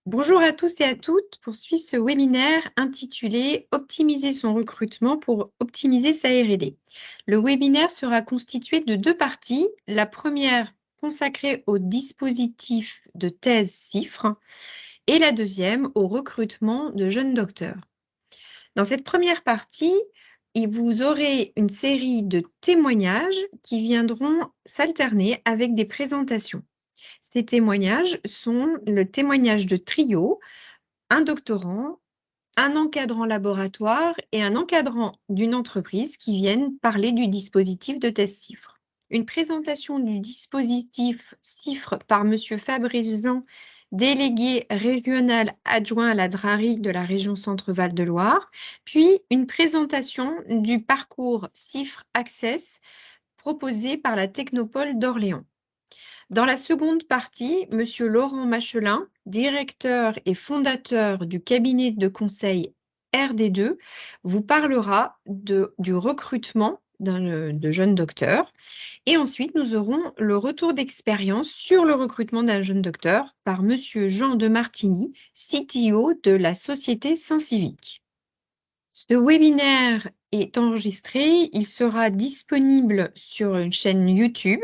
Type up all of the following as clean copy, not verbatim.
Bonjour à tous et à toutes pour suivre ce webinaire intitulé Optimiser son recrutement pour optimiser sa R&D. Le webinaire sera constitué de deux parties. La première consacrée au dispositif de thèse CIFRE et la deuxième au recrutement de jeunes docteurs. Dans cette première partie, vous aurez une série de témoignages qui viendront s'alterner avec des présentations. Ces témoignages sont le témoignage de trio, un doctorant, un encadrant laboratoire et un encadrant d'une entreprise qui viennent parler du dispositif de test CIFRE. Une présentation du dispositif CIFRE par Monsieur Fabrice Jean, délégué régional adjoint à la DRARI de la région Centre-Val de Loire, puis une présentation du parcours CIFRE Access proposé par la Technopole d'Orléans. Dans la seconde partie, Monsieur Laurent Machelin, directeur et fondateur du cabinet de conseil RD2, vous parlera du recrutement de jeunes docteurs. Et ensuite, nous aurons le retour d'expérience sur le recrutement d'un jeune docteur par Monsieur Jean de Martigny, CTO de la société Sensivic. Ce webinaire est enregistré, il sera disponible sur une chaîne YouTube.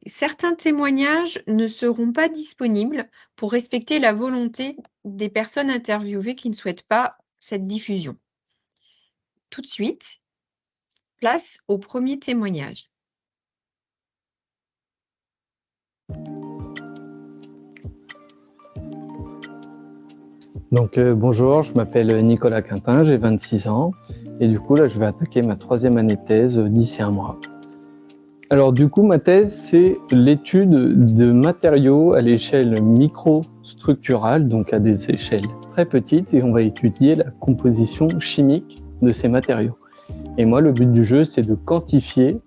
Certains témoignages ne seront pas disponibles pour respecter la volonté des personnes interviewées qui ne souhaitent pas cette diffusion. Tout de suite, place au premier témoignage. Donc bonjour, je m'appelle Nicolas Quintin, j'ai 26 ans et du coup là je vais attaquer ma troisième année de thèse d'ici un mois. Alors du coup ma thèse c'est l'étude de matériaux à l'échelle microstructurale, donc à des échelles très petites, et on va étudier la composition chimique de ces matériaux. Et moi le but du jeu c'est de quantifier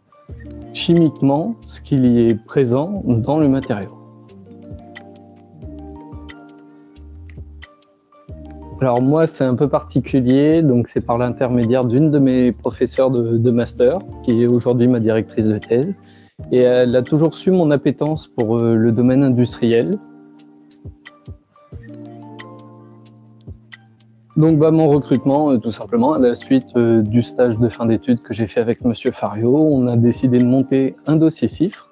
chimiquement ce qu'il y est présent dans le matériau. Alors moi, c'est un peu particulier, donc c'est par l'intermédiaire d'une de mes professeurs de master, qui est aujourd'hui ma directrice de thèse, et elle a toujours su mon appétence pour le domaine industriel. Donc mon recrutement, tout simplement, à la suite du stage de fin d'études que j'ai fait avec Monsieur Fario, on a décidé de monter un dossier CIFRE.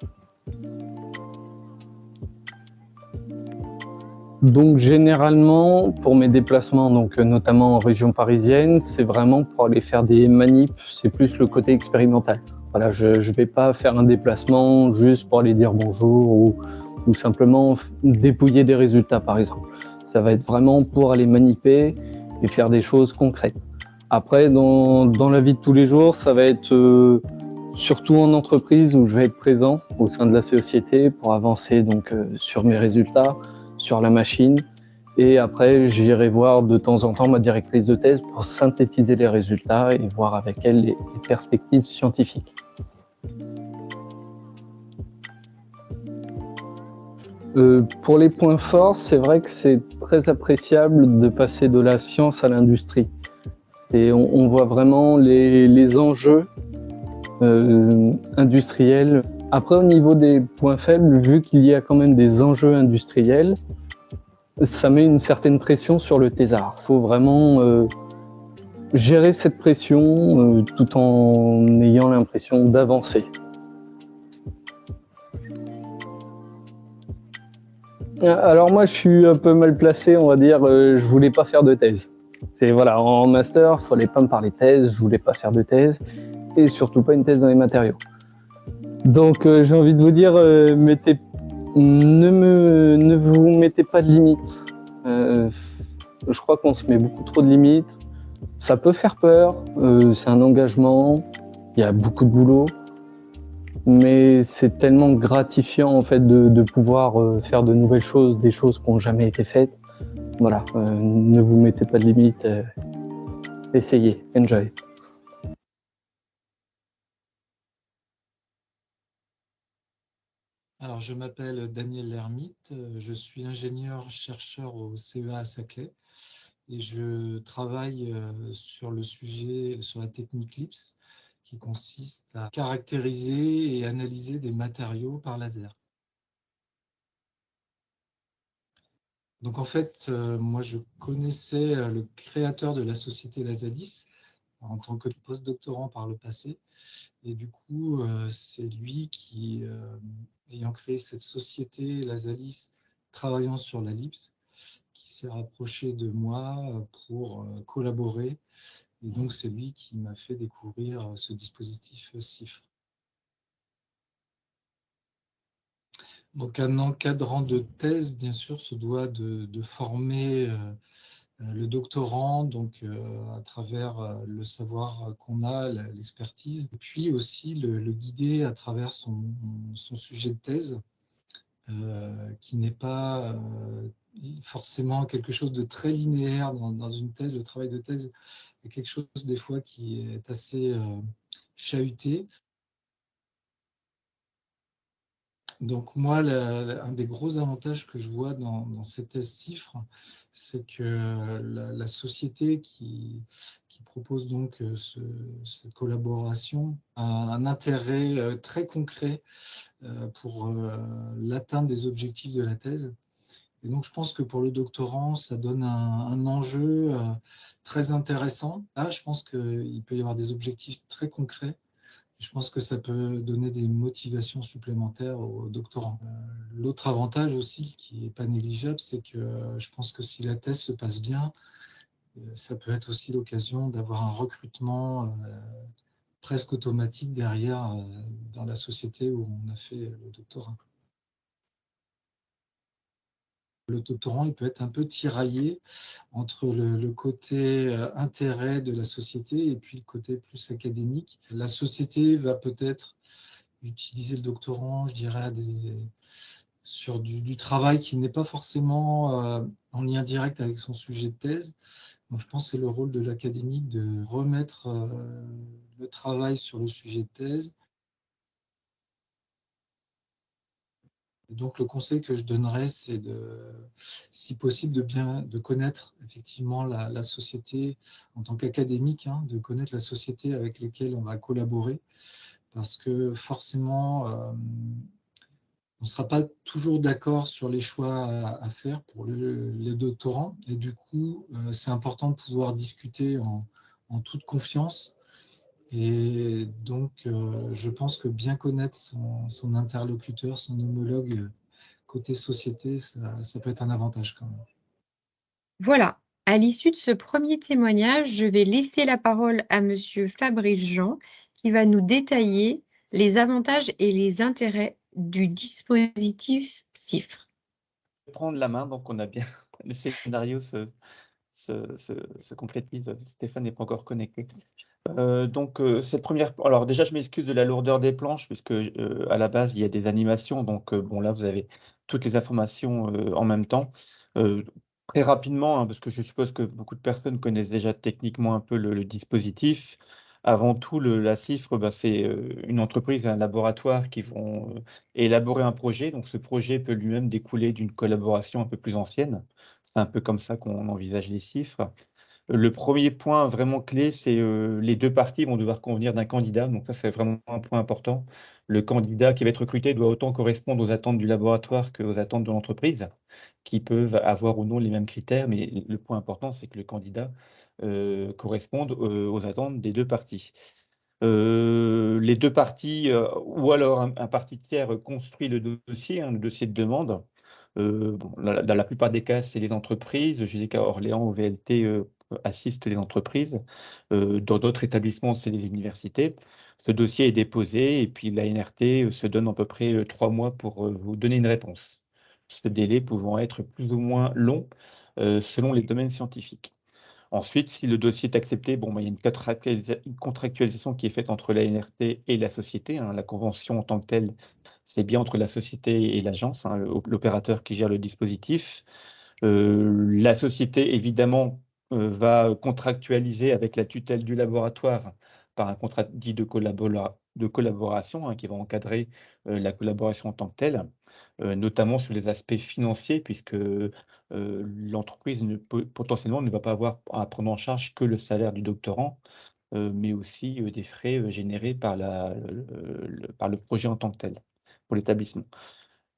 Donc généralement, pour mes déplacements, donc notamment en région parisienne, c'est vraiment pour aller faire des manips, c'est plus le côté expérimental. Voilà, je ne vais pas faire un déplacement juste pour aller dire bonjour ou simplement dépouiller des résultats par exemple. Ça va être vraiment pour aller maniper et faire des choses concrètes. Après, dans la vie de tous les jours, ça va être surtout en entreprise où je vais être présent au sein de la société pour avancer donc sur mes résultats, sur la machine, et après j'irai voir de temps en temps ma directrice de thèse pour synthétiser les résultats et voir avec elle les perspectives scientifiques. Pour les points forts, c'est vrai que c'est très appréciable de passer de la science à l'industrie. Et on voit vraiment les enjeux industriels. Après, au niveau des points faibles, vu qu'il y a quand même des enjeux industriels, ça met une certaine pression sur le thésard. Il faut vraiment gérer cette pression tout en ayant l'impression d'avancer. Alors moi, je suis un peu mal placé, on va dire. Je voulais pas faire de thèse. C'est voilà, en master, il fallait pas me parler de thèse. Je voulais pas faire de thèse et surtout pas une thèse dans les matériaux. Donc j'ai envie de vous dire, ne vous mettez pas de limites. Je crois qu'on se met beaucoup trop de limites. Ça peut faire peur, c'est un engagement, il y a beaucoup de boulot, mais c'est tellement gratifiant en fait de pouvoir faire de nouvelles choses, des choses qui n'ont jamais été faites. Voilà, ne vous mettez pas de limites, essayez, enjoy. Alors, je m'appelle Daniel Lermite, je suis ingénieur-chercheur au CEA à Saclay et je travaille sur le sujet, sur la technique LIPS, qui consiste à caractériser et analyser des matériaux par laser. Donc en fait, moi je connaissais le créateur de la société Lazalis en tant que postdoctorant par le passé. Et du coup, c'est lui qui, ayant créé cette société Lazalis, travaillant sur la LIPS, qui s'est rapproché de moi pour collaborer. Et donc c'est lui qui m'a fait découvrir ce dispositif CIFRE. Donc un encadrant de thèse, bien sûr, se doit de former le doctorant, donc à travers le savoir qu'on a, l'expertise, et puis aussi le guider à travers son sujet de thèse, qui n'est pas forcément quelque chose de très linéaire dans une thèse. Le travail de thèse est quelque chose des fois qui est assez chahuté. Donc moi, un des gros avantages que je vois dans cette thèse CIFRE, c'est que la société qui propose donc cette collaboration a un intérêt très concret pour l'atteinte des objectifs de la thèse. Et donc je pense que pour le doctorant, ça donne un enjeu très intéressant. Là, je pense qu'il peut y avoir des objectifs très concrets. Je pense que ça peut donner des motivations supplémentaires aux doctorants. L'autre avantage aussi, qui n'est pas négligeable, c'est que je pense que si la thèse se passe bien, ça peut être aussi l'occasion d'avoir un recrutement presque automatique derrière dans la société où on a fait le doctorat. Le doctorant, il peut être un peu tiraillé entre le côté intérêt de la société et puis le côté plus académique. La société va peut-être utiliser le doctorant, je dirais, sur du travail qui n'est pas forcément en lien direct avec son sujet de thèse. Donc, je pense que c'est le rôle de l'académique de remettre le travail sur le sujet de thèse. Et donc, le conseil que je donnerais, c'est si possible, de connaître effectivement la société en tant qu'académique, hein, de connaître la société avec laquelle on va collaborer, parce que forcément, on ne sera pas toujours d'accord sur les choix à faire pour les doctorants. Et du coup, c'est important de pouvoir discuter en toute confiance. Et donc, je pense que bien connaître son interlocuteur, son homologue côté société, ça peut être un avantage quand même. Voilà, à l'issue de ce premier témoignage, je vais laisser la parole à Monsieur Fabrice Jean, qui va nous détailler les avantages et les intérêts du dispositif CIFRE. Prendre la main, donc on a bien le scénario se concrétise. Stéphane n'est pas encore connecté. Cette première, alors déjà, je m'excuse de la lourdeur des planches, puisque à la base, il y a des animations. Donc, bon, là, vous avez toutes les informations en même temps. Très rapidement, hein, parce que je suppose que beaucoup de personnes connaissent déjà techniquement un peu le dispositif. Avant tout, la CIFRE, bah, c'est une entreprise et un laboratoire qui vont élaborer un projet. Donc, ce projet peut lui-même découler d'une collaboration un peu plus ancienne. C'est un peu comme ça qu'on envisage les CIFRE. Le premier point vraiment clé, c'est les deux parties vont devoir convenir d'un candidat. Donc ça, c'est vraiment un point important. Le candidat qui va être recruté doit autant correspondre aux attentes du laboratoire qu'aux attentes de l'entreprise, qui peuvent avoir ou non les mêmes critères. Mais le point important, c'est que le candidat corresponde aux attentes des deux parties. Les deux parties, ou alors un parti tiers construit le dossier, hein, le dossier de demande. Bon, dans la plupart des cas, c'est les entreprises. Je sais qu'à Orléans, au VLT, assistent les entreprises. Dans d'autres établissements, c'est les universités. Ce dossier est déposé et puis l'ANRT se donne à peu près 3 mois pour vous donner une réponse. Ce délai pouvant être plus ou moins long selon les domaines scientifiques. Ensuite, si le dossier est accepté, bon, bah, il y a une contractualisation qui est faite entre l'ANRT et la société, hein. La convention en tant que telle, c'est bien entre la société et l'agence, hein, l'opérateur qui gère le dispositif. La société, évidemment, va contractualiser avec la tutelle du laboratoire par un contrat dit de collaboration, hein, qui va encadrer la collaboration en tant que telle, notamment sur les aspects financiers, puisque l'entreprise potentiellement ne va pas avoir à prendre en charge que le salaire du doctorant, mais aussi des frais générés par le projet en tant que tel, pour l'établissement.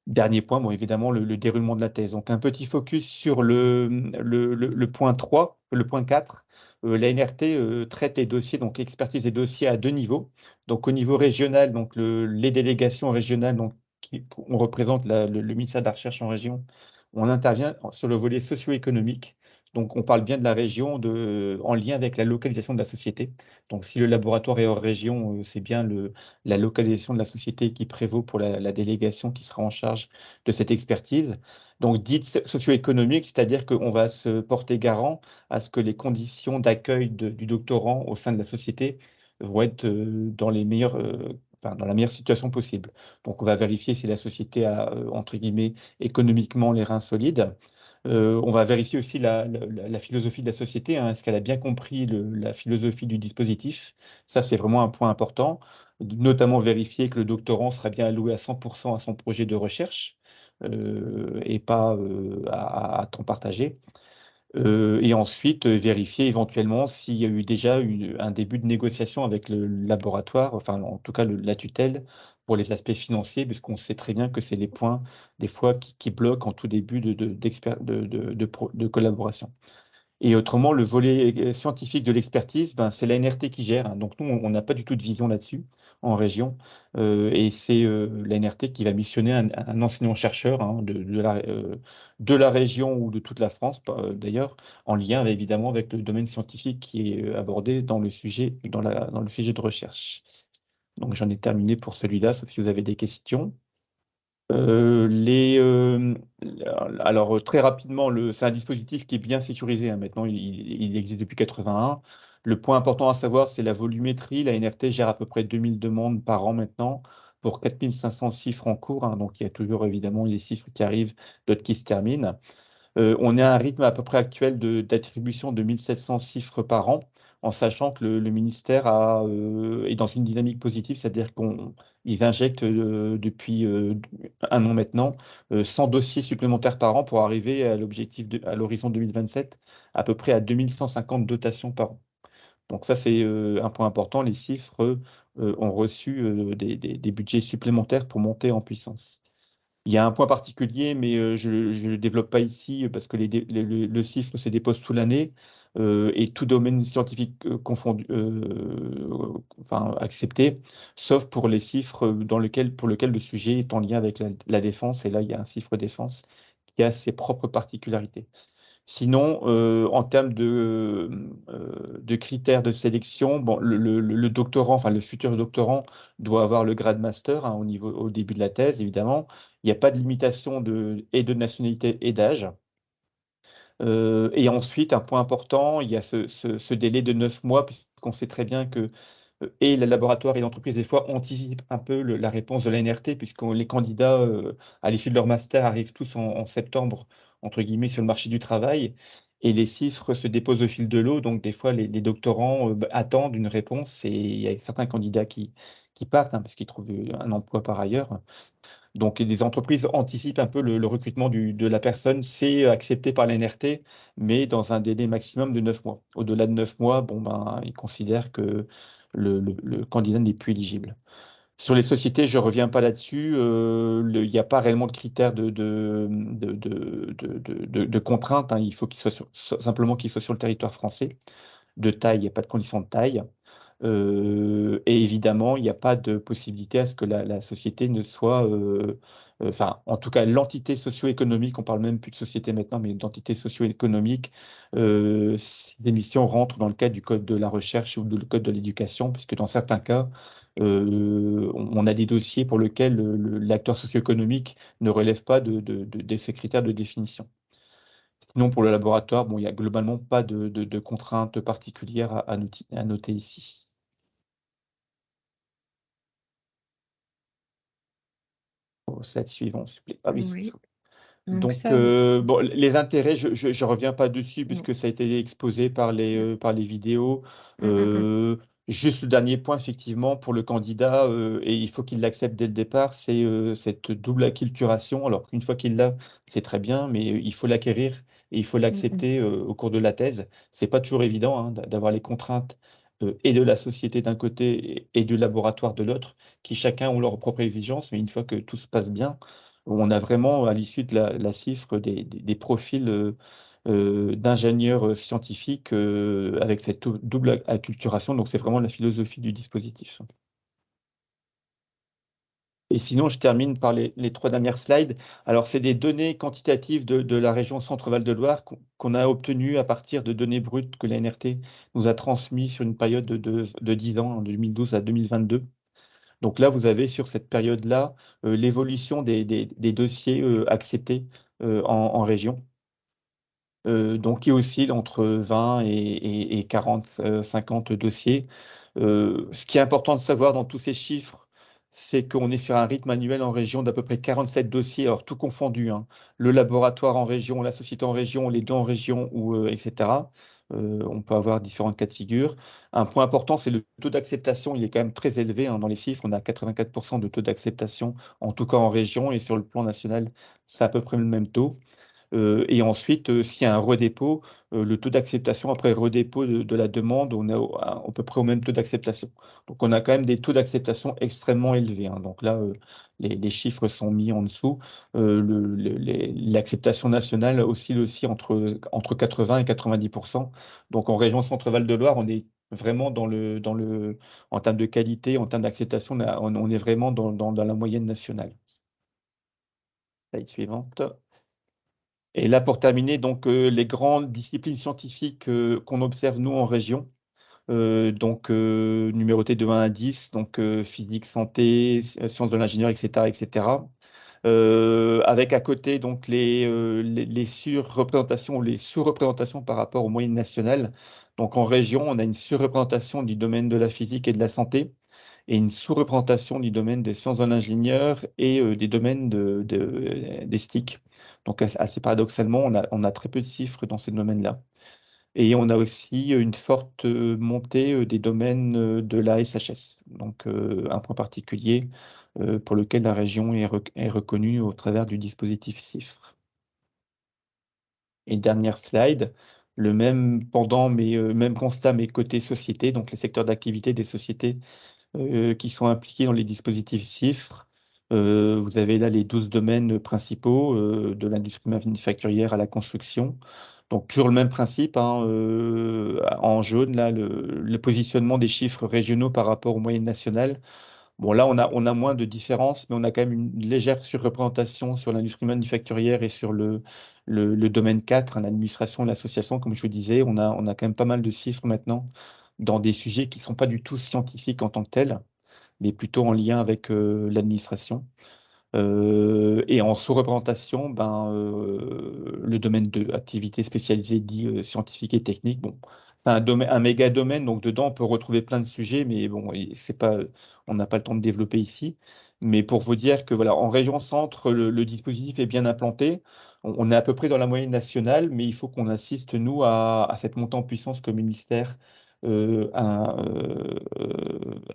Dernier point, bon, évidemment, le déroulement de la thèse. Donc, un petit focus sur le point 3, le point 4. La NRT traite les dossiers, donc expertise des dossiers à deux niveaux. Donc, au niveau régional, donc les délégations régionales, donc, on représente le ministère de la Recherche en région, on intervient sur le volet socio-économique. Donc, on parle bien de la région en lien avec la localisation de la société. Donc, si le laboratoire est hors région, c'est bien la localisation de la société qui prévaut pour la délégation qui sera en charge de cette expertise. Donc, dite socio-économique, c'est-à-dire qu'on va se porter garant à ce que les conditions d'accueil du doctorant au sein de la société vont être dans la meilleure situation possible. Donc, on va vérifier si la société a, entre guillemets, économiquement les reins solides. On va vérifier aussi la philosophie de la société, hein. Est-ce qu'elle a bien compris la philosophie du dispositif? Ça, c'est vraiment un point important. Notamment vérifier que le doctorant sera bien alloué à 100% à son projet de recherche et pas à temps partagé. Et ensuite, vérifier éventuellement s'il y a eu déjà un début de négociation avec le laboratoire, enfin en tout cas la tutelle, pour les aspects financiers, puisqu'on sait très bien que c'est les points des fois qui bloquent en tout début de collaboration. Et autrement, le volet scientifique de l'expertise, ben, c'est la NRT qui gère, hein. Donc nous, on n'a pas du tout de vision là-dessus en région. Et c'est la NRT qui va missionner un enseignant-chercheur, hein, de la région ou de toute la France, d'ailleurs, en lien évidemment avec le domaine scientifique qui est abordé dans le sujet, dans le sujet de recherche. Donc j'en ai terminé pour celui-là, sauf si vous avez des questions. Euh, les, euh, alors, très rapidement, c'est un dispositif qui est bien sécurisé, hein. Maintenant, il existe depuis 81. Le point important à savoir, c'est la volumétrie. La NRT gère à peu près 2000 demandes par an maintenant pour 4500 chiffres en cours, hein. Donc, il y a toujours évidemment les chiffres qui arrivent, d'autres qui se terminent. On est à un rythme à peu près actuel d'attribution de 1700 chiffres par an, en sachant que le ministère est dans une dynamique positive, c'est-à-dire qu'ils injectent depuis un an maintenant 100 dossiers supplémentaires par an pour arriver à l'objectif à l'horizon 2027, à peu près à 2150 dotations par an. Donc ça, c'est un point important. Les chiffres ont reçu des budgets supplémentaires pour monter en puissance. Il y a un point particulier, mais je ne le développe pas ici parce que le CIFRE se dépose sous l'année et tout domaine scientifique confondu, enfin accepté, sauf pour les chiffres pour lequel le sujet est en lien avec la défense. Et là, il y a un CIFRE défense qui a ses propres particularités. Sinon, en termes de critères de sélection, bon, le doctorant, enfin le futur doctorant, doit avoir le grade master, hein, au début de la thèse, évidemment. Il n'y a pas de limitation et de nationalité et d'âge. Et ensuite, un point important, il y a ce délai de 9 mois, puisqu'on sait très bien que et le laboratoire et l'entreprise, des fois, anticipent un peu la réponse de la NRT, puisque les candidats, à l'issue de leur master, arrivent tous en septembre, entre guillemets, sur le marché du travail. Et les chiffres se déposent au fil de l'eau. Donc, des fois, les doctorants attendent une réponse. Et il y a certains candidats qui partent, hein, parce qu'ils trouvent un emploi par ailleurs. Donc, les entreprises anticipent un peu le recrutement de la personne. C'est accepté par la NRT, mais dans un délai maximum de 9 mois. Au-delà de 9 mois, bon, ben, ils considèrent que le candidat n'est plus éligible. Sur les sociétés, je ne reviens pas là-dessus. Il n'y a pas réellement de critères de contraintes, hein. Il faut simplement qu'il soit sur le territoire français. De taille, il n'y a pas de condition de taille. Et évidemment, il n'y a pas de possibilité à ce que la société ne soit, enfin, en tout cas, l'entité socio-économique, on parle même plus de société maintenant, mais d'entité socio-économique, si l'émission rentre dans le cadre du code de la recherche ou le code de l'éducation, puisque dans certains cas, on a des dossiers pour lesquels l'acteur socio-économique ne relève pas de ces critères de définition. Sinon, pour le laboratoire, bon, il n'y a globalement pas de contraintes particulières à noter ici. Au slide suivant, s'il vous plaît. Ah oui. Oui. Donc, ça, bon, les intérêts, je ne reviens pas dessus non. puisque ça a été exposé par les vidéos. Mm, mm, mm. Juste le dernier point, effectivement, pour le candidat, et il faut qu'il l'accepte dès le départ, c'est cette double acculturation. Alors qu'une fois qu'il l'a, c'est très bien, mais il faut l'acquérir et il faut l'accepter au cours de la thèse. C'est pas toujours évident, hein, d'avoir les contraintes et de la société d'un côté et du laboratoire de l'autre, qui chacun ont leurs propres exigences, mais une fois que tout se passe bien, On a vraiment, à l'issue de la CIFRE, des profils d'ingénieurs scientifiques avec cette double acculturation. Donc, c'est vraiment la philosophie du dispositif. Et sinon, je termine par les 3 dernières slides. Alors, c'est des données quantitatives de la région Centre-Val de Loire qu'on a obtenues à partir de données brutes que la NRT nous a transmises sur une période de 10 ans, de 2012 à 2022. Donc là, vous avez sur cette période-là l'évolution des dossiers acceptés en région. Donc, qui oscille entre 20 et 40, 50 dossiers. Ce qui est important de savoir dans tous ces chiffres, c'est qu'on est sur un rythme annuel en région d'à peu près 47 dossiers, alors tout confondu, hein. Le laboratoire en région, la société en région, les deux en région, etc. On peut avoir différentes cas de figure. Un point important, c'est le taux d'acceptation. Il est quand même très élevé, hein, dans les chiffres. On a 84% de taux d'acceptation, en tout cas en région, et sur le plan national, c'est à peu près le même taux. Et ensuite, s'il y a un redépôt, le taux d'acceptation après redépôt de la demande, on est à peu près au même taux d'acceptation. Donc, on a quand même des taux d'acceptation extrêmement élevés, hein. Donc là, les chiffres sont mis en dessous. L'acceptation nationale oscille aussi entre 80 et 90%. Donc, en région Centre-Val de Loire, on est vraiment en termes de qualité, en termes d'acceptation, on est vraiment dans la moyenne nationale. Slide suivante. Et là, pour terminer, donc les grandes disciplines scientifiques qu'on observe, nous, en région, numérotées de 1 à 10, donc physique, santé, sciences de l'ingénieur, etc., etc. Avec à côté donc les surreprésentations ou les sous-représentations par rapport aux moyennes nationales. Donc en région, on a une surreprésentation du domaine de la physique et de la santé, et une sous-représentation du domaine des sciences de l'ingénieur et des domaines des STIC. Donc assez paradoxalement, on a très peu de chiffres dans ces domaines-là. Et on a aussi une forte montée des domaines de la SHS. Donc un point particulier pour lequel la région est reconnue au travers du dispositif CIFRE. Et dernière slide, le même pendant, mais même constat, mais côté société, donc les secteurs d'activité des sociétés qui sont impliqués dans les dispositifs CIFRE. Vous avez là les 12 domaines principaux, de l'industrie manufacturière à la construction. Donc toujours le même principe, hein, en jaune, là, le positionnement des chiffres régionaux par rapport aux moyennes nationales. Bon, là, on a moins de différences, mais on a quand même une légère surreprésentation sur l'industrie manufacturière et sur le domaine 4, hein, l'administration et l'association, comme je vous disais. On a quand même pas mal de chiffres maintenant dans des sujets qui ne sont pas du tout scientifiques en tant que tels, mais plutôt en lien avec l'administration. Et en sous-représentation, le domaine de activité spécialisée dit scientifique et technique. Bon, un méga domaine, donc dedans on peut retrouver plein de sujets, mais bon, on n'a pas le temps de développer ici. Mais pour vous dire que voilà, en région centre, le dispositif est bien implanté. On est à peu près dans la moyenne nationale, mais il faut qu'on assiste, nous, à cette montée en puissance que le ministère a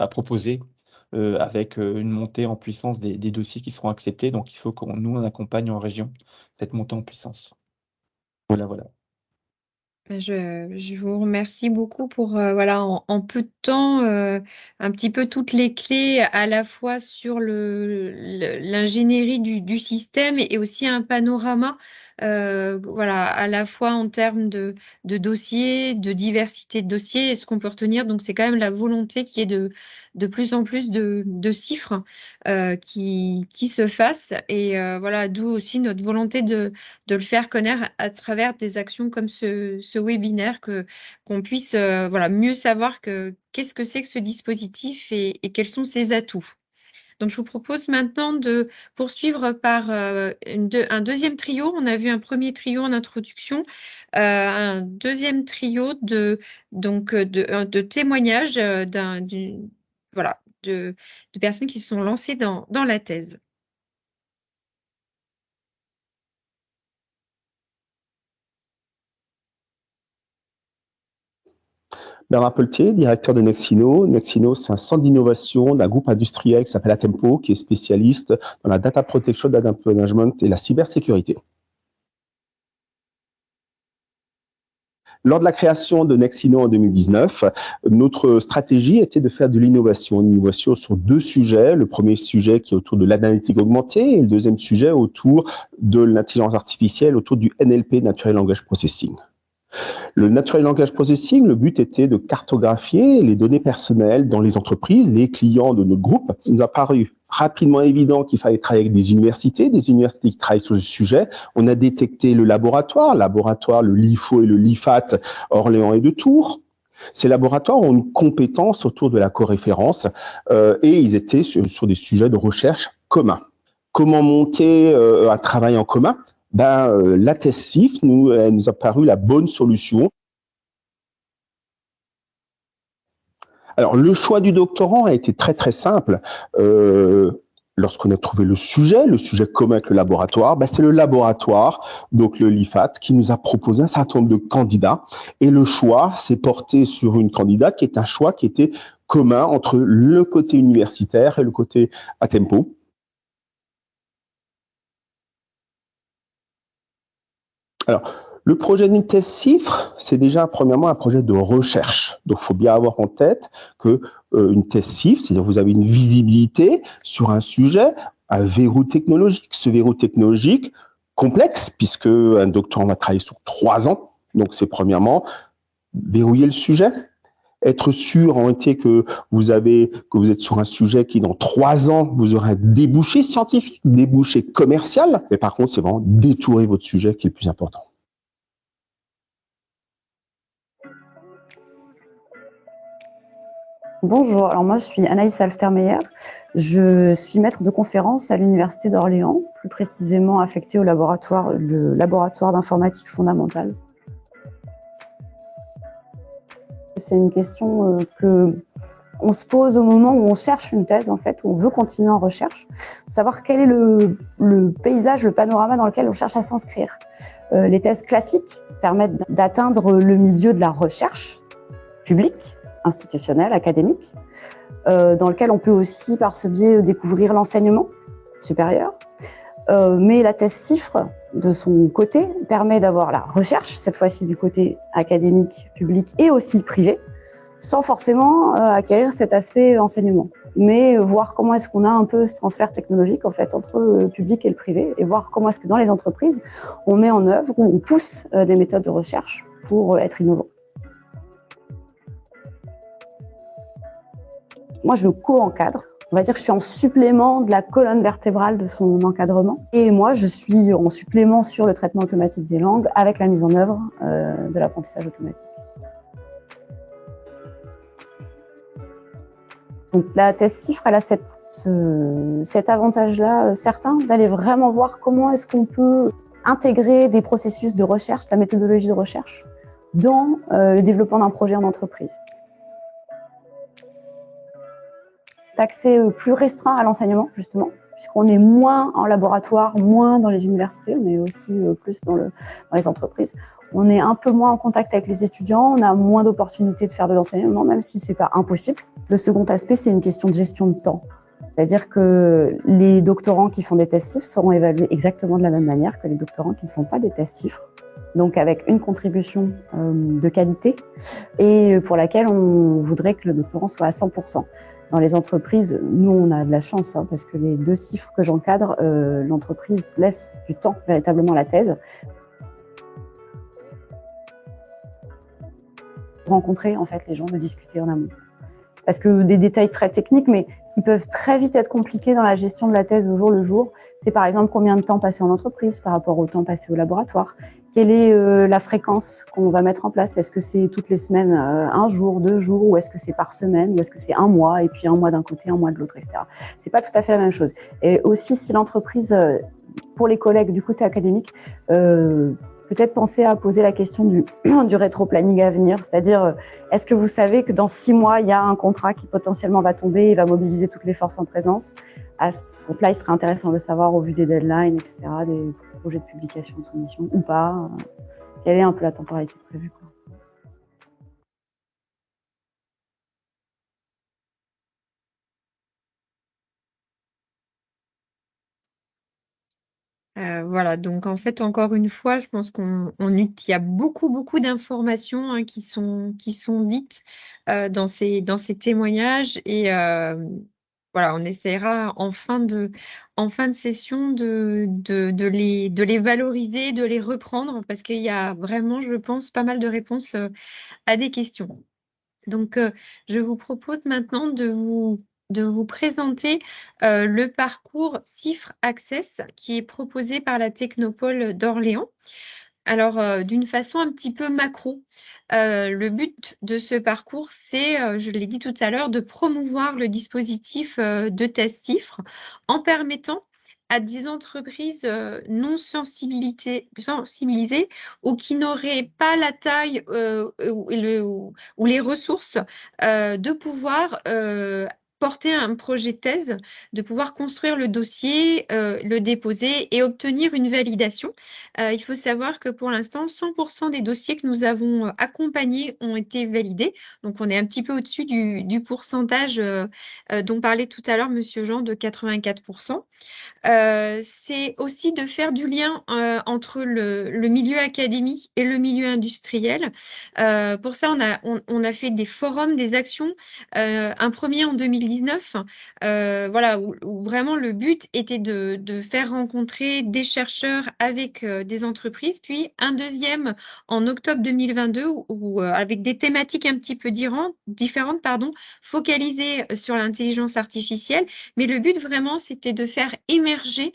proposé, avec une montée en puissance des dossiers qui seront acceptés. Donc, il faut qu'on nous on accompagne en région cette montée en puissance. Voilà, voilà. Je vous remercie beaucoup pour voilà, en peu de temps, un petit peu toutes les clés à la fois sur l'ingénierie du système et aussi un panorama, voilà, à la fois en termes de dossiers, de diversité de dossiers et ce qu'on peut retenir. Donc, c'est quand même la volonté qui est de plus en plus de chiffres qui se fassent. Et voilà, d'où aussi notre volonté de le faire connaître à travers des actions comme ce webinaire, qu'on puisse voilà, mieux savoir qu'est-ce que c'est que ce dispositif et quels sont ses atouts. Donc, je vous propose maintenant de poursuivre par un deuxième trio. On a vu un premier trio en introduction, un deuxième trio de témoignages voilà, de personnes qui se sont lancées dans la thèse. Bernard Pelletier, directeur de Nexino. Nexino, c'est un centre d'innovation d'un groupe industriel qui s'appelle Atempo, qui est spécialiste dans la data protection, data management et la cybersécurité. Lors de la création de Nexino en 2019, notre stratégie était de faire de l'innovation. Une innovation sur deux sujets. Le premier sujet qui est autour de l'analytique augmentée et le deuxième sujet autour de l'intelligence artificielle, autour du NLP, Natural Language Processing. Le Natural Language Processing, le but était de cartographier les données personnelles dans les entreprises, les clients de notre groupe. Il nous a paru rapidement évident qu'il fallait travailler avec des universités qui travaillent sur ce sujet. On a détecté le laboratoire, le LIFO et le LIFAT, Orléans et de Tours. Ces laboratoires ont une compétence autour de la coréférence et ils étaient sur des sujets de recherche communs. Comment monter un travail en commun? La TESSIF elle nous a paru la bonne solution. Alors, le choix du doctorant a été très, très simple. Lorsqu'on a trouvé le sujet commun avec le laboratoire, c'est le laboratoire, donc le LIFAT, qui nous a proposé un certain nombre de candidats. Et le choix s'est porté sur une candidate qui est un choix qui était commun entre le côté universitaire et le côté Atempo. Alors, le projet d'une thèse CIFRE, c'est déjà premièrement un projet de recherche. Donc, il faut bien avoir en tête que une thèse CIFRE, c'est-à-dire vous avez une visibilité sur un sujet, un verrou technologique. Ce verrou technologique complexe, puisque un doctorant va travailler sur 3 ans. Donc, c'est premièrement verrouiller le sujet, être sûr en été que vous êtes sur un sujet qui dans 3 ans vous aurez un débouché scientifique, débouché commercial. Mais par contre, c'est vraiment détourer votre sujet qui est le plus important. Bonjour, alors moi je suis Anaïs Alftermeyer, je suis maître de conférence à l'Université d'Orléans, plus précisément affectée le laboratoire d'informatique fondamentale. C'est une question que on se pose au moment où on cherche une thèse, en fait, où on veut continuer en recherche, savoir quel est le paysage, le panorama dans lequel on cherche à s'inscrire. Les thèses classiques permettent d'atteindre le milieu de la recherche publique, institutionnelle, académique, dans lequel on peut aussi, par ce biais, découvrir l'enseignement supérieur. Mais la thèse CIFRE, de son côté, permet d'avoir la recherche, cette fois-ci du côté académique, public et aussi privé, sans forcément acquérir cet aspect enseignement. Mais voir comment est-ce qu'on a un peu ce transfert technologique en fait entre le public et le privé, et voir comment est-ce que dans les entreprises, on met en œuvre ou on pousse des méthodes de recherche pour être innovant. Moi, je co-encadre. On va dire que je suis en supplément de la colonne vertébrale de son encadrement. Et moi, je suis en supplément sur le traitement automatique des langues avec la mise en œuvre de l'apprentissage automatique. Donc la thèse CIFRE, elle a cet avantage-là certain d'aller vraiment voir comment est-ce qu'on peut intégrer des processus de recherche, la méthodologie de recherche, dans le développement d'un projet en entreprise. Accès plus restreint à l'enseignement, justement, puisqu'on est moins en laboratoire, moins dans les universités, on est aussi plus dans les entreprises. On est un peu moins en contact avec les étudiants, on a moins d'opportunités de faire de l'enseignement, même si c'est pas impossible. Le second aspect, c'est une question de gestion de temps. C'est-à-dire que les doctorants qui font des thèses CIFRE seront évalués exactement de la même manière que les doctorants qui ne font pas des thèses CIFRE. Donc avec une contribution de qualité et pour laquelle on voudrait que le doctorant soit à 100%. Dans les entreprises, nous, on a de la chance parce que les 2 CIFRE que j'encadre, l'entreprise laisse du temps véritablement à la thèse. Rencontrer en fait les gens, de discuter en amont. Parce que des détails très techniques, mais qui peuvent très vite être compliqués dans la gestion de la thèse au jour le jour, c'est par exemple combien de temps passé en entreprise par rapport au temps passé au laboratoire. Quelle est la fréquence qu'on va mettre en place? Est-ce que c'est toutes les semaines, 1 jour, 2 jours, ou est-ce que c'est par semaine, ou est-ce que c'est 1 mois, et puis 1 mois d'un côté, 1 mois de l'autre, etc. C'est pas tout à fait la même chose. Et aussi, si l'entreprise, pour les collègues du côté académique, peut-être penser à poser la question du rétro-planning à venir, c'est-à-dire est-ce que vous savez que dans 6 mois, il y a un contrat qui potentiellement va tomber et va mobiliser toutes les forces en présence? Donc là, il serait intéressant de savoir au vu des deadlines, etc., des projets de publication de soumission ou pas, quelle est un peu la temporalité prévue, quoi. Voilà, donc en fait, encore une fois, je pense qu'il y a beaucoup d'informations hein, qui sont dites dans ces témoignages et voilà, on essaiera en fin de session de les valoriser, de les reprendre parce qu'il y a vraiment, je pense, pas mal de réponses à des questions. Donc, je vous propose maintenant de vous présenter le parcours CIFRE Access qui est proposé par la Technopole d'Orléans. Alors, d'une façon un petit peu macro, le but de ce parcours, c'est, je l'ai dit tout à l'heure, de promouvoir le dispositif de test CIFRE en permettant à des entreprises non sensibilisées ou qui n'auraient pas la taille ou les ressources de pouvoir porter un projet de thèse, de pouvoir construire le dossier, le déposer et obtenir une validation. Il faut savoir que pour l'instant, 100% des dossiers que nous avons accompagnés ont été validés. Donc, on est un petit peu au-dessus du pourcentage dont parlait tout à l'heure Monsieur Jean de 84%. C'est aussi de faire du lien entre le milieu académique et le milieu industriel. Pour ça, on a fait des forums, des actions. Un premier en 2019, voilà, où vraiment le but était de faire rencontrer des chercheurs avec des entreprises. Puis un deuxième en octobre 2022, avec des thématiques un petit peu différentes, focalisées sur l'intelligence artificielle. Mais le but vraiment, c'était de faire émerger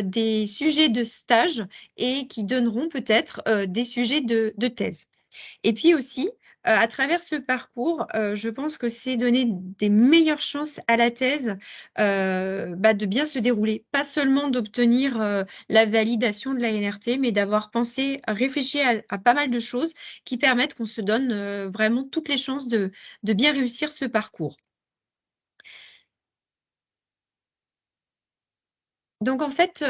des sujets de stage et qui donneront peut-être des sujets de thèse. Et puis aussi, à travers ce parcours, je pense que c'est donner des meilleures chances à la thèse de bien se dérouler. Pas seulement d'obtenir la validation de la NRT, mais d'avoir pensé, réfléchi à pas mal de choses qui permettent qu'on se donne vraiment toutes les chances de bien réussir ce parcours. Donc en fait,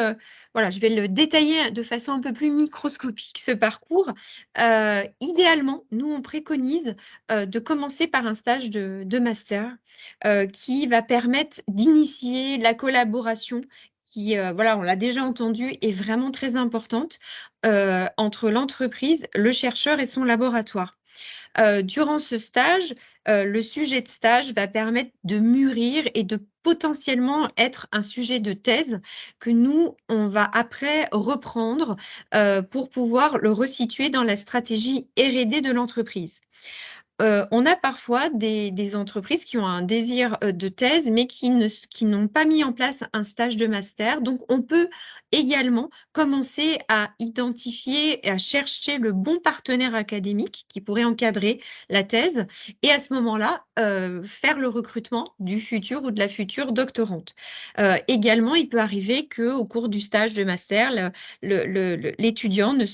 voilà, je vais le détailler de façon un peu plus microscopique, ce parcours. Idéalement, nous, on préconise de commencer par un stage de master qui va permettre d'initier la collaboration qui, voilà, on l'a déjà entendu, est vraiment très importante entre l'entreprise, le chercheur et son laboratoire. Durant ce stage, le sujet de stage va permettre de mûrir et de potentiellement être un sujet de thèse que nous, on va après reprendre pour pouvoir le resituer dans la stratégie R&D de l'entreprise. On a parfois des entreprises qui ont un désir de thèse, mais qui n'ont pas mis en place un stage de master. Donc, on peut également commencer à identifier et à chercher le bon partenaire académique qui pourrait encadrer la thèse et à ce moment-là, faire le recrutement du futur ou de la future doctorante. Également, il peut arriver qu'au cours du stage de master, l'étudiant ne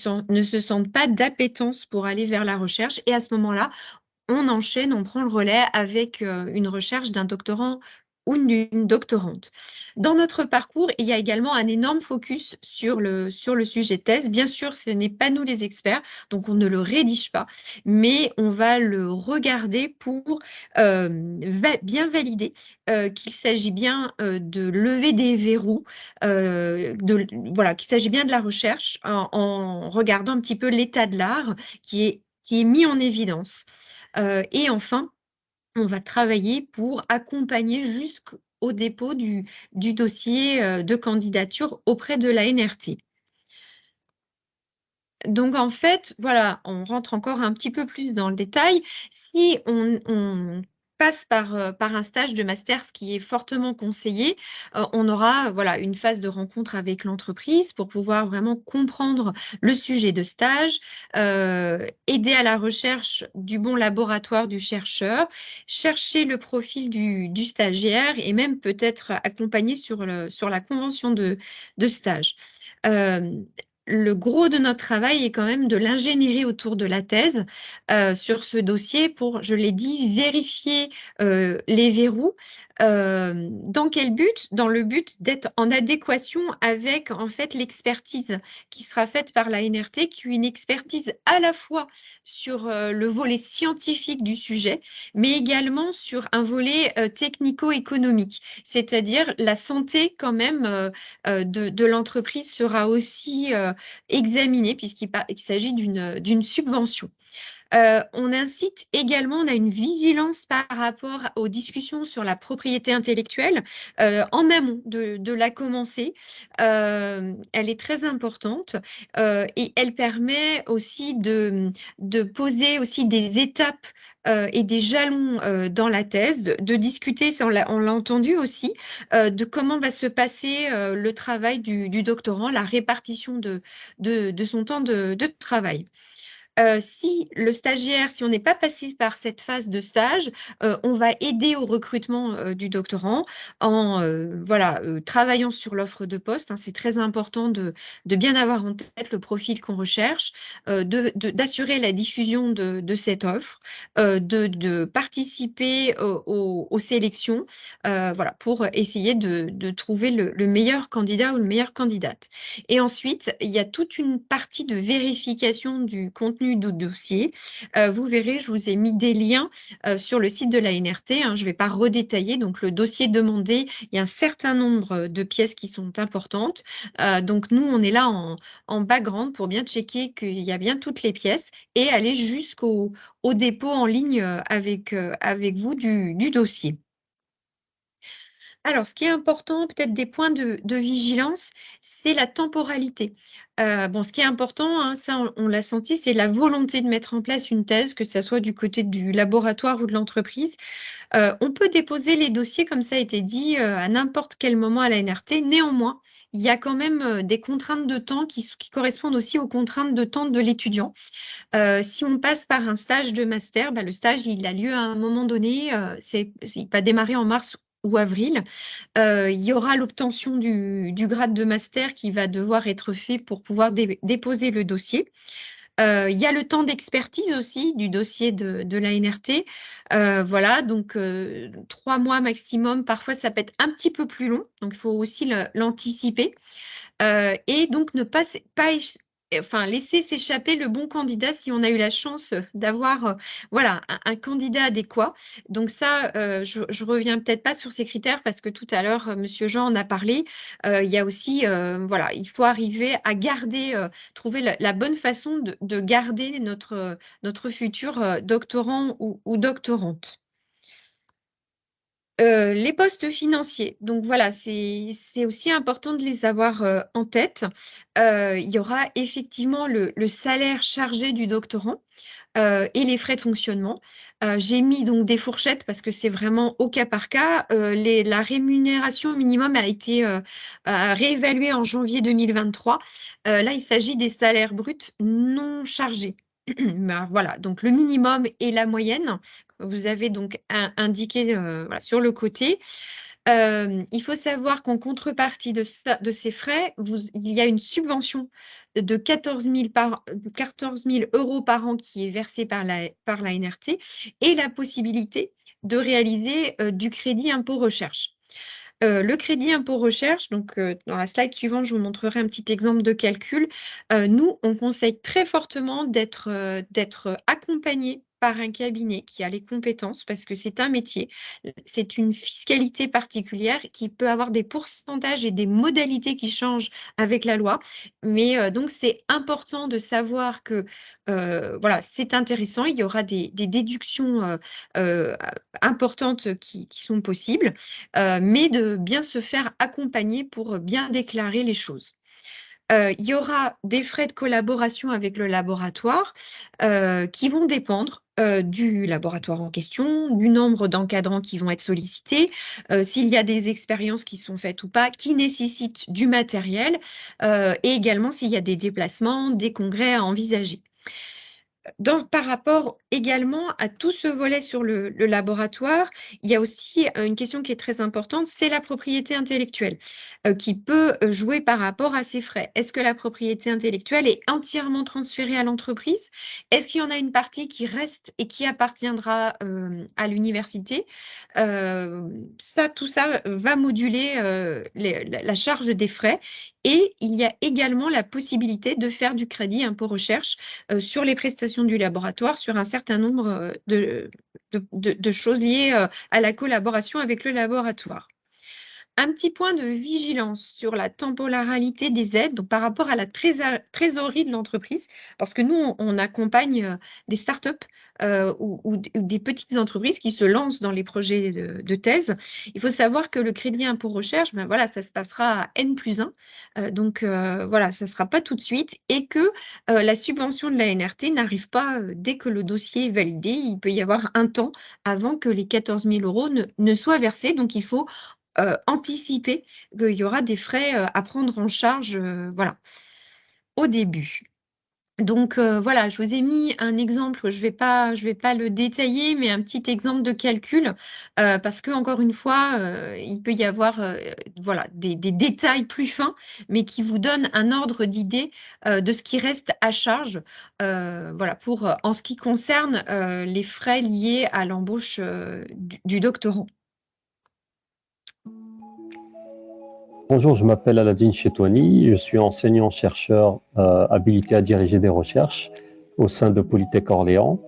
se sente pas d'appétence pour aller vers la recherche et à ce moment-là, on enchaîne, on prend le relais avec une recherche d'un doctorant ou d'une doctorante. Dans notre parcours, il y a également un énorme focus sur le sujet de thèse. Bien sûr, ce n'est pas nous les experts, donc on ne le rédige pas, mais on va le regarder pour bien valider qu'il s'agit bien de lever des verrous, voilà, qu'il s'agit bien de la recherche en regardant un petit peu l'état de l'art qui est mis en évidence. Et enfin, on va travailler pour accompagner jusqu'au dépôt du dossier de candidature auprès de la NRT. Donc, en fait, voilà, on rentre encore un petit peu plus dans le détail. Si on passe par un stage de master, ce qui est fortement conseillé, on aura voilà, une phase de rencontre avec l'entreprise pour pouvoir vraiment comprendre le sujet de stage, aider à la recherche du bon laboratoire du chercheur, chercher le profil du stagiaire et même peut-être accompagner sur la convention de stage. le gros de notre travail est quand même de l'ingénierie autour de la thèse sur ce dossier pour, je l'ai dit, vérifier les verrous. Dans quel but? Dans le but d'être en adéquation avec en fait l'expertise qui sera faite par la NRT, qui est une expertise à la fois sur le volet scientifique du sujet, mais également sur un volet technico-économique, c'est-à-dire la santé quand même de l'entreprise sera aussi examinée puisqu'il s'agit d'une subvention. On incite également, on a une vigilance par rapport aux discussions sur la propriété intellectuelle en amont de la commencer. Elle est très importante et elle permet aussi de poser aussi des étapes et des jalons dans la thèse, de discuter, ça, on l'a entendu aussi, de comment va se passer le travail du doctorant, la répartition de son temps de travail. Si le stagiaire, si on n'est pas passé par cette phase de stage, on va aider au recrutement du doctorant en travaillant sur l'offre de poste, hein. C'est très important de bien avoir en tête le profil qu'on recherche, d'assurer la diffusion de cette offre, de participer aux sélections pour essayer de trouver le meilleur candidat ou le meilleure candidate. Et ensuite, il y a toute une partie de vérification du contenu du dossier. Vous verrez, je vous ai mis des liens sur le site de la NRT. Hein, je ne vais pas redétailler. Donc, le dossier demandé, il y a un certain nombre de pièces qui sont importantes. Donc, nous, on est là en background pour bien checker qu'il y a bien toutes les pièces et aller jusqu'au dépôt en ligne avec vous du dossier. Alors, ce qui est important, peut-être des points de vigilance, c'est la temporalité. Ce qui est important, hein, ça on l'a senti, c'est la volonté de mettre en place une thèse, que ce soit du côté du laboratoire ou de l'entreprise. On peut déposer les dossiers, comme ça a été dit, à n'importe quel moment à la NRT. Néanmoins, il y a quand même des contraintes de temps qui correspondent aussi aux contraintes de temps de l'étudiant. Si on passe par un stage de master, le stage, il a lieu à un moment donné, il va démarrer en mars ou avril. Il y aura l'obtention du grade de master qui va devoir être fait pour pouvoir déposer le dossier. Il y a le temps d'expertise aussi du dossier de la NRT. Donc 3 mois maximum. Parfois, ça peut être un petit peu plus long. Donc, il faut aussi l'anticiper. Et donc, ne pas laisser s'échapper le bon candidat si on a eu la chance d'avoir un candidat adéquat. Donc ça, je reviens peut-être pas sur ces critères parce que tout à l'heure, Monsieur Jean en a parlé. Il y a aussi, il faut arriver à garder, trouver la bonne façon de garder notre futur doctorant ou doctorante. Les postes financiers, donc voilà, c'est aussi important de les avoir en tête. Il y aura effectivement le salaire chargé du doctorant et les frais de fonctionnement. J'ai mis donc des fourchettes parce que c'est vraiment au cas par cas. La rémunération minimum a été réévaluée en janvier 2023. Là, il s'agit des salaires bruts non chargés. Voilà, donc le minimum et la moyenne, vous avez donc indiqué sur le côté. Il faut savoir qu'en contrepartie de ces frais, il y a une subvention de 14 000 € par an qui est versée par la NRT et la possibilité de réaliser du crédit impôt recherche. Le crédit impôt recherche, donc dans la slide suivante, je vous montrerai un petit exemple de calcul. Nous, on conseille très fortement d'être accompagné par un cabinet qui a les compétences parce que c'est un métier, c'est une fiscalité particulière qui peut avoir des pourcentages et des modalités qui changent avec la loi. Mais donc, c'est important de savoir que c'est intéressant. Il y aura des déductions importantes qui sont possibles, mais de bien se faire accompagner pour bien déclarer les choses. Il y aura des frais de collaboration avec le laboratoire qui vont dépendre du laboratoire en question, du nombre d'encadrants qui vont être sollicités, s'il y a des expériences qui sont faites ou pas, qui nécessitent du matériel, et également s'il y a des déplacements, des congrès à envisager. Par rapport également à tout ce volet sur le laboratoire, il y a aussi une question qui est très importante, c'est la propriété intellectuelle qui peut jouer par rapport à ces frais. Est-ce que la propriété intellectuelle est entièrement transférée à l'entreprise? Est-ce qu'il y en a une partie qui reste et qui appartiendra à l'université? Tout ça va moduler la charge des frais. Et il y a également la possibilité de faire du crédit impôt recherche sur les prestations du laboratoire, sur un certain nombre de choses liées à la collaboration avec le laboratoire. Un petit point de vigilance sur la temporalité des aides, donc par rapport à la trésorerie de l'entreprise, parce que nous, on accompagne des startups ou des petites entreprises qui se lancent dans les projets de thèse. Il faut savoir que le crédit impôt recherche, ben voilà, ça se passera à N+1, donc voilà, ça ne sera pas tout de suite, et que la subvention de la NRT n'arrive pas dès que le dossier est validé. Il peut y avoir un temps avant que les 14 000 € ne soient versés, donc il faut anticiper qu'il y aura des frais à prendre en charge voilà, au début. Donc voilà, je vous ai mis un exemple, je vais pas le détailler, mais un petit exemple de calcul, parce que encore une fois, il peut y avoir voilà, des détails plus fins, mais qui vous donnent un ordre d'idée de ce qui reste à charge voilà, en ce qui concerne les frais liés à l'embauche du doctorant. Bonjour, je m'appelle Aladine Chetouani, je suis enseignant-chercheur habilité à diriger des recherches au sein de Polytech Orléans,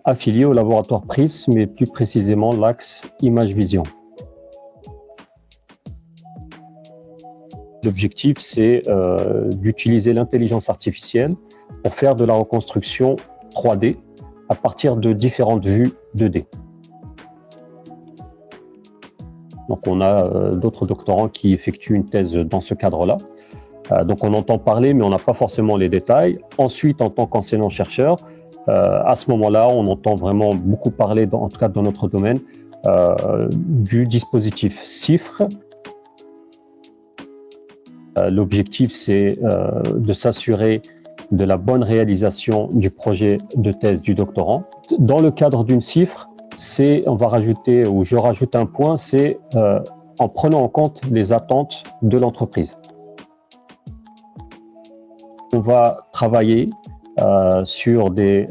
affilié au laboratoire PRISM, mais plus précisément l'axe Image Vision. L'objectif, c'est d'utiliser l'intelligence artificielle pour faire de la reconstruction 3D à partir de différentes vues 2D. Donc, on a d'autres doctorants qui effectuent une thèse dans ce cadre-là. Donc, on entend parler, mais on n'a pas forcément les détails. Ensuite, en tant qu'enseignant-chercheur, à ce moment-là, on entend vraiment beaucoup parler, en tout cas dans notre domaine, du dispositif CIFRE. L'objectif, c'est de s'assurer de la bonne réalisation du projet de thèse du doctorant. Dans le cadre d'une CIFRE, on va rajouter, ou je rajoute un point, c'est en prenant en compte les attentes de l'entreprise. On va travailler sur des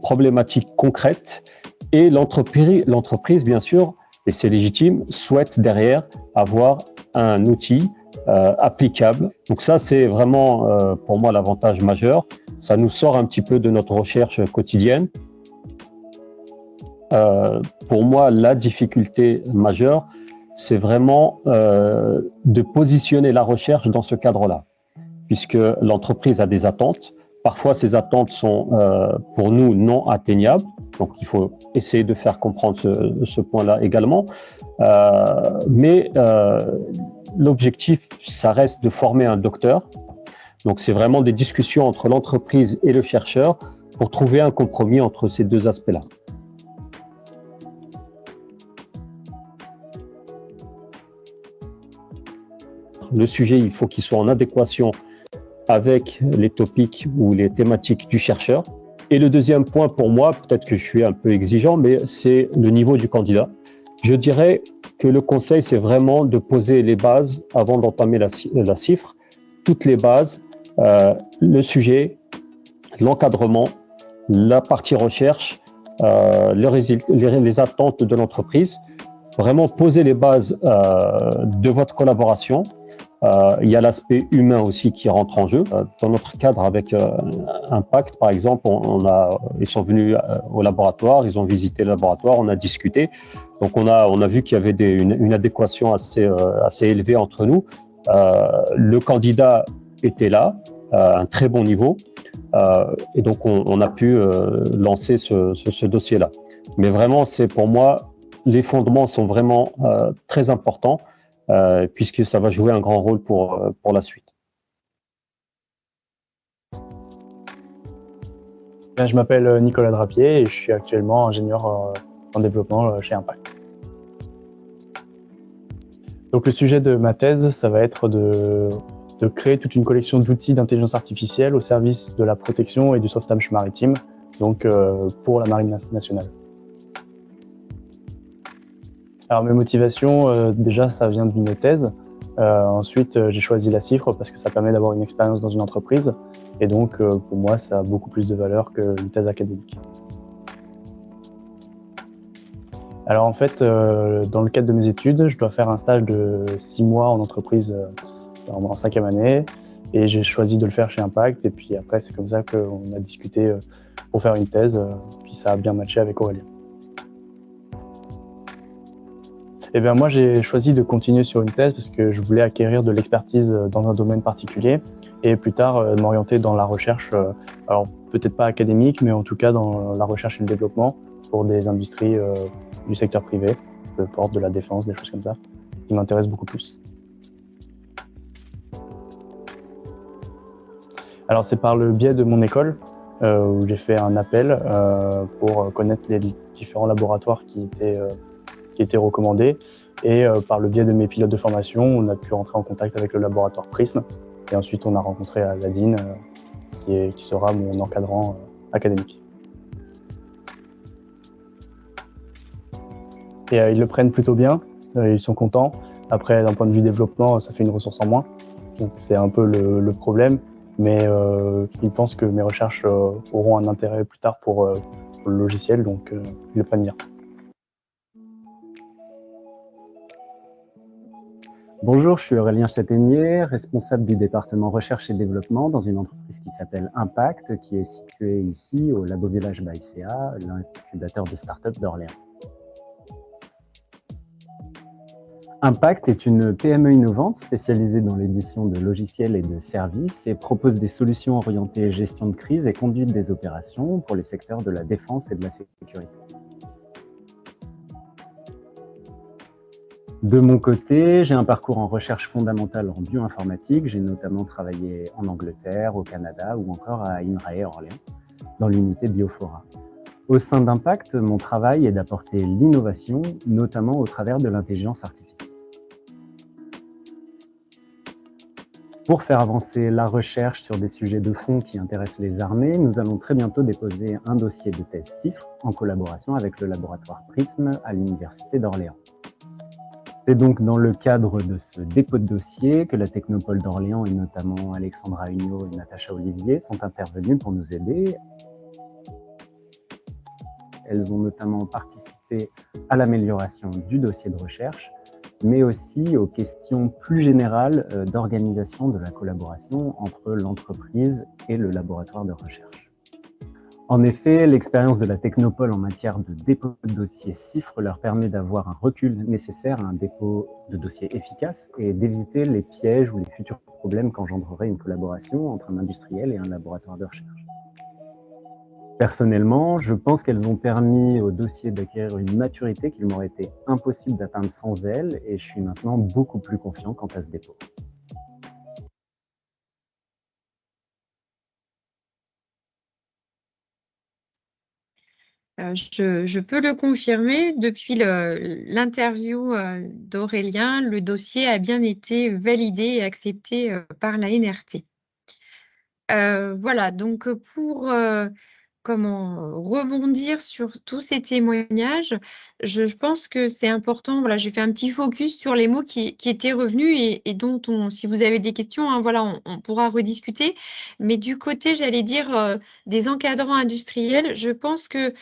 problématiques concrètes et l'entreprise, bien sûr, et c'est légitime, souhaite derrière avoir un outil applicable. Donc ça, c'est vraiment pour moi l'avantage majeur. Ça nous sort un petit peu de notre recherche quotidienne. Pour moi, la difficulté majeure, c'est vraiment de positionner la recherche dans ce cadre-là, puisque l'entreprise a des attentes. Parfois, ces attentes sont pour nous non atteignables, donc il faut essayer de faire comprendre ce point-là également. Mais l'objectif, ça reste de former un docteur. Donc, c'est vraiment des discussions entre l'entreprise et le chercheur pour trouver un compromis entre ces deux aspects-là. Le sujet, il faut qu'il soit en adéquation avec les topics ou les thématiques du chercheur. Et le deuxième point pour moi, peut-être que je suis un peu exigeant, mais c'est le niveau du candidat. Je dirais que le conseil, c'est vraiment de poser les bases avant d'entamer la CIFRE, toutes les bases, le sujet, l'encadrement, la partie recherche, les attentes de l'entreprise. Vraiment poser les bases de votre collaboration. Il y a l'aspect humain aussi qui rentre en jeu. Dans notre cadre avec Impact, par exemple, ils sont venus au laboratoire, ils ont visité le laboratoire, on a discuté. Donc on a vu qu'il y avait une adéquation assez élevée entre nous. Le candidat était là, à un très bon niveau, et donc on a pu lancer ce dossier-là. Mais vraiment, c'est pour moi, les fondements sont vraiment très importants. Puisque ça va jouer un grand rôle pour la suite. Je m'appelle Nicolas Drapier et je suis actuellement ingénieur en développement chez Impact. Donc le sujet de ma thèse, ça va être de de créer toute une collection d'outils d'intelligence artificielle au service de la protection et du sauvetage maritime, donc pour la Marine nationale. Alors mes motivations, déjà ça vient d'une thèse. Ensuite j'ai choisi la CIFRE parce que ça permet d'avoir une expérience dans une entreprise et donc pour moi ça a beaucoup plus de valeur qu'une thèse académique. Alors en fait, dans le cadre de mes études, je dois faire un stage de 6 mois en entreprise en 5e année et j'ai choisi de le faire chez Impact et puis après c'est comme ça qu'on a discuté pour faire une thèse, puis ça a bien matché avec Aurélien. Eh bien moi j'ai choisi de continuer sur une thèse parce que je voulais acquérir de l'expertise dans un domaine particulier et plus tard m'orienter dans la recherche, alors peut-être pas académique mais en tout cas dans la recherche et le développement pour des industries du secteur privé, peu importe, de la défense, des choses comme ça, qui m'intéressent beaucoup plus. Alors c'est par le biais de mon école où j'ai fait un appel pour connaître les différents laboratoires qui étaient recommandés et par le biais de mes pilotes de formation, on a pu rentrer en contact avec le laboratoire Prism et ensuite on a rencontré Aladine qui sera mon encadrant académique. Et ils le prennent plutôt bien, ils sont contents. Après, d'un point de vue développement, ça fait une ressource en moins. Donc c'est un peu le problème, mais ils pensent que mes recherches auront un intérêt plus tard pour le logiciel, donc ils le prennent bien. Bonjour, je suis Aurélien Châtaignier, responsable du département recherche et développement dans une entreprise qui s'appelle Impact, qui est située ici au Labo Village by CA, l'incubateur de start-up d'Orléans. Impact est une PME innovante spécialisée dans l'édition de logiciels et de services et propose des solutions orientées gestion de crise et conduite des opérations pour les secteurs de la défense et de la sécurité. De mon côté, j'ai un parcours en recherche fondamentale en bioinformatique. J'ai notamment travaillé en Angleterre, au Canada ou encore à INRAE Orléans, dans l'unité Biofora. Au sein d'Impact, mon travail est d'apporter l'innovation, notamment au travers de l'intelligence artificielle. Pour faire avancer la recherche sur des sujets de fond qui intéressent les armées, nous allons très bientôt déposer un dossier de thèse CIFRE en collaboration avec le laboratoire Prism à l'Université d'Orléans. C'est donc dans le cadre de ce dépôt de dossier que la Technopole d'Orléans et notamment Alexandra Hugnot et Natacha Olivier sont intervenues pour nous aider. Elles ont notamment participé à l'amélioration du dossier de recherche, mais aussi aux questions plus générales d'organisation de la collaboration entre l'entreprise et le laboratoire de recherche. En effet, l'expérience de la Technopole en matière de dépôt de dossier CIFRE leur permet d'avoir un recul nécessaire à un dépôt de dossier efficace et d'éviter les pièges ou les futurs problèmes qu'engendrerait une collaboration entre un industriel et un laboratoire de recherche. Personnellement, je pense qu'elles ont permis au dossier d'acquérir une maturité qu'il m'aurait été impossible d'atteindre sans elles et je suis maintenant beaucoup plus confiant quant à ce dépôt. Je peux le confirmer, depuis l'interview d'Aurélien, le dossier a bien été validé et accepté par la NRT. Voilà, donc pour rebondir sur tous ces témoignages, je pense que c'est important. Voilà, j'ai fait un petit focus sur les mots qui étaient revenus et dont si vous avez des questions, hein, voilà, on pourra rediscuter. Mais du côté, j'allais dire, des encadrants industriels, je pense que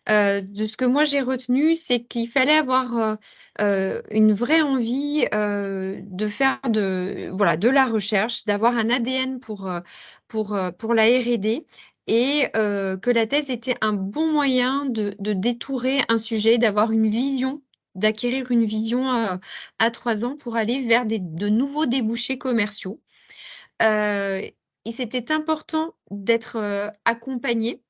de ce que moi j'ai retenu, c'est qu'il fallait avoir une vraie envie de faire de la recherche, d'avoir un ADN pour la R&D et que la thèse était un bon moyen de détourer un sujet, d'avoir une vision, d'acquérir une vision à 3 ans pour aller vers de nouveaux débouchés commerciaux. Et c'était important d'être accompagné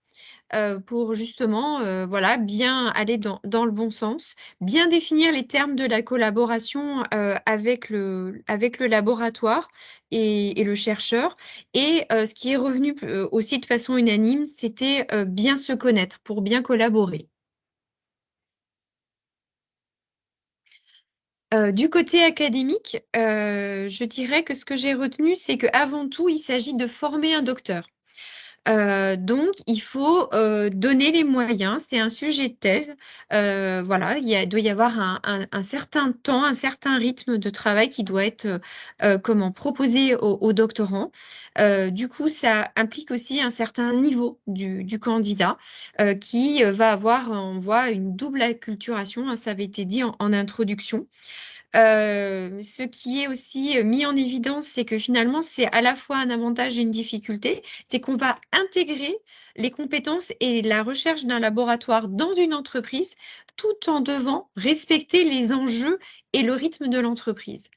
pour justement voilà, bien aller dans le bon sens, bien définir les termes de la collaboration avec le laboratoire et le chercheur. Et ce qui est revenu aussi de façon unanime, c'était bien se connaître pour bien collaborer. Du côté académique, je dirais que ce que j'ai retenu, c'est qu'avant tout, il s'agit de former un docteur. Donc, il faut donner les moyens. C'est un sujet de thèse. Voilà, doit y avoir un certain temps, un certain rythme de travail qui doit être proposé aux doctorants. Du coup, ça implique aussi un certain niveau du candidat qui va avoir, on voit, une double acculturation, hein, ça avait été dit en introduction. Ce qui est aussi mis en évidence, c'est que finalement, c'est à la fois un avantage et une difficulté, c'est qu'on va intégrer les compétences et la recherche d'un laboratoire dans une entreprise tout en devant respecter les enjeux et le rythme de l'entreprise.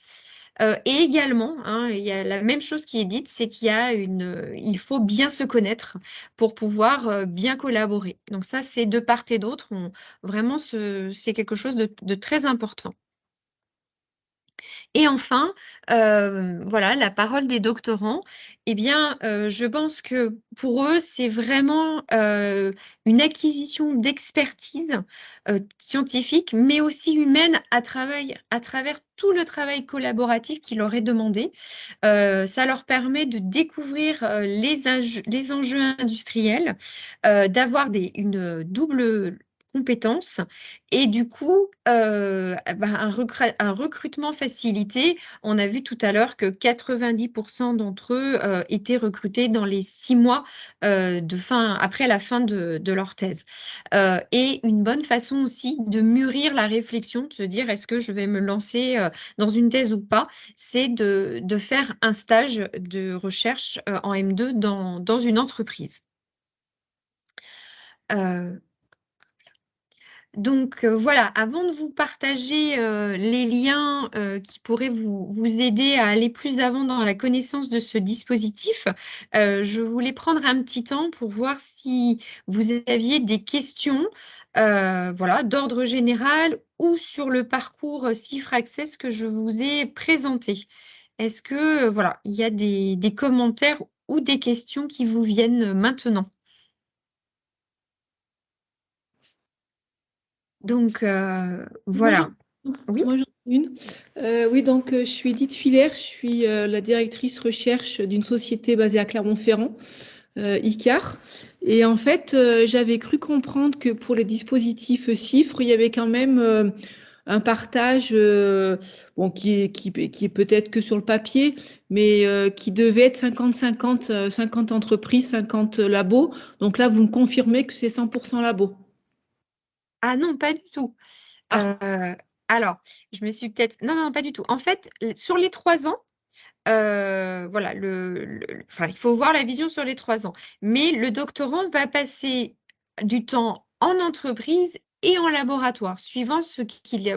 Et également, hein, il y a la même chose qui est dite, c'est il faut bien se connaître pour pouvoir bien collaborer. Donc ça, c'est de part et d'autre, vraiment, c'est quelque chose de très important. Et enfin, voilà, la parole des doctorants, eh bien, je pense que pour eux, c'est vraiment une acquisition d'expertise scientifique, mais aussi humaine à travers tout le travail collaboratif qui leur est demandé. Ça leur permet de découvrir les enjeux industriels, d'avoir une double compétence et du coup, un recrutement facilité. On a vu tout à l'heure que 90% d'entre eux étaient recrutés dans les 6 mois après la fin de leur thèse. Et une bonne façon aussi de mûrir la réflexion, de se dire est-ce que je vais me lancer dans une thèse ou pas, c'est de faire un stage de recherche en M2 dans une entreprise. Donc voilà, avant de vous partager les liens qui pourraient vous aider à aller plus avant dans la connaissance de ce dispositif, je voulais prendre un petit temps pour voir si vous aviez des questions voilà, d'ordre général ou sur le parcours CIFRE Access que je vous ai présenté. Est-ce que voilà, il y a des commentaires ou des questions qui vous viennent maintenant? Donc voilà. Oui. Moi, j'en ai une. Oui, donc je suis Edith Filaire, je suis la directrice recherche d'une société basée à Clermont-Ferrand, ICAR. Et en fait, j'avais cru comprendre que pour les dispositifs CIFRE, il y avait quand même un partage qui est peut-être que sur le papier, mais qui devait être 50-50, 50 entreprises, 50 labos. Donc là, vous me confirmez que c'est 100% labos. Ah non, pas du tout. Alors, je me suis peut-être... Non, pas du tout. En fait, sur les 3 ans, voilà, il faut voir la vision sur les 3 ans. Mais le doctorant va passer du temps en entreprise et en laboratoire, suivant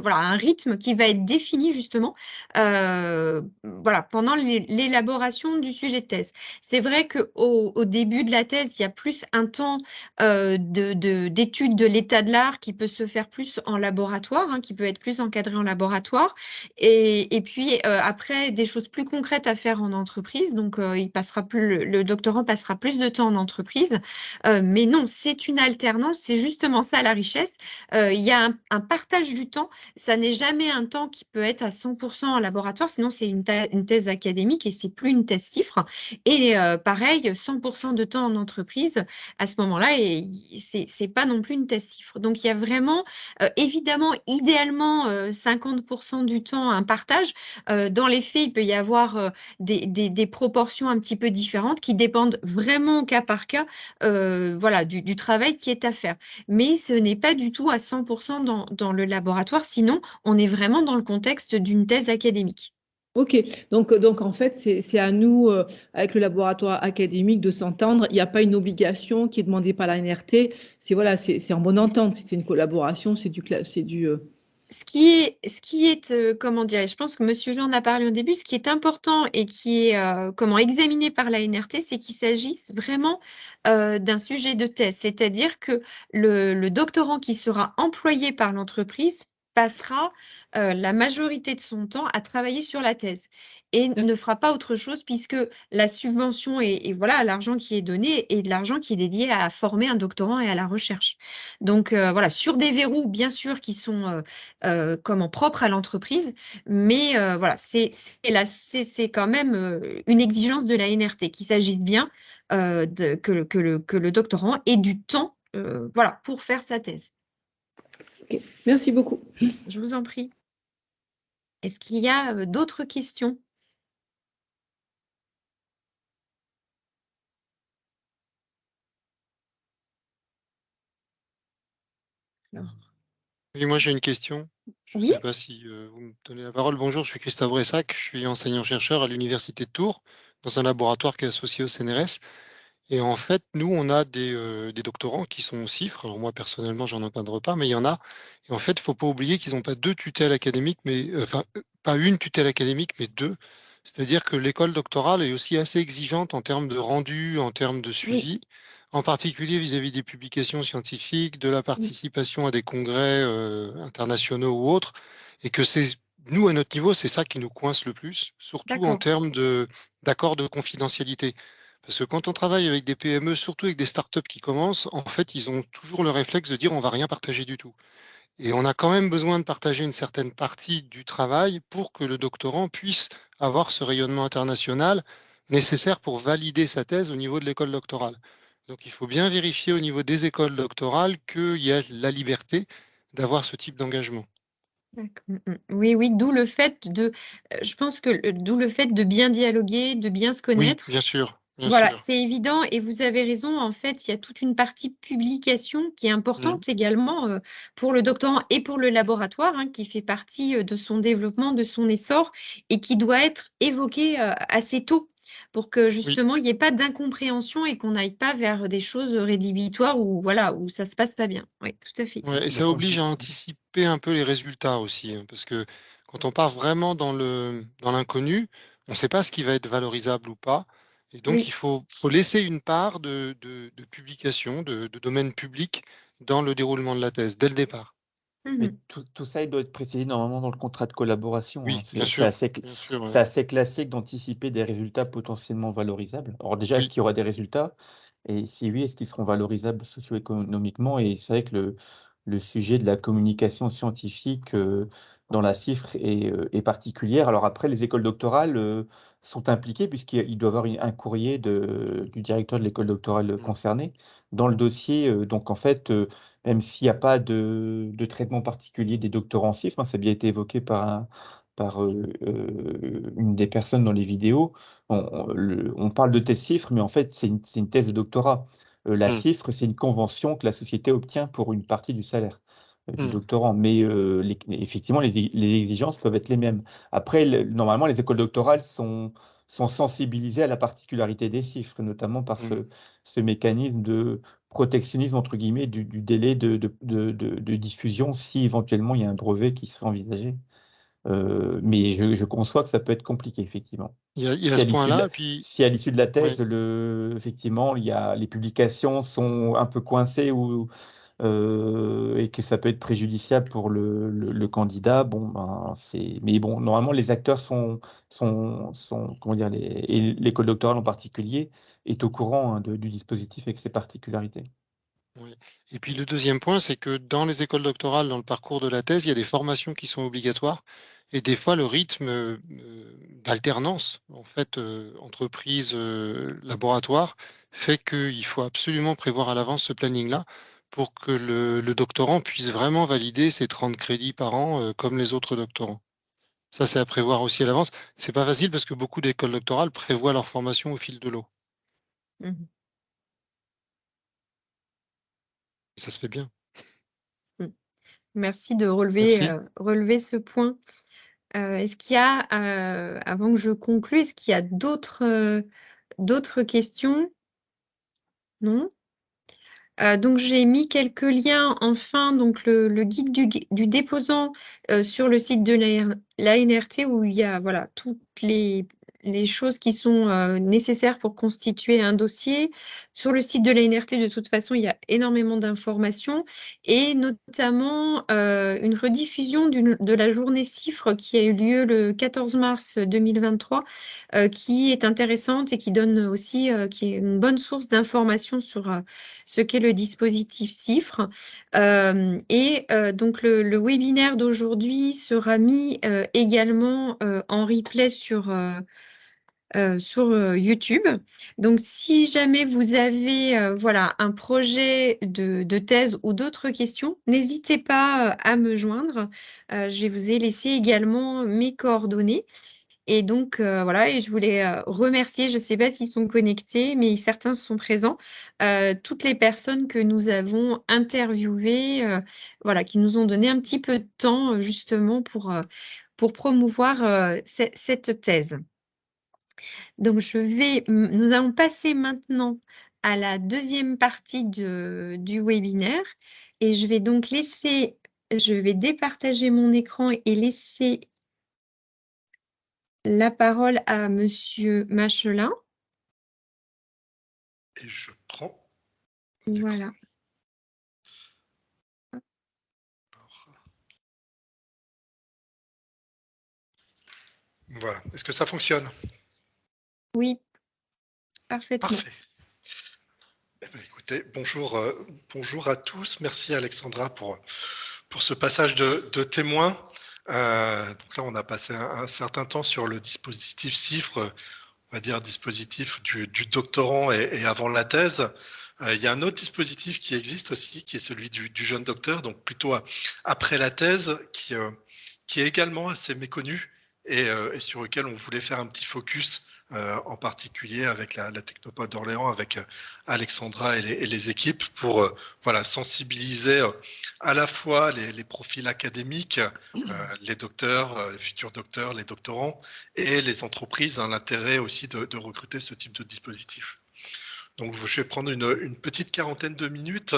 voilà, un rythme qui va être défini justement voilà, pendant l'élaboration du sujet de thèse. C'est vrai qu'au début de la thèse, il y a plus un temps d'étude de l'état de l'art qui peut se faire plus en laboratoire, hein, qui peut être plus encadré en laboratoire. Et puis après, des choses plus concrètes à faire en entreprise. Donc, le doctorant passera plus de temps en entreprise. Mais non, c'est une alternance. C'est justement ça la richesse. Il y a un partage du temps. Ça n'est jamais un temps qui peut être à 100% en laboratoire. Sinon, c'est une thèse académique et c'est plus une thèse CIFRE. Et pareil, 100% de temps en entreprise à ce moment-là, et c'est pas non plus une thèse CIFRE. Donc, il y a vraiment, évidemment, idéalement, 50% du temps un partage. Dans les faits, il peut y avoir des proportions un petit peu différentes qui dépendent vraiment au cas par cas voilà, du travail qui est à faire. Mais ce n'est pas du tout à 100% dans le laboratoire, sinon on est vraiment dans le contexte d'une thèse académique. Ok, donc en fait, c'est à nous, avec le laboratoire académique, de s'entendre. Il n'y a pas une obligation qui est demandée par la NRT. Voilà, c'est en bonne entente. Si c'est une collaboration, c'est du Ce qui est comment dire, je pense que M. Jean en a parlé au début, ce qui est important et qui est examiné par la NRT, c'est qu'il s'agisse vraiment d'un sujet de thèse. C'est-à-dire que le doctorant qui sera employé par l'entreprise passera la majorité de son temps à travailler sur la thèse et ne fera pas autre chose puisque la subvention et voilà, l'argent qui est donné est de l'argent qui est dédié à former un doctorant et à la recherche. Donc voilà, sur des verrous, bien sûr, qui sont comment, propres à l'entreprise, mais voilà, c'est quand même une exigence de la NRT qu'il s'agit bien que le doctorant ait du temps voilà, pour faire sa thèse. Ok, merci beaucoup. Je vous en prie. Est-ce qu'il y a d'autres questions? Alors, Oui, moi j'ai une question. Je ne oui, sais pas si vous me donnez la parole. Bonjour, je suis Christophe Bressac, je suis enseignant-chercheur à l'Université de Tours, dans un laboratoire qui est associé au CNRS. Et en fait, nous, on a des doctorants qui sont au CIFRE. Alors moi, personnellement, j'en encadre pas, mais il y en a. Et en fait, il ne faut pas oublier qu'ils n'ont pas deux tutelles académiques, mais enfin, pas une tutelle académique, mais deux. C'est-à-dire que l'école doctorale est aussi assez exigeante en termes de rendu, en termes de oui, suivi, en particulier vis-à-vis des publications scientifiques, de la oui, participation à des congrès internationaux ou autres, et que c'est nous, à notre niveau, c'est ça qui nous coince le plus, surtout en d'accord. termes d'accords de confidentialité. Parce que quand on travaille avec des PME, surtout avec des startups qui commencent, en fait, ils ont toujours le réflexe de dire on va rien partager du tout. Et on a quand même besoin de partager une certaine partie du travail pour que le doctorant puisse avoir ce rayonnement international nécessaire pour valider sa thèse au niveau de l'école doctorale. Donc il faut bien vérifier au niveau des écoles doctorales qu'il y a la liberté d'avoir ce type d'engagement. D'accord. Oui, oui, d'où le fait je pense que d'où le fait de bien dialoguer, de bien se Oui, connaître. bien sûr, bien Voilà, sûr. c'est évident et vous avez raison. En fait, il y a toute une partie publication qui est Mm, importante également pour le doctorant et pour le laboratoire, hein, qui fait partie de son développement, de son essor et qui doit être évoquée assez tôt pour que oui. justement il n'y ait pas d'incompréhension et qu'on n'aille pas vers des choses rédhibitoires ou voilà, où ça se passe pas bien. Oui, tout à fait. Ouais, et ça D'accord. oblige à anticiper un peu les résultats aussi, hein, parce que quand on part vraiment dans l'inconnu, on ne sait pas ce qui va être valorisable ou pas. Et donc, Oui. il faut laisser une part de publication, de domaine public dans le déroulement de la thèse, dès le départ. Mais Mhm. tout ça, il doit être précisé normalement dans le contrat de collaboration, hein. Oui, bien C'est sûr, assez, bien sûr. c'est assez classique d'anticiper des résultats potentiellement valorisables. Alors déjà, est-ce Oui, qu'il y aura des résultats? Et si oui, est-ce qu'ils seront valorisables socio-économiquement? Et c'est vrai que le sujet de la communication scientifique dans la CIFRE est particulière. Alors après, les écoles doctorales sont impliquées puisqu'il doit y avoir un courrier du directeur de l'école doctorale mm, concernée dans le dossier. Donc en fait, même s'il n'y a pas de traitement particulier des doctorants en CIFRE, hein, ça a bien été évoqué par une des personnes dans les vidéos. On parle de thèse CIFRE, mais en fait, c'est une thèse de doctorat. La mm, CIFRE, c'est une convention que la société obtient pour une partie du salaire du mm, doctorant. Mais effectivement, les exigences peuvent être les mêmes. Après, normalement, les écoles doctorales sont sensibilisées à la particularité des CIFRE, notamment par mm. ce mécanisme de protectionnisme, entre guillemets, du délai de diffusion si éventuellement il y a un brevet qui serait envisagé. Mais je conçois que ça peut être compliqué, effectivement. Il y a Si à ce l'issue de point-là, la, et puis, si à l'issue de la ouais. thèse, effectivement, les publications sont un peu coincées et que ça peut être préjudiciable pour le candidat, bon, ben, mais bon, normalement, les acteurs comment dire, et l'école doctorale en particulier, est au courant, hein, du dispositif avec ses particularités. Oui. Et puis le deuxième point, c'est que dans les écoles doctorales, dans le parcours de la thèse, il y a des formations qui sont obligatoires. Et des fois, le rythme d'alternance, en fait, entreprise, laboratoire, fait qu'il faut absolument prévoir à l'avance ce planning-là pour que le doctorant puisse vraiment valider ses 30 crédits par an, comme les autres doctorants. Ça, c'est à prévoir aussi à l'avance. C'est pas facile parce que beaucoup d'écoles doctorales prévoient leur formation au fil de l'eau. Mhm. Ça se fait bien. Mm. Merci de Merci. relever ce point. Est-ce qu'il y a, avant que je conclue, est-ce qu'il y a d'autres questions? Non? Donc j'ai mis quelques liens enfin, donc le guide du déposant sur le site de l'ANRT où il y a voilà, toutes les choses qui sont nécessaires pour constituer un dossier. Sur le site de l'ANRT, de toute façon, il y a énormément d'informations et notamment une rediffusion de la journée CIFRE qui a eu lieu le 14 mars 2023, qui est intéressante et qui donne aussi qui est une bonne source d'informations sur ce qu'est le dispositif CIFRE. Donc, le webinaire d'aujourd'hui sera mis également en replay sur YouTube. Donc, si jamais vous avez voilà, un projet de thèse ou d'autres questions, n'hésitez pas à me joindre. Je vous ai laissé également mes coordonnées. Et donc, voilà, et je voulais remercier, je ne sais pas s'ils sont connectés, mais certains sont présents, toutes les personnes que nous avons interviewées, voilà, qui nous ont donné un petit peu de temps justement pour promouvoir cette thèse. Donc, nous allons passer maintenant à la deuxième partie du webinaire et je vais donc je vais départager mon écran et laisser la parole à Monsieur Machelin. Et je prends. Voilà. Voilà. Est-ce que ça fonctionne? Oui, parfaitement. Parfait. Eh bien, écoutez, bonjour à tous. Merci Alexandra pour ce passage de témoin. Donc là, on a passé un certain temps sur le dispositif CIFRE, on va dire dispositif du doctorant et avant la thèse. Il y a un autre dispositif qui existe aussi, qui est celui du jeune docteur, donc plutôt après la thèse, qui est également assez méconnu et sur lequel on voulait faire un petit focus, en particulier avec la Technopole d'Orléans, avec Alexandra et les équipes, pour voilà, sensibiliser à la fois les profils académiques, les docteurs, les futurs docteurs, les doctorants, et les entreprises, hein, l'intérêt aussi de recruter ce type de dispositif. Donc, je vais prendre une petite quarantaine de minutes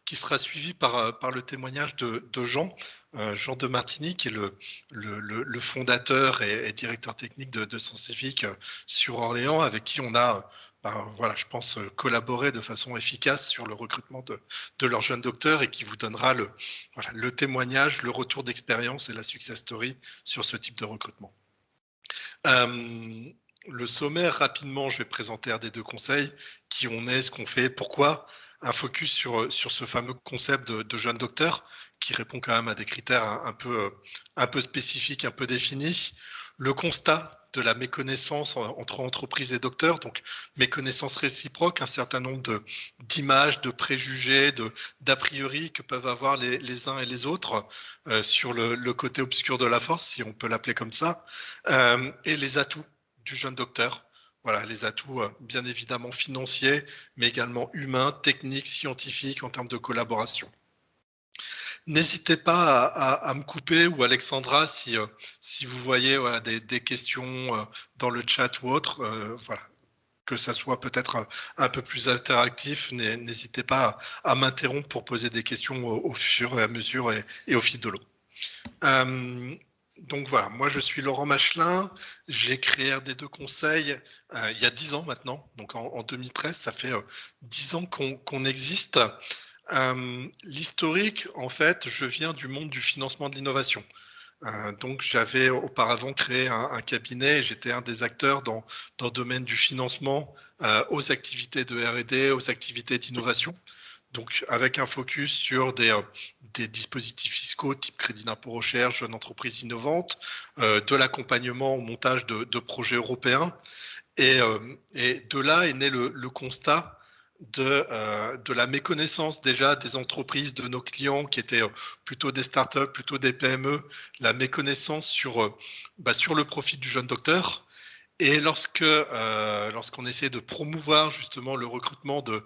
qui sera suivie par le témoignage de Jean de Martigny, qui est le fondateur et directeur technique de Scientifique sur Orléans, avec qui on a, voilà, je pense, collaboré de façon efficace sur le recrutement de leurs jeunes docteurs et qui vous donnera le témoignage, le retour d'expérience et la success story sur ce type de recrutement. Le sommaire, rapidement, je vais présenter RD2 Conseil, qui on est, ce qu'on fait, pourquoi, un focus sur ce fameux concept de jeune docteur, qui répond quand même à des critères un peu spécifiques, un peu définis. Le constat de la méconnaissance entre entreprises et docteurs, donc méconnaissance réciproque, un certain nombre d'images, de préjugés, d'a priori que peuvent avoir les uns et les autres sur le côté obscur de la force, si on peut l'appeler comme ça, et les atouts du jeune docteur. Voilà, les atouts bien évidemment financiers, mais également humains, techniques, scientifiques, en termes de collaboration. N'hésitez pas à me couper, ou Alexandra, si vous voyez voilà, des questions dans le chat ou autre, voilà, que ça soit peut-être un peu plus interactif. N'hésitez pas à m'interrompre pour poser des questions au fur et à mesure et au fil de l'eau. Donc voilà, moi je suis Laurent Machelin, j'ai créé RD2 Conseil il y a 10 ans maintenant, donc en 2013, ça fait 10 ans qu'on existe. L'historique, en fait, je viens du monde du financement de l'innovation. Donc j'avais auparavant créé un cabinet, j'étais un des acteurs dans le domaine du financement aux activités de R&D, aux activités d'innovation. Donc, avec un focus sur des dispositifs fiscaux type crédit d'impôt recherche, jeunes entreprises innovantes, de l'accompagnement au montage de projets européens. Et de là est né le constat de la méconnaissance déjà des entreprises, de nos clients qui étaient plutôt des startups, plutôt des PME, la méconnaissance sur le profil du jeune docteur. Et lorsqu'on essaie de promouvoir justement le recrutement de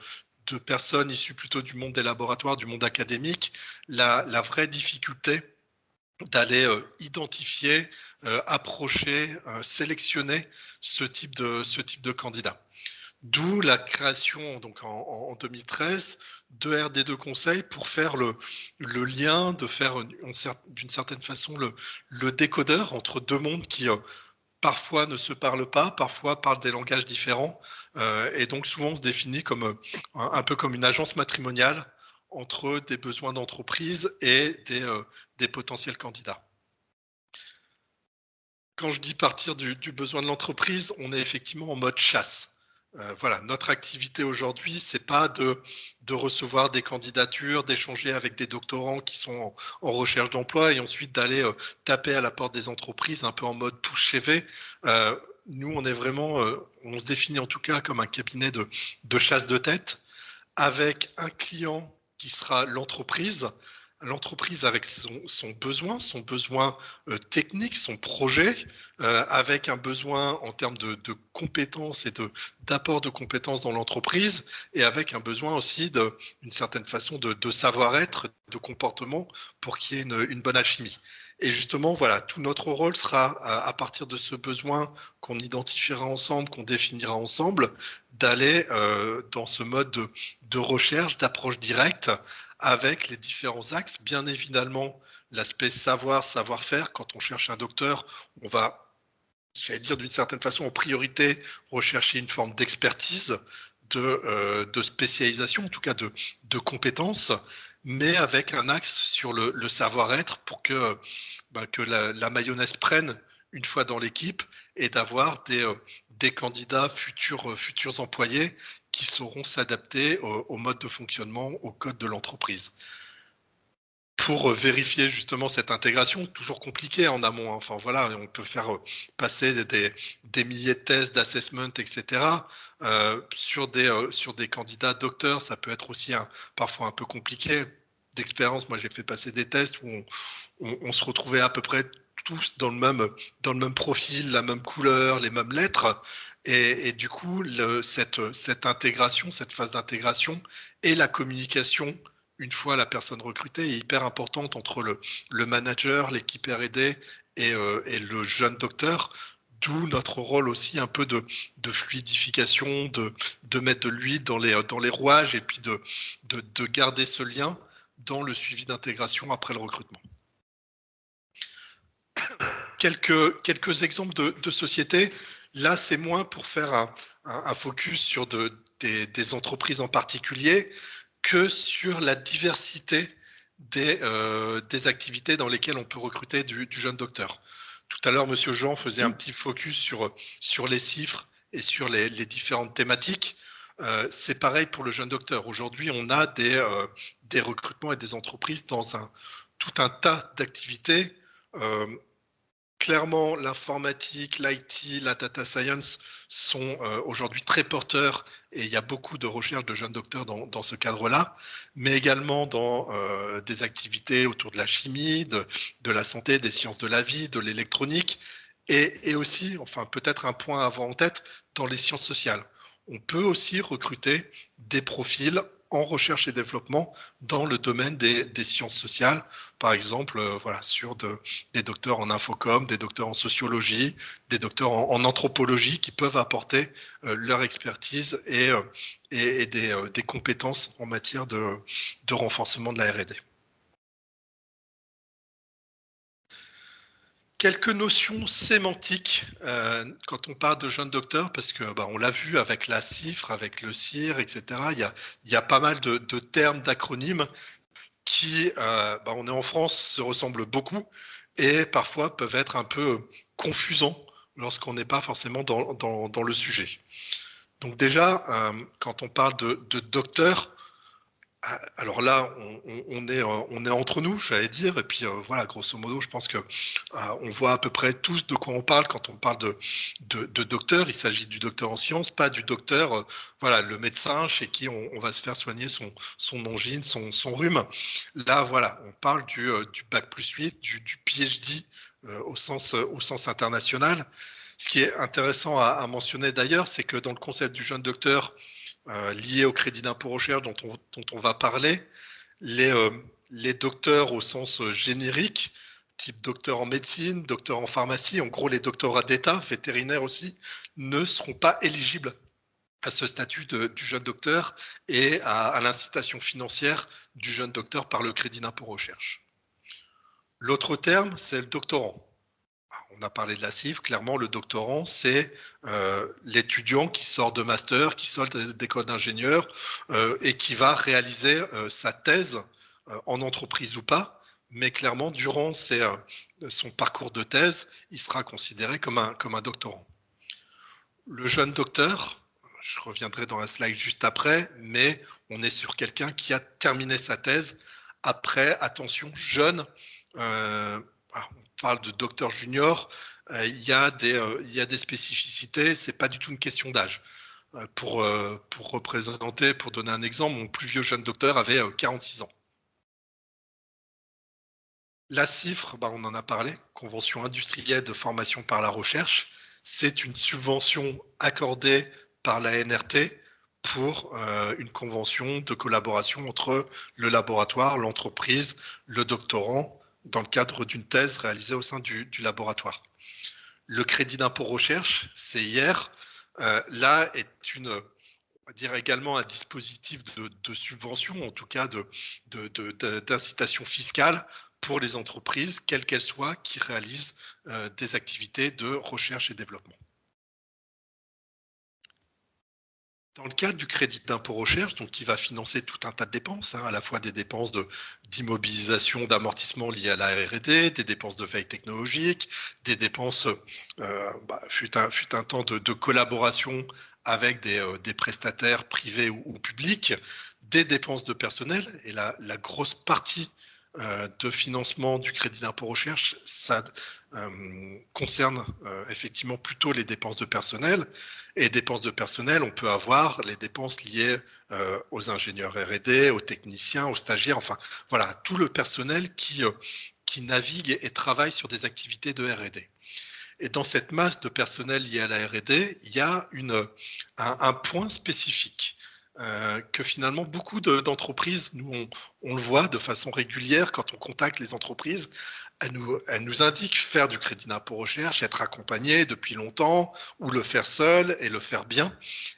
personnes issues plutôt du monde des laboratoires, du monde académique, la vraie difficulté d'aller identifier, approcher, sélectionner ce type de candidat. D'où la création donc en 2013 de RD2 Conseil pour faire le lien, de faire d'une certaine façon le décodeur entre deux mondes qui parfois ne se parlent pas, parfois parlent des langages différents. Et donc, souvent, on se définit comme un peu comme une agence matrimoniale entre des besoins d'entreprise et des potentiels candidats. Quand je dis partir du besoin de l'entreprise, on est effectivement en mode chasse. Voilà, notre activité aujourd'hui, c'est pas de recevoir des candidatures, d'échanger avec des doctorants qui sont en recherche d'emploi et ensuite d'aller taper à la porte des entreprises un peu en mode push CV. Nous, on est vraiment, on se définit en tout cas comme un cabinet de chasse de tête avec un client qui sera l'entreprise avec son besoin technique, son projet, avec un besoin en termes de compétences et d'apport de compétences dans l'entreprise, et avec un besoin aussi d'une certaine façon de savoir-être, de comportement, pour qu'il y ait une bonne alchimie. Et justement, voilà, tout notre rôle sera, à partir de ce besoin qu'on identifiera ensemble, qu'on définira ensemble, d'aller dans ce mode de recherche, d'approche directe, avec les différents axes. Bien évidemment, l'aspect savoir-faire. Quand on cherche un docteur, on va, j'allais dire d'une certaine façon, en priorité, rechercher une forme d'expertise, de spécialisation, en tout cas de compétences, mais avec un axe sur le savoir-être pour que la mayonnaise prenne une fois dans l'équipe et d'avoir des candidats futurs employés qui sauront s'adapter au mode de fonctionnement, au code de l'entreprise. Pour vérifier justement cette intégration, toujours compliqué en amont. Enfin voilà, on peut faire passer des milliers de tests, d'assessment, etc. Sur des candidats docteurs, ça peut être aussi parfois un peu compliqué. D'expérience, moi j'ai fait passer des tests où on se retrouvait à peu près tous dans le même profil, la même couleur, les mêmes lettres. Et du coup, cette intégration, cette phase d'intégration et la communication, une fois la personne recrutée, est hyper importante entre le manager, l'équipe R&D et le jeune docteur. D'où notre rôle aussi un peu de fluidification, de mettre de l'huile dans les rouages et puis de garder ce lien dans le suivi d'intégration après le recrutement. Quelques exemples de sociétés. Là, c'est moins pour faire un focus sur des entreprises en particulier que sur la diversité des activités dans lesquelles on peut recruter du jeune docteur. Tout à l'heure, Monsieur Jean faisait un petit focus sur les chiffres et sur les différentes thématiques. C'est pareil pour le jeune docteur. Aujourd'hui, on a des recrutements et des entreprises dans tout un tas d'activités. Clairement, l'informatique, l'IT, la data science sont aujourd'hui très porteurs et il y a beaucoup de recherches de jeunes docteurs dans ce cadre-là, mais également dans des activités autour de la chimie, de la santé, des sciences de la vie, de l'électronique et aussi, enfin peut-être un point à avoir en tête, dans les sciences sociales. On peut aussi recruter des profils en recherche et développement dans le domaine des sciences sociales, par exemple voilà, sur des docteurs en infocom, des docteurs en sociologie, des docteurs en anthropologie qui peuvent apporter leur expertise et des compétences en matière de renforcement de la R&D. Quelques notions sémantiques quand on parle de jeunes docteurs, parce que on l'a vu avec la CIFRE, avec le CIR, etc. Il y a pas mal de termes, d'acronymes qui, on est en France, se ressemblent beaucoup et parfois peuvent être un peu confusants lorsqu'on n'est pas forcément dans le sujet. Donc déjà, quand on parle de docteur, alors là, on est entre nous, j'allais dire, et puis voilà, grosso modo, je pense que on voit à peu près tous de quoi on parle quand on parle de docteur. Il s'agit du docteur en sciences, pas du docteur, voilà, le médecin chez qui on va se faire soigner son angine, son rhume. Là, voilà, on parle du Bac+8, du PhD au sens international. Ce qui est intéressant à mentionner d'ailleurs, c'est que dans le concept du jeune docteur, lié au crédit d'impôt recherche dont on va parler, les docteurs au sens générique, type docteur en médecine, docteur en pharmacie, en gros les doctorats d'État, vétérinaires aussi, ne seront pas éligibles à ce statut du jeune docteur et à l'incitation financière du jeune docteur par le crédit d'impôt recherche. L'autre terme, c'est le doctorant. on a parlé de la CIF, clairement le doctorant, c'est l'étudiant qui sort de master, qui sort d'école d'ingénieur et qui va réaliser sa thèse en entreprise ou pas, mais clairement durant son parcours de thèse, il sera considéré comme un doctorant. Le jeune docteur, je reviendrai dans la slide juste après, mais on est sur quelqu'un qui a terminé sa thèse après, attention, jeune, on parle de docteur junior, il y a des spécificités, c'est pas du tout une question d'âge. Pour représenter, pour donner un exemple, mon plus vieux jeune docteur avait 46 ans. La CIFRE, on en a parlé, Convention industrielle de formation par la recherche, c'est une subvention accordée par la NRT pour une convention de collaboration entre le laboratoire, l'entreprise, le doctorant, dans le cadre d'une thèse réalisée au sein du laboratoire. Le crédit d'impôt recherche, CIR, là est on va dire également un dispositif de subvention, en tout cas d'incitation fiscale pour les entreprises, quelles qu'elles soient, qui réalisent des activités de recherche et développement. Dans le cadre du crédit d'impôt recherche, donc qui va financer tout un tas de dépenses, à la fois des dépenses d'immobilisation, d'amortissement liées à la R&D, des dépenses de veille technologique, des dépenses, fut un temps de collaboration avec des prestataires privés ou publics, des dépenses de personnel, et la grosse partie de financement du crédit d'impôt recherche, ça concerne effectivement plutôt les dépenses de personnel. Et dépenses de personnel, on peut avoir les dépenses liées aux ingénieurs R&D, aux techniciens, aux stagiaires, enfin voilà, tout le personnel qui navigue et travaille sur des activités de R&D. Et dans cette masse de personnel lié à la R&D, il y a un point spécifique. Que finalement beaucoup d'entreprises, nous on le voit de façon régulière quand on contacte les entreprises, elles nous indiquent faire du crédit d'impôt recherche, être accompagné depuis longtemps, ou le faire seul et le faire bien.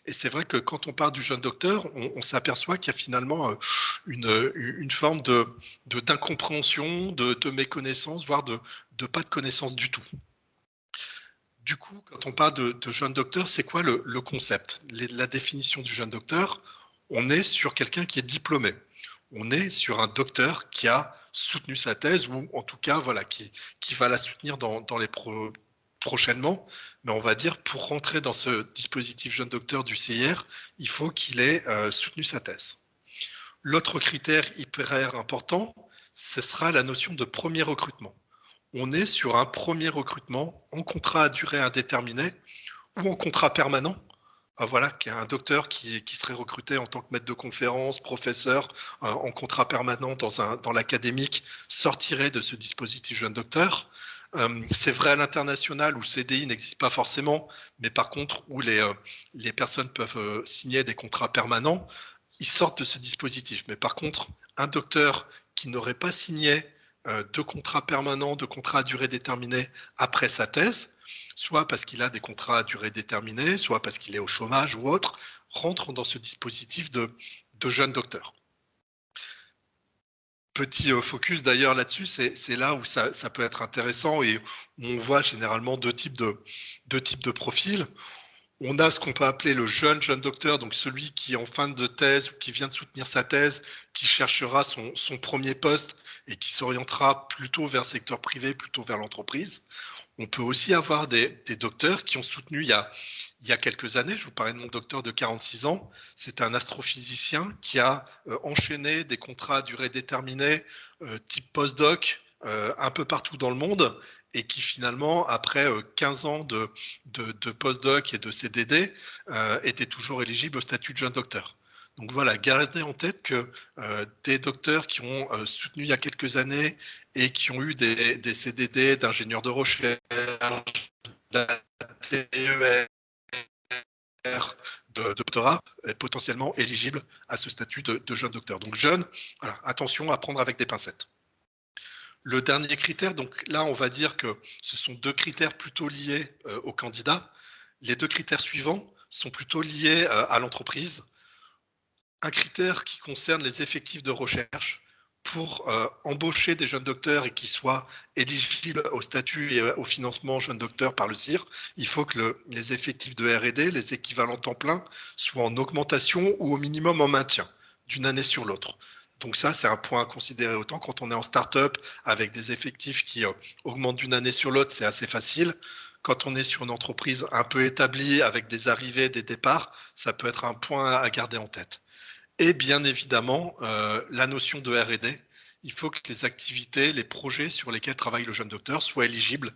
Et c'est vrai que quand on parle du jeune docteur, on s'aperçoit qu'il y a finalement une forme d'incompréhension, de méconnaissance, voire de pas de connaissance du tout. Du coup, quand on parle de jeune docteur, c'est quoi le concept? La définition du jeune docteur, on est sur quelqu'un qui est diplômé. On est sur un docteur qui a soutenu sa thèse, ou en tout cas, voilà, qui va la soutenir dans les prochainement. Mais on va dire, pour rentrer dans ce dispositif jeune docteur du CIR, il faut qu'il ait soutenu sa thèse. L'autre critère hyper important, ce sera la notion de premier recrutement. On est sur un premier recrutement en contrat à durée indéterminée ou en contrat permanent. Voilà, qu'il y a un docteur qui serait recruté en tant que maître de conférence, professeur, en contrat permanent dans l'académique, sortirait de ce dispositif jeune docteur. C'est vrai à l'international où CDI n'existe pas forcément, mais par contre où les personnes peuvent signer des contrats permanents, ils sortent de ce dispositif. Mais par contre, un docteur qui n'aurait pas signé de contrat permanent, de contrat à durée déterminée après sa thèse, soit parce qu'il a des contrats à durée déterminée, soit parce qu'il est au chômage ou autre, rentre dans ce dispositif de jeune docteur. Petit focus d'ailleurs là-dessus, c'est là où ça peut être intéressant et on voit généralement deux types de profils. On a ce qu'on peut appeler le jeune docteur, donc celui qui est en fin de thèse ou qui vient de soutenir sa thèse, qui cherchera son premier poste et qui s'orientera plutôt vers le secteur privé, plutôt vers l'entreprise. On peut aussi avoir des docteurs qui ont soutenu il y a quelques années, je vous parlais de mon docteur de 46 ans, c'est un astrophysicien qui a enchaîné des contrats à durée déterminée, type postdoc, un peu partout dans le monde, et qui finalement, après 15 ans de postdoc et de CDD, était toujours éligible au statut de jeune docteur. Donc voilà, gardez en tête que des docteurs qui ont soutenu il y a quelques années et qui ont eu des CDD d'ingénieurs de recherche, d'ATER, de doctorat, est potentiellement éligible à ce statut de jeune docteur. Donc jeune, voilà, attention à prendre avec des pincettes. Le dernier critère, donc là, on va dire que ce sont deux critères plutôt liés au candidat. Les deux critères suivants sont plutôt liés à l'entreprise. Un critère qui concerne les effectifs de recherche. pour embaucher des jeunes docteurs et qu'ils soient éligibles au statut et au financement jeunes docteurs par le CIR, il faut que les effectifs de R&D, les équivalents temps plein, soient en augmentation ou au minimum en maintien d'une année sur l'autre. Donc ça, c'est un point à considérer. Autant quand on est en start-up avec des effectifs qui augmentent d'une année sur l'autre, c'est assez facile. Quand on est sur une entreprise un peu établie avec des arrivées, des départs, ça peut être un point à garder en tête. Et bien évidemment, la notion de R&D. Il faut que les activités, les projets sur lesquels travaille le jeune docteur soient éligibles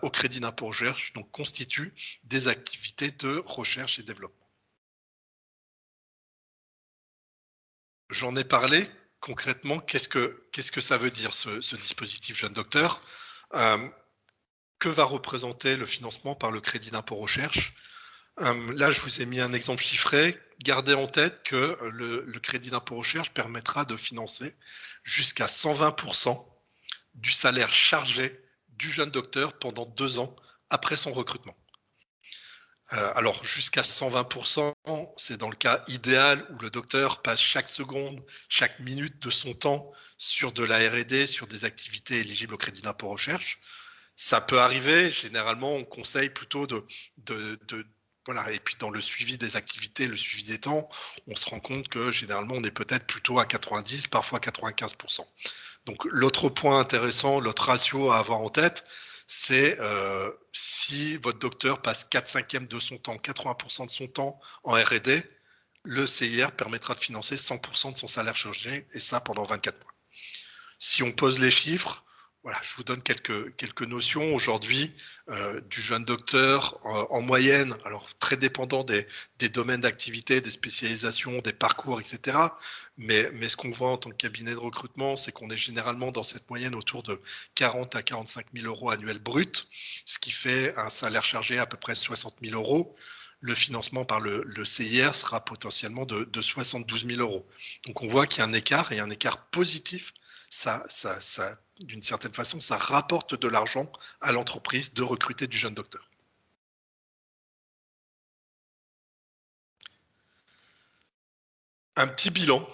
au crédit d'impôt recherche, donc constituent des activités de recherche et développement. J'en ai parlé. Concrètement, qu'est-ce que ça veut dire ce dispositif jeune docteur? Que va représenter le financement par le crédit d'impôt recherche? Là, je vous ai mis un exemple chiffré. Gardez en tête que le crédit d'impôt recherche permettra de financer jusqu'à 120% du salaire chargé du jeune docteur pendant 2 ans après son recrutement. Alors, jusqu'à 120%, c'est dans le cas idéal où le docteur passe chaque seconde, chaque minute de son temps sur de la R&D, sur des activités éligibles au crédit d'impôt recherche. Ça peut arriver. Généralement, on conseille plutôt voilà, et puis dans le suivi des activités, le suivi des temps, on se rend compte que généralement, on est peut-être plutôt à 90, parfois 95%. Donc, l'autre point intéressant, l'autre ratio à avoir en tête, c'est si votre docteur passe 4/5 de son temps, 80% de son temps en R&D, le CIR permettra de financer 100% de son salaire chargé, et ça pendant 24 mois. Si on pose les chiffres, voilà, je vous donne quelques notions aujourd'hui du jeune docteur en moyenne, alors très dépendant des domaines d'activité, des spécialisations, des parcours, etc. Mais ce qu'on voit en tant que cabinet de recrutement, c'est qu'on est généralement dans cette moyenne autour de 40 à 45 000 euros annuels bruts, ce qui fait un salaire chargé à peu près 60 000 euros. Le financement par le CIR sera potentiellement de 72 000 euros. Donc on voit qu'il y a un écart, et un écart positif. Ça, d'une certaine façon, ça rapporte de l'argent à l'entreprise de recruter du jeune docteur. Un petit bilan.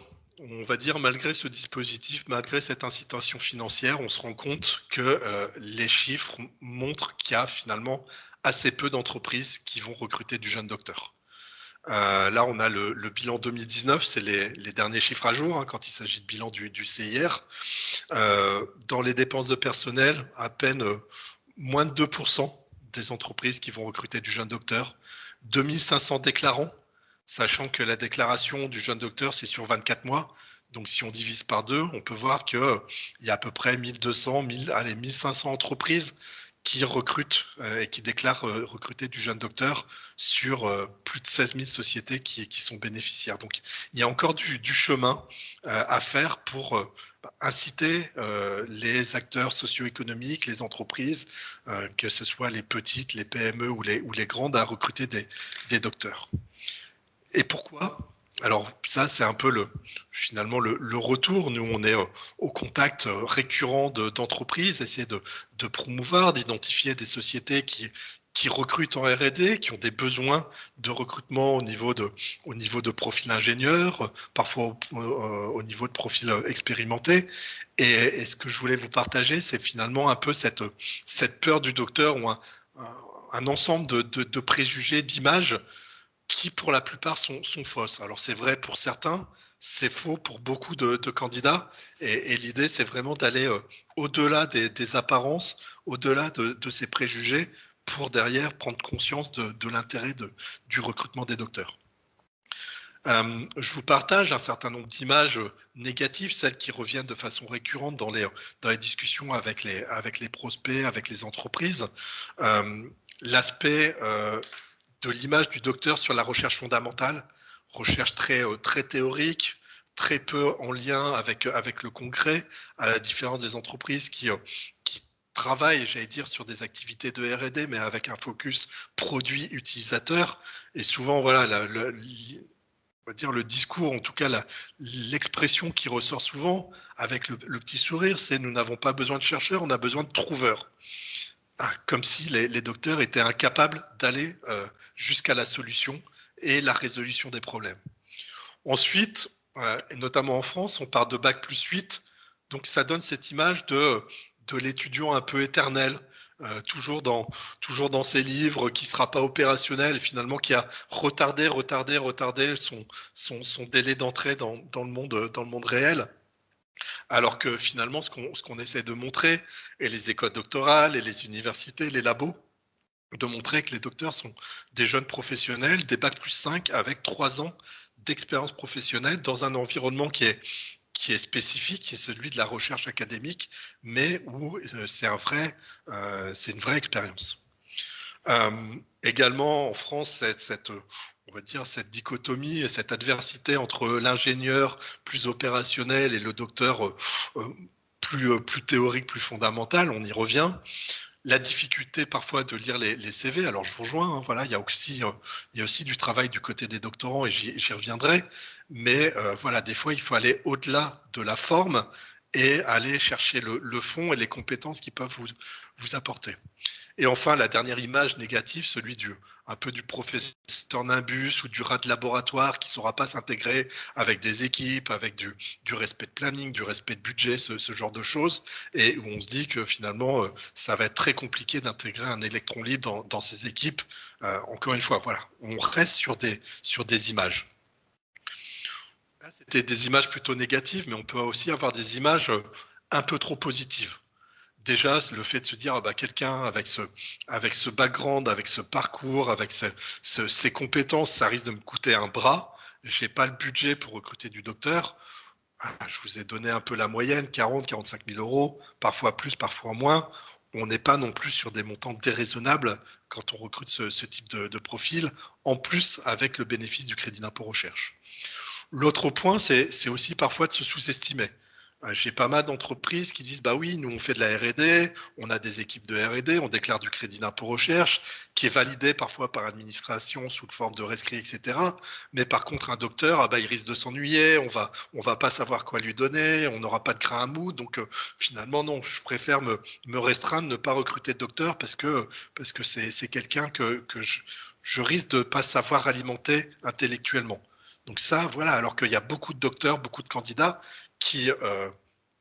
On va dire, malgré ce dispositif, malgré cette incitation financière, on se rend compte que les chiffres montrent qu'il y a finalement assez peu d'entreprises qui vont recruter du jeune docteur. Là, on a le bilan 2019, c'est les derniers chiffres à jour, hein, quand il s'agit de bilan du CIR. Dans les dépenses de personnel, à peine moins de 2% des entreprises qui vont recruter du jeune docteur. 2500 déclarants, sachant que la déclaration du jeune docteur, c'est sur 24 mois. Donc, si on divise par 2, on peut voir qu'il y a à peu près 1200, 1500 entreprises qui recrutent et qui déclarent recruter du jeune docteur sur plus de 16 000 sociétés qui sont bénéficiaires. Donc, il y a encore du chemin à faire pour inciter les acteurs socio-économiques, les entreprises, que ce soit les petites, les PME ou les grandes, à recruter des docteurs. Et pourquoi ? Alors ça, c'est un peu finalement le retour. Nous, on est au contact récurrent d'entreprises, essayer de promouvoir, d'identifier des sociétés qui recrutent en R&D, qui ont des besoins de recrutement au niveau de profil ingénieur, parfois au niveau de profil expérimenté. Et ce que je voulais vous partager, c'est finalement un peu cette peur du docteur, ou un ensemble de préjugés, d'images, qui pour la plupart sont fausses. Alors c'est vrai pour certains, c'est faux pour beaucoup de candidats, et l'idée c'est vraiment d'aller au-delà des apparences, au-delà de ces préjugés, pour derrière prendre conscience de l'intérêt du recrutement des docteurs. Je vous partage un certain nombre d'images négatives, celles qui reviennent de façon récurrente dans les discussions avec les prospects, avec les entreprises. L'aspect de l'image du docteur sur la recherche fondamentale, recherche très théorique, très peu en lien avec le concret, à la différence des entreprises qui travaillent, j'allais dire, sur des activités de R&D, mais avec un focus produit utilisateur. Et souvent, voilà, on va dire le discours, en tout cas l'expression qui ressort souvent avec le petit sourire, c'est « nous n'avons pas besoin de chercheurs, on a besoin de trouveurs ». Comme si les docteurs étaient incapables d'aller jusqu'à la solution et la résolution des problèmes. Ensuite, et notamment en France, on part de Bac+8 Donc ça donne cette image de l'étudiant un peu éternel, toujours dans ses livres, qui ne sera pas opérationnel, et finalement qui a retardé son délai d'entrée dans le monde réel. Alors que finalement, ce qu'on essaie de montrer, et les écoles doctorales, et les universités, les labos, de montrer que les docteurs sont des jeunes professionnels, des Bac plus 5 avec 3 ans d'expérience professionnelle dans un environnement qui est spécifique, qui est celui de la recherche académique, mais où c'est une vraie expérience. Également, en France, on va dire cette dichotomie, cette adversité entre l'ingénieur plus opérationnel et le docteur plus théorique, plus fondamental, on y revient. La difficulté parfois de lire les CV, alors je vous rejoins, hein, voilà, il y a aussi du travail du côté des doctorants, et j'y reviendrai, mais voilà, des fois il faut aller au-delà de la forme et aller chercher le fond et les compétences qu'ils peuvent vous apporter. Et enfin, la dernière image négative, celui un peu du professeur nimbus ou du rat de laboratoire qui ne saura pas s'intégrer avec des équipes, avec du respect de planning, du respect de budget, ce genre de choses, et où on se dit que finalement, ça va être très compliqué d'intégrer un électron libre dans ces équipes. Encore une fois, voilà, on reste sur des images. Là, c'était des images plutôt négatives, mais on peut aussi avoir des images un peu trop positives. Déjà, le fait de se dire, quelqu'un avec ce background, avec ce parcours, avec ces compétences, ça risque de me coûter un bras. Je n'ai pas le budget pour recruter du docteur. Je vous ai donné un peu la moyenne, 40-45 000 euros, parfois plus, parfois moins. On n'est pas non plus sur des montants déraisonnables quand on recrute ce type de profil, en plus avec le bénéfice du crédit d'impôt recherche. L'autre point, c'est aussi parfois de se sous-estimer. J'ai pas mal d'entreprises qui disent, bah oui, nous on fait de la R&D, on a des équipes de R&D, on déclare du crédit d'impôt recherche, qui est validé parfois par l'administration sous forme de rescrit, etc. Mais par contre, un docteur, il risque de s'ennuyer, on va pas savoir quoi lui donner, on n'aura pas de grain à moudre. Donc finalement, non, je préfère me restreindre, ne pas recruter de docteur parce que c'est quelqu'un que je risque de pas savoir alimenter intellectuellement. Donc ça, voilà, alors qu'il y a beaucoup de docteurs, beaucoup de candidats qui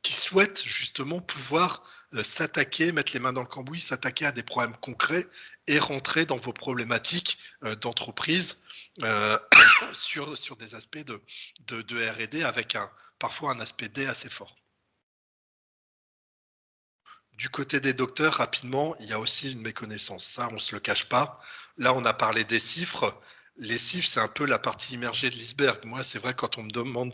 souhaitent justement pouvoir s'attaquer, mettre les mains dans le cambouis, s'attaquer à des problèmes concrets et rentrer dans vos problématiques d'entreprise sur des aspects de R&D avec parfois un aspect D assez fort. Du côté des docteurs, rapidement, il y a aussi une méconnaissance. Ça, on ne se le cache pas. Là, on a parlé des chiffres. Les chiffres, c'est un peu la partie immergée de l'iceberg. Moi, c'est vrai, quand on me demande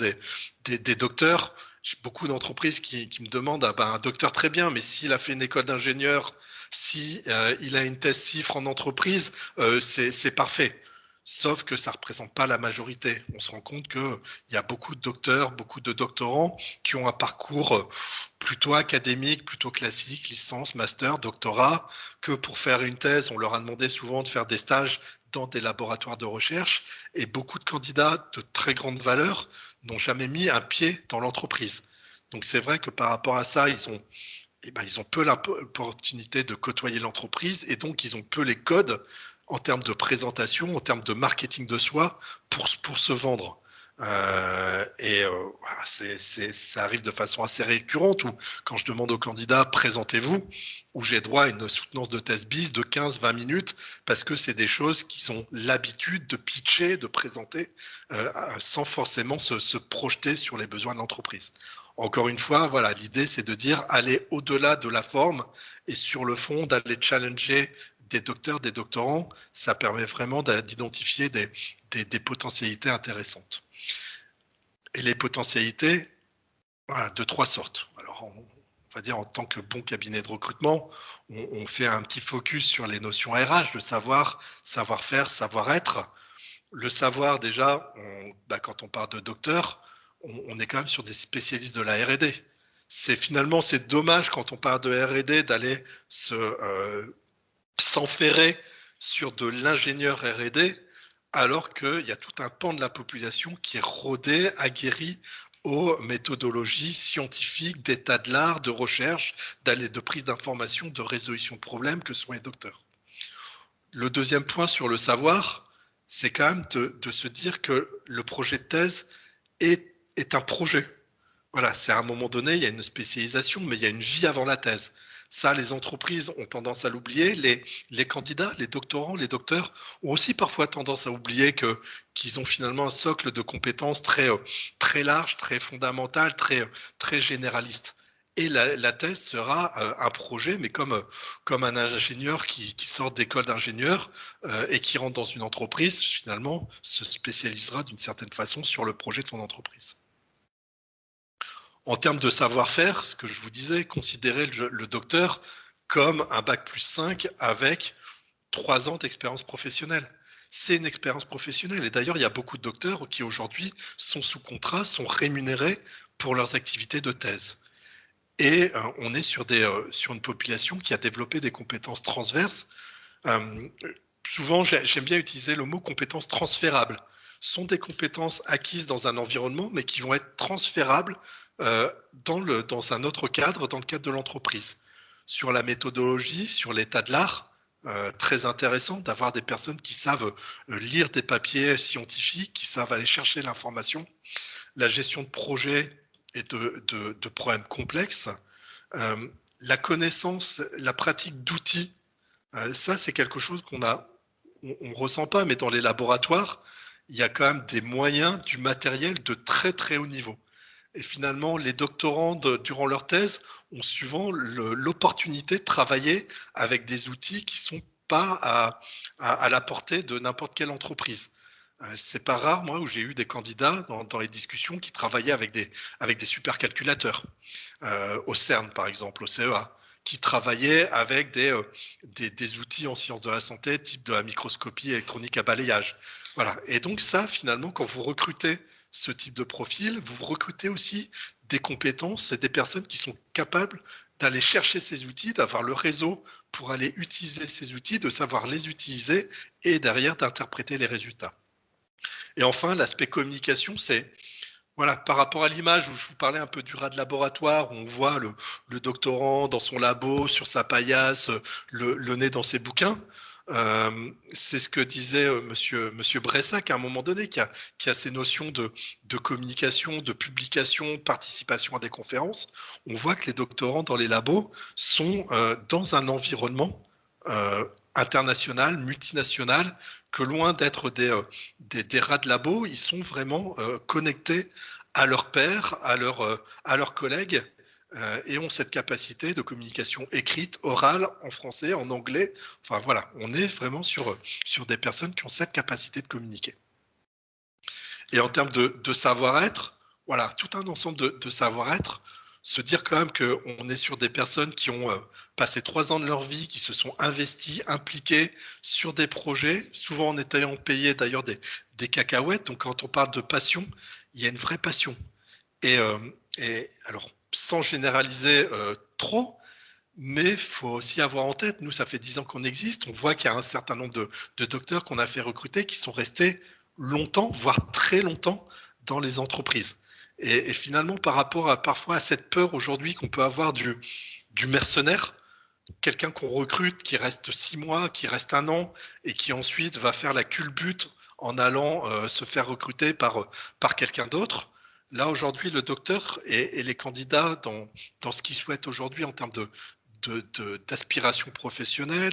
des docteurs, j'ai beaucoup d'entreprises qui me demandent un docteur très bien, mais s'il a fait une école d'ingénieur, s'il a une thèse chiffre en entreprise, c'est parfait. Sauf que ça ne représente pas la majorité. On se rend compte qu'il y a beaucoup de docteurs, beaucoup de doctorants qui ont un parcours plutôt académique, plutôt classique, licence, master, doctorat, que pour faire une thèse, on leur a demandé souvent de faire des stages dans des laboratoires de recherche, et beaucoup de candidats de très grande valeur n'ont jamais mis un pied dans l'entreprise. Donc c'est vrai que par rapport à ça, ils ont peu l'opportunité de côtoyer l'entreprise, et donc ils ont peu les codes en termes de présentation, en termes de marketing de soi pour se vendre. Ça arrive de façon assez récurrente où quand je demande aux candidats présentez-vous, où j'ai droit à une soutenance de thèse bis de 15-20 minutes parce que c'est des choses qu'ils ont l'habitude de pitcher, de présenter sans forcément se projeter sur les besoins de l'entreprise. Encore une fois, voilà, l'idée c'est de dire aller au-delà de la forme et sur le fond d'aller challenger des docteurs, des doctorants. Ça permet vraiment d'identifier des potentialités intéressantes. Et les potentialités, voilà, de 3 sortes. Alors, on va dire en tant que bon cabinet de recrutement, on fait un petit focus sur les notions RH, de savoir-faire, savoir-être. Le savoir, déjà, quand on parle de docteur, on est quand même sur des spécialistes de la R&D. Finalement, c'est dommage quand on parle de R&D d'aller s'enferrer sur de l'ingénieur R&D, alors qu'il y a tout un pan de la population qui est rodé, aguerri aux méthodologies scientifiques, d'état de l'art, de recherche, de prise d'information, de résolution de problèmes que sont les docteurs. Le deuxième point sur le savoir, c'est quand même de se dire que le projet de thèse est un projet. voilà, c'est à un moment donné, il y a une spécialisation, mais il y a une vie avant la thèse. Ça, les entreprises ont tendance à l'oublier. Les candidats, les doctorants, les docteurs ont aussi parfois tendance à oublier qu'ils ont finalement un socle de compétences très large, très fondamental, très généraliste. Et la thèse sera un projet, mais comme un ingénieur qui sort d'école d'ingénieur et qui rentre dans une entreprise, finalement, se spécialisera d'une certaine façon sur le projet de son entreprise. En termes de savoir-faire, ce que je vous disais, considérez le docteur comme un bac+5 avec 3 ans d'expérience professionnelle. C'est une expérience professionnelle. Et d'ailleurs, il y a beaucoup de docteurs qui aujourd'hui sont sous contrat, sont rémunérés pour leurs activités de thèse. Et on est sur une population qui a développé des compétences transverses. Souvent, j'aime bien utiliser le mot compétences transférables. Ce sont des compétences acquises dans un environnement, mais qui vont être transférables dans un autre cadre, dans le cadre de l'entreprise. Sur la méthodologie, sur l'état de l'art, très intéressant d'avoir des personnes qui savent lire des papiers scientifiques, qui savent aller chercher l'information. La gestion de projets et de problèmes complexes. La connaissance, la pratique d'outils, ça c'est quelque chose qu'on on ressent pas, mais dans les laboratoires, il y a quand même des moyens, du matériel de très très haut niveau. Et finalement, les doctorants, durant leur thèse, ont souvent l'opportunité de travailler avec des outils qui ne sont pas à la portée de n'importe quelle entreprise. C'est pas rare, moi, où j'ai eu des candidats dans les discussions qui travaillaient avec des supercalculateurs, au CERN par exemple, au CEA, qui travaillaient avec des outils en sciences de la santé, type de la microscopie électronique à balayage. Voilà. Et donc ça, finalement, quand vous recrutez ce type de profil, vous recrutez aussi des compétences et des personnes qui sont capables d'aller chercher ces outils, d'avoir le réseau pour aller utiliser ces outils, de savoir les utiliser et derrière d'interpréter les résultats. Et enfin, l'aspect communication, c'est voilà, par rapport à l'image où je vous parlais un peu du rat de laboratoire, où on voit le doctorant dans son labo, sur sa paillasse, le nez dans ses bouquins. C'est ce que disait monsieur Bressac à un moment donné, qui a ces notions de communication, de publication, participation à des conférences. On voit que les doctorants dans les labos sont dans un environnement international, multinational, que loin d'être des rats de labo, ils sont vraiment connectés à leurs pairs, à leurs collègues, et ont cette capacité de communication écrite, orale, en français, en anglais. Enfin voilà, on est vraiment sur des personnes qui ont cette capacité de communiquer. Et en termes de savoir-être, voilà, tout un ensemble de savoir-être, se dire quand même qu'on est sur des personnes qui ont passé 3 ans de leur vie, qui se sont investies, impliquées sur des projets, souvent en étant payés d'ailleurs des cacahuètes. Donc quand on parle de passion, il y a une vraie passion. Et alors, sans généraliser trop, mais il faut aussi avoir en tête, nous ça fait 10 ans qu'on existe, on voit qu'il y a un certain nombre de docteurs qu'on a fait recruter qui sont restés longtemps, voire très longtemps dans les entreprises. Et finalement, par rapport parfois à cette peur aujourd'hui qu'on peut avoir du mercenaire, quelqu'un qu'on recrute qui reste 6 mois, qui reste 1 an et qui ensuite va faire la culbute en allant se faire recruter par quelqu'un d'autre. Là, aujourd'hui, le docteur et les candidats dans ce qu'ils souhaitent aujourd'hui en termes d'aspiration professionnelle,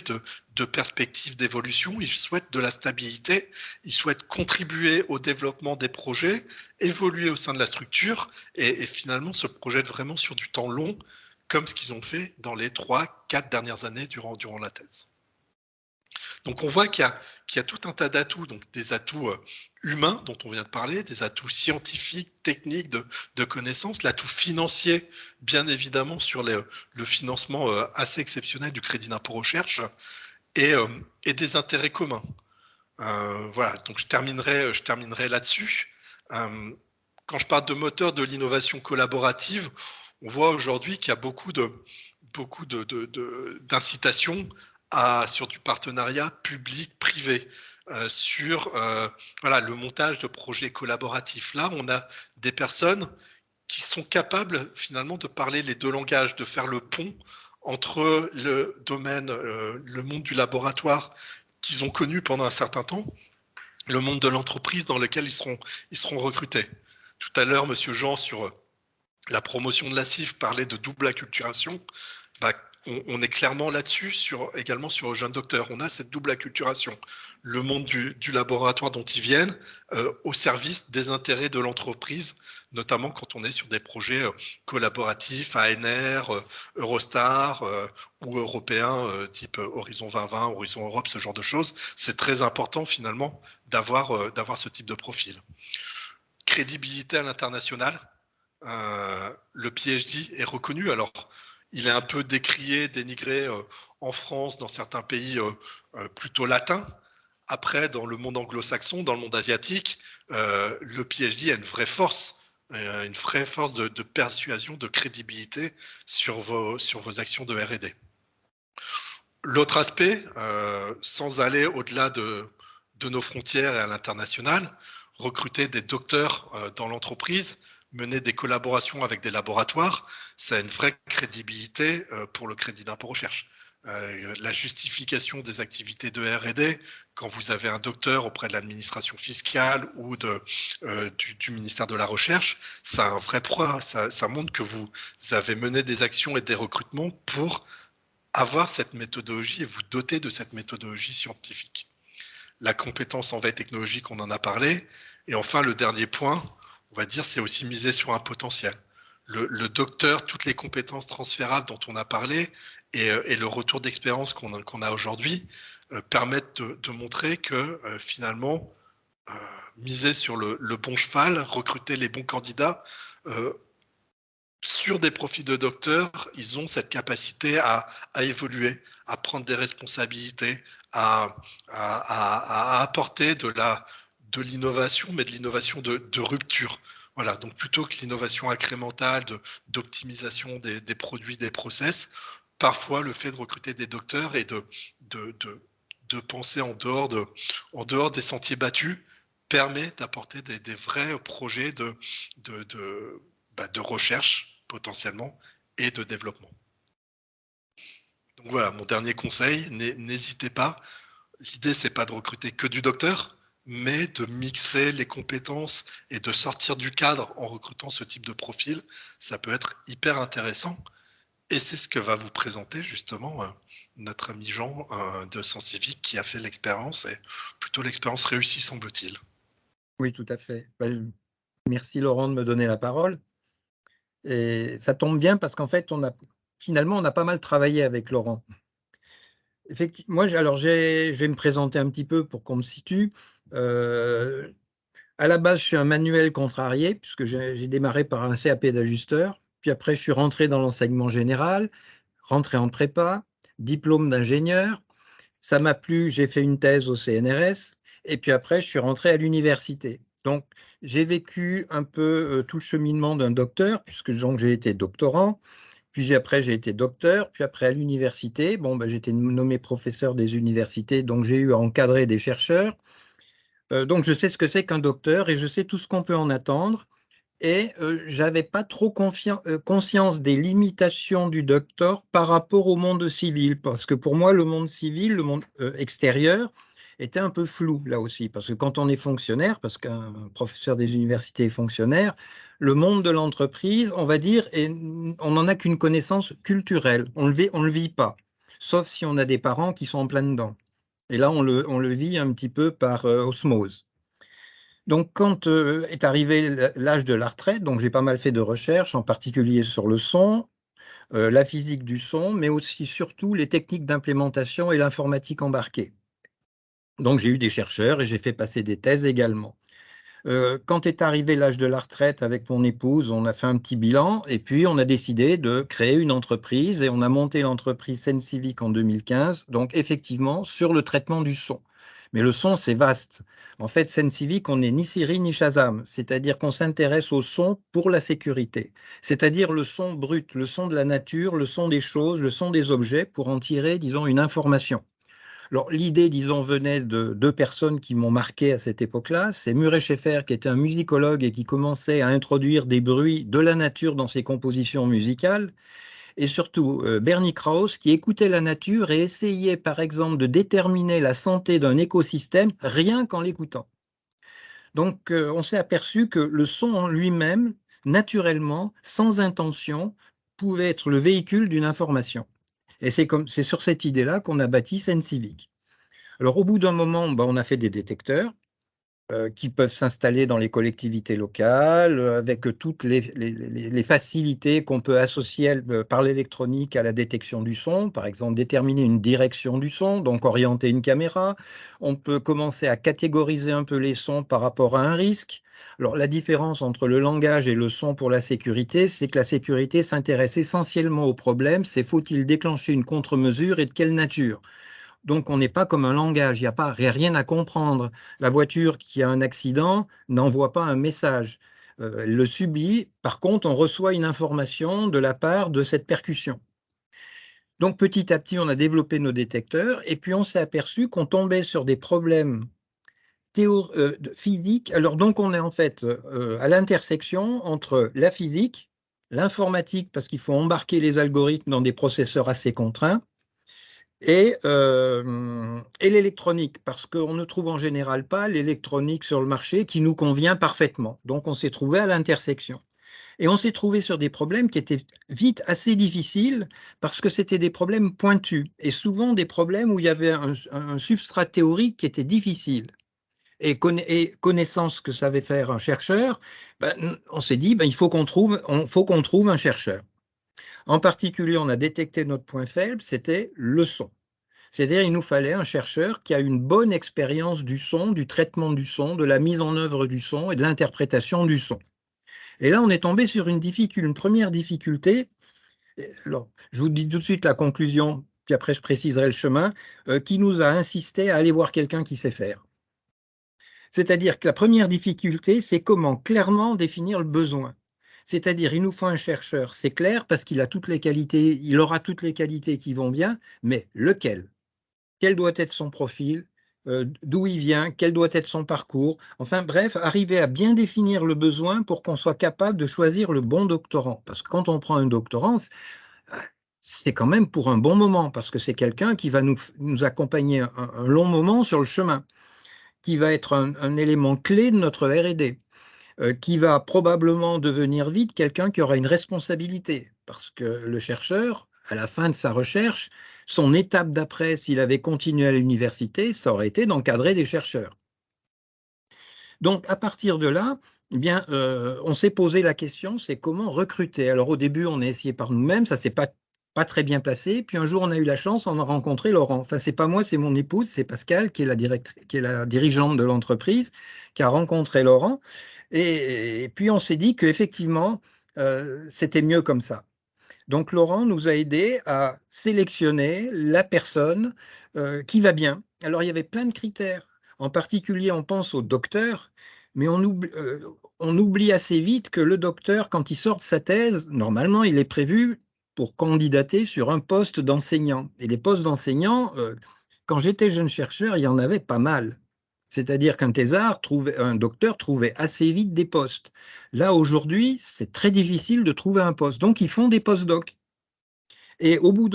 de perspective d'évolution, ils souhaitent de la stabilité, ils souhaitent contribuer au développement des projets, évoluer au sein de la structure et finalement se projettent vraiment sur du temps long, comme ce qu'ils ont fait dans les 3-4 dernières années durant la thèse. Donc on voit qu'il y a tout un tas d'atouts, donc des atouts humains dont on vient de parler, des atouts scientifiques, techniques, de connaissances, l'atout financier, bien évidemment, sur le financement assez exceptionnel du crédit d'impôt recherche, et des intérêts communs. Voilà, donc je terminerai là-dessus. Quand je parle de moteur de l'innovation collaborative, on voit aujourd'hui qu'il y a beaucoup d'incitations sur du partenariat public-privé, sur le montage de projets collaboratifs. Là, on a des personnes qui sont capables finalement de parler les deux langages, de faire le pont entre le domaine, le monde du laboratoire qu'ils ont connu pendant un certain temps, le monde de l'entreprise dans lequel ils seront recrutés. Tout à l'heure, Monsieur Jean, sur la promotion de la CIF parlait de double acculturation. Bah, on est clairement là-dessus, également sur le jeune docteur. On a cette double acculturation. Le monde du laboratoire dont ils viennent, au service des intérêts de l'entreprise, notamment quand on est sur des projets collaboratifs, ANR, Eurostar ou européens, type Horizon 2020, Horizon Europe, ce genre de choses. C'est très important finalement d'avoir ce type de profil. Crédibilité à l'international. Le PhD est reconnu. Alors, il est un peu décrié, dénigré en France, dans certains pays plutôt latins. Après, dans le monde anglo-saxon, dans le monde asiatique, le PhD a une vraie force de persuasion, de crédibilité sur vos actions de R&D. L'autre aspect, sans aller au-delà de nos frontières et à l'international, recruter des docteurs dans l'entreprise, mener des collaborations avec des laboratoires, ça a une vraie crédibilité pour le crédit d'impôt recherche. La justification des activités de R&D, quand vous avez un docteur auprès de l'administration fiscale ou du ministère de la Recherche, ça a un vrai poids, ça montre que vous avez mené des actions et des recrutements pour avoir cette méthodologie et vous doter de cette méthodologie scientifique. La compétence en veille technologique, on en a parlé. Et enfin, le dernier point, on va dire, c'est aussi miser sur un potentiel. Le docteur, toutes les compétences transférables dont on a parlé et le retour d'expérience qu'on a aujourd'hui permettent de montrer que finalement, miser sur le bon cheval, recruter les bons candidats, sur des profils de docteurs, ils ont cette capacité à évoluer, à prendre des responsabilités, à apporter de l'innovation, mais de l'innovation de rupture. Voilà, donc plutôt que l'innovation incrémentale, d'optimisation des produits, des process, parfois le fait de recruter des docteurs et de penser en dehors des sentiers battus permet d'apporter des vrais projets de recherche potentiellement et de développement. Donc voilà, mon dernier conseil, n'hésitez pas. L'idée, c'est pas de recruter que du docteur, mais de mixer les compétences et de sortir du cadre en recrutant ce type de profil. Ça peut être hyper intéressant. Et c'est ce que va vous présenter justement notre ami Jean de Sensivic qui a fait l'expérience, et plutôt l'expérience réussie, semble-t-il. Oui, tout à fait. Merci Laurent de me donner la parole. Et ça tombe bien parce qu'en fait, on a pas mal travaillé avec Laurent. Effectivement, moi, je vais me présenter un petit peu pour qu'on me situe. À la base, je suis un manuel contrarié puisque j'ai démarré par un CAP d'ajusteur. Puis après, je suis rentré dans l'enseignement général, rentré en prépa, diplôme d'ingénieur. Ça m'a plu, j'ai fait une thèse au CNRS. Et puis après, je suis rentré à l'université. Donc, j'ai vécu un peu tout le cheminement d'un docteur, puisque j'ai été doctorant, puis après j'ai été docteur, puis après à l'université, j'ai été nommé professeur des universités, donc j'ai eu à encadrer des chercheurs. Donc, je sais ce que c'est qu'un docteur et je sais tout ce qu'on peut en attendre. Et je n'avais pas trop conscience des limitations du docteur par rapport au monde civil, parce que pour moi, le monde civil, le monde extérieur, était un peu flou là aussi, parce que quand on est fonctionnaire, parce qu'un professeur des universités est fonctionnaire, le monde de l'entreprise, on va dire, on n'en a qu'une connaissance culturelle, on le vit pas, sauf si on a des parents qui sont en plein dedans. Et là, on le vit un petit peu par osmose. Donc, quand est arrivé l'âge de la retraite, donc j'ai pas mal fait de recherches, en particulier sur le son, la physique du son, mais aussi surtout les techniques d'implémentation et l'informatique embarquée. Donc, j'ai eu des chercheurs et j'ai fait passer des thèses également. Quand est arrivé l'âge de la retraite avec mon épouse, on a fait un petit bilan et puis on a décidé de créer une entreprise et on a monté l'entreprise Sensivic en 2015, donc effectivement sur le traitement du son. Mais le son, c'est vaste. En fait, Sensivic, on n'est ni Siri ni Shazam, c'est-à-dire qu'on s'intéresse au son pour la sécurité, c'est-à-dire le son brut, le son de la nature, le son des choses, le son des objets pour en tirer, disons, une information. Alors, l'idée, disons, venait de deux personnes qui m'ont marqué à cette époque-là. C'est Murray Schaeffer, qui était un musicologue et qui commençait à introduire des bruits de la nature dans ses compositions musicales. Et surtout, Bernie Krause, qui écoutait la nature et essayait, par exemple, de déterminer la santé d'un écosystème rien qu'en l'écoutant. Donc, on s'est aperçu que le son en lui-même, naturellement, sans intention, pouvait être le véhicule d'une information. Et c'est sur cette idée-là qu'on a bâti SenCivic. Alors, au bout d'un moment, on a fait des détecteurs qui peuvent s'installer dans les collectivités locales avec toutes les facilités qu'on peut associer par l'électronique à la détection du son. Par exemple, déterminer une direction du son, donc orienter une caméra. On peut commencer à catégoriser un peu les sons par rapport à un risque. Alors, la différence entre le langage et le son pour la sécurité, c'est que la sécurité s'intéresse essentiellement au problème, c'est faut-il déclencher une contre-mesure et de quelle nature? Donc, on n'est pas comme un langage, il n'y a rien à comprendre. La voiture qui a un accident n'envoie pas un message, elle le subit. Par contre, on reçoit une information de la part de cette percussion. Donc, petit à petit, on a développé nos détecteurs et puis on s'est aperçu qu'on tombait sur des problèmes physiques. Alors, donc, on est en fait à l'intersection entre la physique, l'informatique, parce qu'il faut embarquer les algorithmes dans des processeurs assez contraints, et l'électronique, parce qu'on ne trouve en général pas l'électronique sur le marché qui nous convient parfaitement. Donc, on s'est trouvé à l'intersection. Et on s'est trouvé sur des problèmes qui étaient vite assez difficiles parce que c'était des problèmes pointus et souvent des problèmes où il y avait un substrat théorique qui était difficile. Et connaissant ce que savait faire un chercheur, on s'est dit il faut qu'on trouve un chercheur. En particulier, on a détecté notre point faible, c'était le son. C'est-à-dire il nous fallait un chercheur qui a une bonne expérience du son, du traitement du son, de la mise en œuvre du son et de l'interprétation du son. Et là, on est tombé sur une première difficulté. Alors, je vous dis tout de suite la conclusion, puis après je préciserai le chemin, qui nous a insisté à aller voir quelqu'un qui sait faire. C'est-à-dire que la première difficulté, c'est comment clairement définir le besoin. C'est-à-dire, il nous faut un chercheur, c'est clair, parce qu'il a toutes les qualités, il aura toutes les qualités qui vont bien, mais lequel? Quel doit être son profil? D'où il vient? Quel doit être son parcours? Enfin bref, arriver à bien définir le besoin pour qu'on soit capable de choisir le bon doctorant. Parce que quand on prend un doctorant, c'est quand même pour un bon moment, parce que c'est quelqu'un qui va nous accompagner un long moment sur le chemin, qui va être un élément clé de notre R&D. Qui va probablement devenir vite quelqu'un qui aura une responsabilité, parce que le chercheur, à la fin de sa recherche, son étape d'après, s'il avait continué à l'université, ça aurait été d'encadrer des chercheurs. Donc, à partir de là, on s'est posé la question, c'est comment recruter. Alors, au début, on a essayé par nous-mêmes, ça ne s'est pas très bien placé. Puis un jour, on a eu la chance, on a rencontré Laurent. Enfin, c'est pas moi, c'est mon épouse, c'est Pascal, qui est la dirigeante de l'entreprise, qui a rencontré Laurent. Et puis, on s'est dit qu'effectivement, c'était mieux comme ça. Donc, Laurent nous a aidés à sélectionner la personne qui va bien. Alors, il y avait plein de critères. En particulier, on pense au docteur, mais on oublie assez vite que le docteur, quand il sort de sa thèse, normalement, il est prévu pour candidater sur un poste d'enseignant. Et les postes d'enseignant, quand j'étais jeune chercheur, il y en avait pas mal. C'est-à-dire qu'un thésard, un docteur trouvait assez vite des postes. Là, aujourd'hui, c'est très difficile de trouver un poste. Donc, ils font des postdocs. Et au bout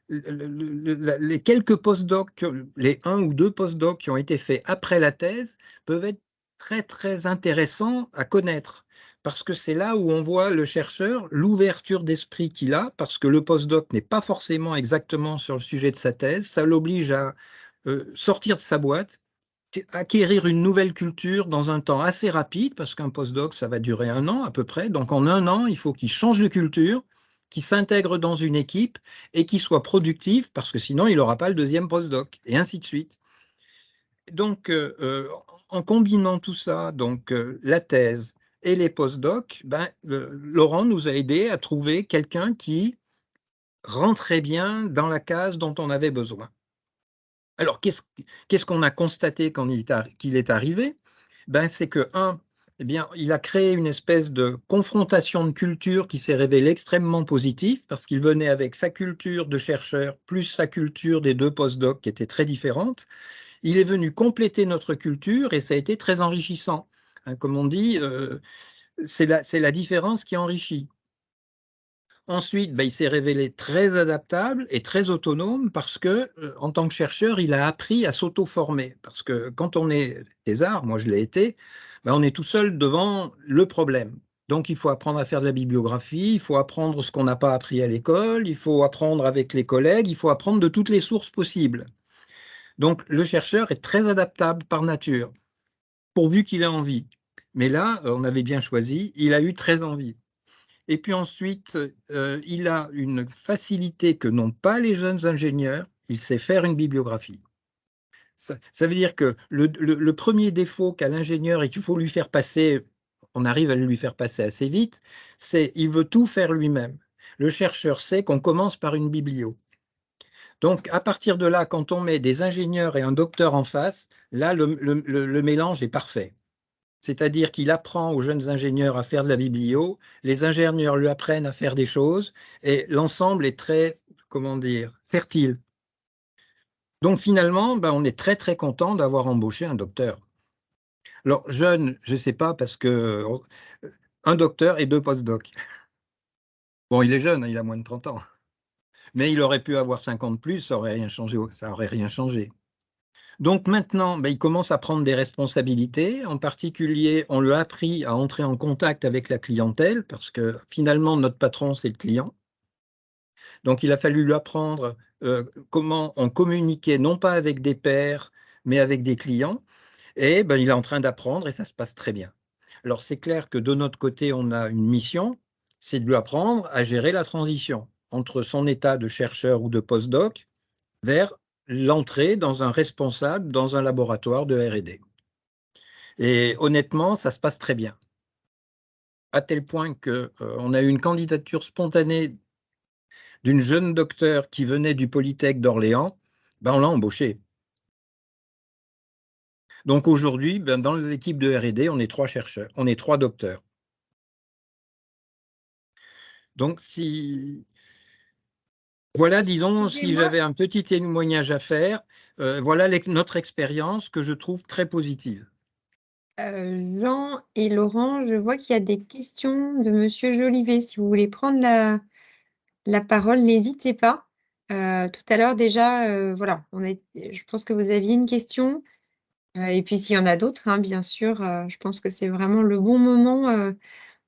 les quelques postdocs, les 1 ou 2 postdocs qui ont été faits après la thèse, peuvent être très, très intéressants à connaître. Parce que c'est là où on voit le chercheur, l'ouverture d'esprit qu'il a, parce que le postdoc n'est pas forcément exactement sur le sujet de sa thèse. Ça l'oblige à sortir de sa boîte, acquérir une nouvelle culture dans un temps assez rapide, parce qu'un postdoc, ça va durer 1 an à peu près. Donc en 1 an, il faut qu'il change de culture, qu'il s'intègre dans une équipe et qu'il soit productif, parce que sinon, il n'aura pas le deuxième postdoc, et ainsi de suite. Donc, en combinant tout ça, donc la thèse et les postdocs, Laurent nous a aidés à trouver quelqu'un qui rentrait bien dans la case dont on avait besoin. Alors, qu'est-ce qu'on a constaté quand qu'il est arrivé? C'est que, il a créé une espèce de confrontation de culture qui s'est révélée extrêmement positive, parce qu'il venait avec sa culture de chercheur, plus sa culture des 2 postdocs qui étaient très différentes. Il est venu compléter notre culture et ça a été très enrichissant. Comme on dit, c'est la différence qui enrichit. Ensuite, il s'est révélé très adaptable et très autonome parce que, en tant que chercheur, il a appris à s'auto-former. Parce que quand on est thésard, moi je l'ai été, on est tout seul devant le problème. Donc, il faut apprendre à faire de la bibliographie, il faut apprendre ce qu'on n'a pas appris à l'école, il faut apprendre avec les collègues, il faut apprendre de toutes les sources possibles. Donc, le chercheur est très adaptable par nature, pourvu qu'il ait envie. Mais là, on avait bien choisi, il a eu très envie. Et puis ensuite, il a une facilité que n'ont pas les jeunes ingénieurs, il sait faire une bibliographie. Ça veut dire que le premier défaut qu'a l'ingénieur et qu'il faut lui faire passer, on arrive à lui faire passer assez vite, c'est qu'il veut tout faire lui-même. Le chercheur sait qu'on commence par une biblio. Donc, à partir de là, quand on met des ingénieurs et un docteur en face, là, le mélange est parfait. C'est-à-dire qu'il apprend aux jeunes ingénieurs à faire de la biblio, les ingénieurs lui apprennent à faire des choses, et l'ensemble est très, comment dire, fertile. Donc finalement, on est très très content d'avoir embauché un docteur. Alors jeune, je ne sais pas, parce que un docteur et 2 post-docs. Bon, il est jeune, hein, il a moins de 30 ans. Mais il aurait pu avoir 50 plus, ça n'aurait rien changé. Ça aurait rien changé. Donc maintenant, il commence à prendre des responsabilités. En particulier, on lui a appris à entrer en contact avec la clientèle, parce que finalement, notre patron, c'est le client. Donc il a fallu lui apprendre comment on communiquait, non pas avec des pairs, mais avec des clients. Et il est en train d'apprendre et ça se passe très bien. Alors c'est clair que de notre côté, on a une mission, c'est de lui apprendre à gérer la transition entre son état de chercheur ou de postdoc vers l'entrée dans un responsable dans un laboratoire de R&D. Et honnêtement, ça se passe très bien. À tel point qu'on a eu une candidature spontanée d'une jeune docteure qui venait du Polytech d'Orléans, on l'a embauchée. Donc aujourd'hui, dans l'équipe de R&D, on est 3 chercheurs, on est 3 docteurs. Donc voilà, disons, si j'avais un petit témoignage à faire, voilà notre expérience que je trouve très positive. Jean et Laurent, je vois qu'il y a des questions de Monsieur Jolivet. Si vous voulez prendre la parole, n'hésitez pas. Tout à l'heure déjà, voilà, je pense que vous aviez une question. Et puis s'il y en a d'autres, hein, bien sûr, je pense que c'est vraiment le bon moment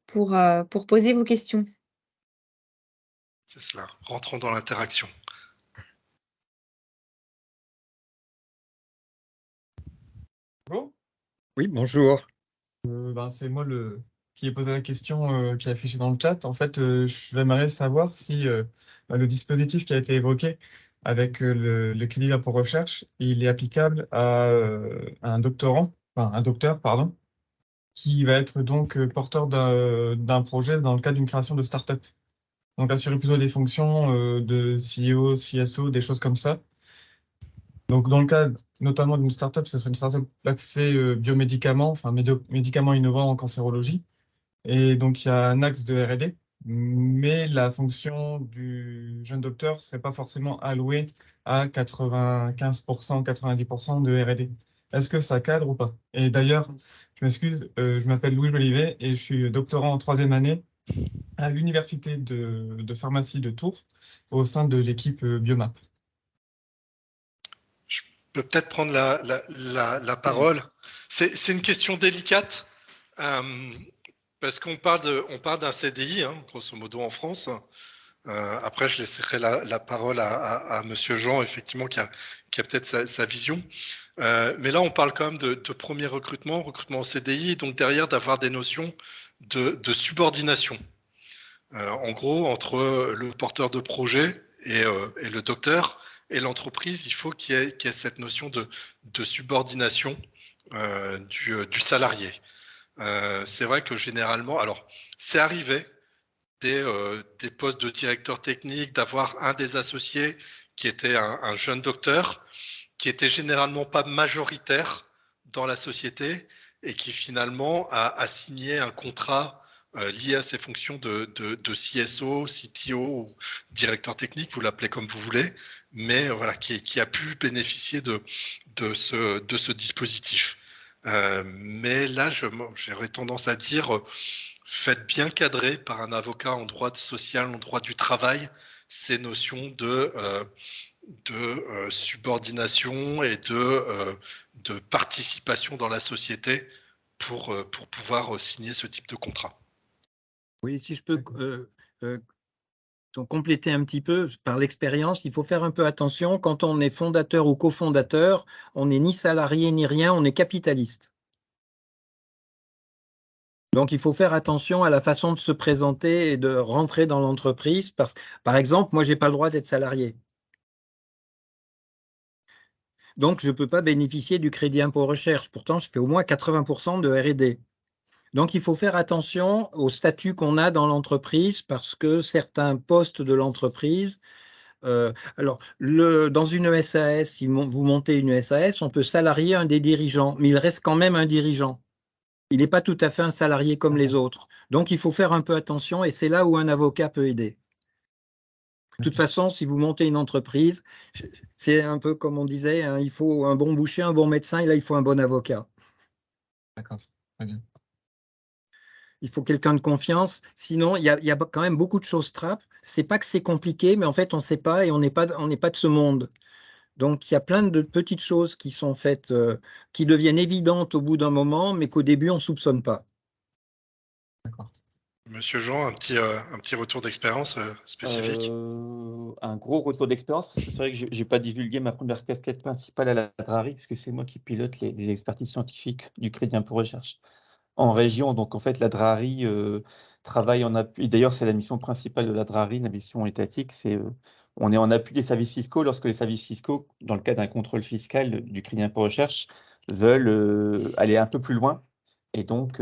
pour poser vos questions. C'est cela, rentrons dans l'interaction. Bonjour. Oui, bonjour. C'est moi qui ai posé la question qui est affichée dans le chat. En fait, j'aimerais savoir si le dispositif qui a été évoqué avec le crédit d'impôt recherche, il est applicable à un doctorant, enfin un docteur, pardon, qui va être donc porteur d'un projet dans le cadre d'une création de start-up. Donc assurer plutôt des fonctions de CEO, CSO, des choses comme ça. Donc, dans le cas notamment d'une startup, ce serait une startup axée biomédicaments, enfin médicaments innovants en cancérologie. Et donc, il y a un axe de R&D, mais la fonction du jeune docteur ne serait pas forcément allouée à 95%, 90% de R&D. Est-ce que ça cadre ou pas? Et d'ailleurs, je m'excuse, je m'appelle Louis Jolivet et je suis doctorant en 3e année à l'université de pharmacie de Tours au sein de l'équipe Biomap. Je peux peut-être prendre la parole. C'est une question délicate parce qu'on parle d'un CDI, hein, grosso modo en France. Après, je laisserai la parole à Monsieur Jean, effectivement, qui a peut-être sa vision. Mais là, on parle quand même de premier recrutement en CDI, donc derrière d'avoir des notions de subordination. En gros, entre le porteur de projet et le docteur et l'entreprise, il faut qu'il y ait cette notion de subordination du salarié. C'est vrai que généralement, alors c'est arrivé des postes de directeur technique, d'avoir un des associés qui était un jeune docteur, qui était généralement pas majoritaire dans la société et qui finalement a signé un contrat lié à ses fonctions de CSO, CTO ou directeur technique, vous l'appelez comme vous voulez, mais voilà, qui a pu bénéficier de ce dispositif. Mais là, j'aurais tendance à dire, faites bien cadrer par un avocat en droit social, en droit du travail, ces notions de subordination et de participation dans la société pour pouvoir signer ce type de contrat. Oui, si je peux compléter un petit peu par l'expérience, il faut faire un peu attention. Quand on est fondateur ou cofondateur, on n'est ni salarié ni rien, on est capitaliste. Donc, il faut faire attention à la façon de se présenter et de rentrer dans l'entreprise. Par exemple, moi, je n'ai pas le droit d'être salarié. Donc, je ne peux pas bénéficier du crédit impôt recherche. Pourtant, je fais au moins 80% de R&D. Donc, il faut faire attention au statut qu'on a dans l'entreprise parce que certains postes de l'entreprise, dans une SAS, si vous montez une SAS, on peut salarier un des dirigeants, mais il reste quand même un dirigeant. Il n'est pas tout à fait un salarié comme les autres. Donc, il faut faire un peu attention et c'est là où un avocat peut aider. De toute façon, si vous montez une entreprise, c'est un peu comme on disait, hein, il faut un bon boucher, un bon médecin, et là, il faut un bon avocat. D'accord, très bien. Il faut quelqu'un de confiance. Sinon, il y a quand même beaucoup de choses trappes. C'est pas que c'est compliqué, mais en fait, on ne sait pas et on n'est pas de ce monde. Donc, il y a plein de petites choses qui sont faites, qui deviennent évidentes au bout d'un moment, mais qu'au début, on ne soupçonne pas. D'accord. Monsieur Jean, un petit retour d'expérience spécifique. Un gros retour d'expérience, parce que c'est vrai que je n'ai pas divulgué ma première casquette principale à la DRARI, puisque c'est moi qui pilote les expertises scientifiques du crédit impôt recherche en région. Donc, en fait, la DRARI travaille en appui. D'ailleurs, c'est la mission principale de la DRARI, la mission étatique. On est en appui des services fiscaux lorsque les services fiscaux, dans le cadre d'un contrôle fiscal du crédit impôt recherche, veulent aller un peu plus loin et donc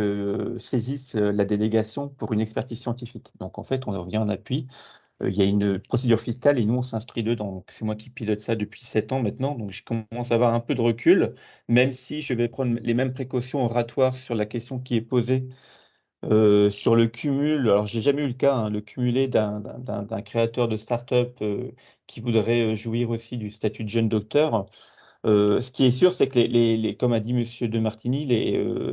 saisissent la délégation pour une expertise scientifique. Donc, en fait, on vient en appui. Il y a une procédure fiscale et nous, on s'inscrit dedans. Donc, c'est moi qui pilote ça depuis 7 ans maintenant. Donc, je commence à avoir un peu de recul, même si je vais prendre les mêmes précautions oratoires sur la question qui est posée sur le cumul. Alors, j'ai jamais eu le cas, hein, le cumulé d'un créateur de start-up qui voudrait jouir aussi du statut de jeune docteur. Ce qui est sûr, c'est que, comme a dit M. De Martini,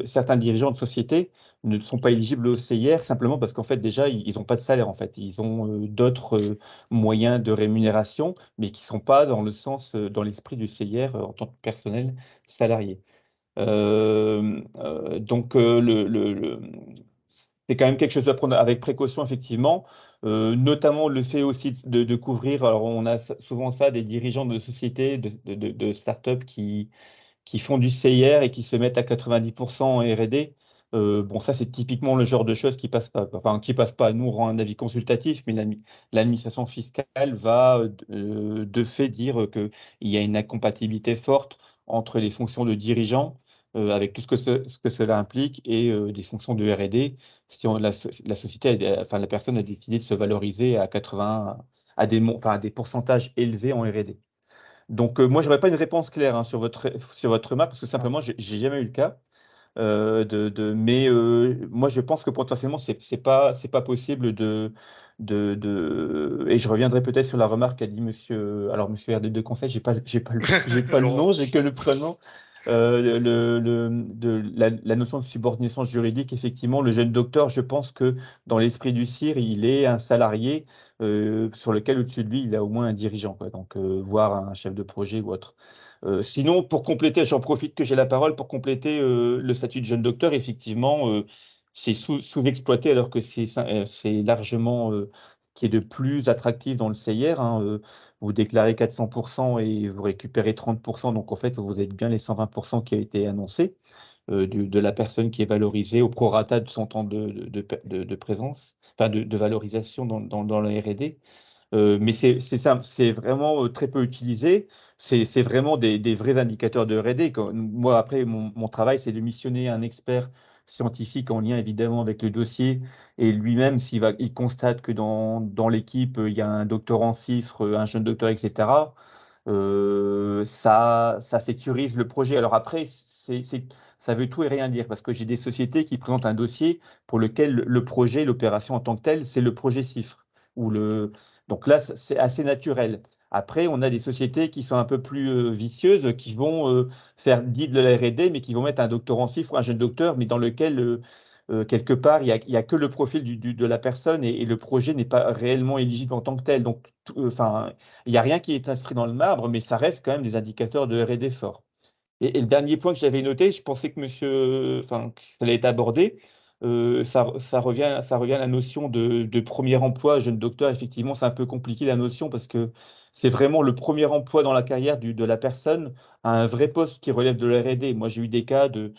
certains dirigeants de sociétés ne sont pas éligibles au CIR simplement parce qu'en fait, déjà, ils n'ont pas de salaire. En fait. Ils ont d'autres moyens de rémunération, mais qui ne sont pas dans le sens, dans l'esprit du CIR en tant que personnel salarié. Donc, c'est quand même quelque chose à prendre avec précaution, effectivement. Notamment le fait aussi de couvrir, alors on a souvent ça, des dirigeants de sociétés, de start-up qui font du CIR et qui se mettent à 90% en R&D. Bon, ça, c'est typiquement le genre de choses qui passe pas. Enfin, qui passe pas. Nous, on rend un avis consultatif, mais l'administration fiscale va de fait dire qu'il y a une incompatibilité forte entre les fonctions de dirigeant, avec tout ce que cela implique, et des fonctions de R&D. Si la société, enfin, la personne a décidé de se valoriser à 80, à des pourcentages élevés en R&D. Donc, moi, je n'aurais pas une réponse claire, hein, sur votre remarque, parce que simplement, je n'ai jamais eu le cas. Mais moi, je pense que potentiellement, c'est pas possible et je reviendrai peut-être sur la remarque qu'a dit monsieur RD de Conseil, j'ai pas le nom, j'ai que le prénom. La notion de subordination juridique, effectivement, le jeune docteur, je pense que dans l'esprit du CIR, il est un salarié sur lequel au-dessus de lui, il a au moins un dirigeant, quoi, donc voire un chef de projet ou autre. Sinon, pour compléter, j'en profite que j'ai la parole pour compléter le statut de jeune docteur. Effectivement, c'est sous-exploité alors que c'est largement qui est de plus attractif dans le CIR, hein. Vous déclarez 400% et vous récupérez 30%. Donc, en fait, vous êtes bien les 120% qui a été annoncé de la personne qui est valorisée au prorata de son temps de présence, enfin de valorisation dans la R&D. Mais c'est vraiment très peu utilisé. C'est vraiment des vrais indicateurs de R&D. Moi, après, mon travail, c'est de missionner un expert scientifique en lien évidemment avec le dossier. Et lui-même, il constate que dans l'équipe, il y a un doctorant CIFRE, un jeune docteur, etc., ça sécurise le projet. Alors après, ça veut tout et rien dire parce que j'ai des sociétés qui présentent un dossier pour lequel le projet, l'opération en tant que telle, c'est le projet CIFRE. Donc là, c'est assez naturel. Après, on a des sociétés qui sont un peu plus vicieuses, qui vont faire dit de la R&D, mais qui vont mettre un doctorant CIFRE ou un jeune docteur, mais dans lequel, quelque part, il y a que le profil de la personne et le projet n'est pas réellement éligible en tant que tel. Donc, enfin, il n'y a rien qui est inscrit dans le marbre, mais ça reste quand même des indicateurs de R&D forts. Et le dernier point que j'avais noté, je pensais que ça allait être abordé. ça revient à la notion de premier emploi. Jeune docteur, effectivement, c'est un peu compliqué la notion parce que c'est vraiment le premier emploi dans la carrière de la personne à un vrai poste qui relève de la R&D. Moi, j'ai eu des cas de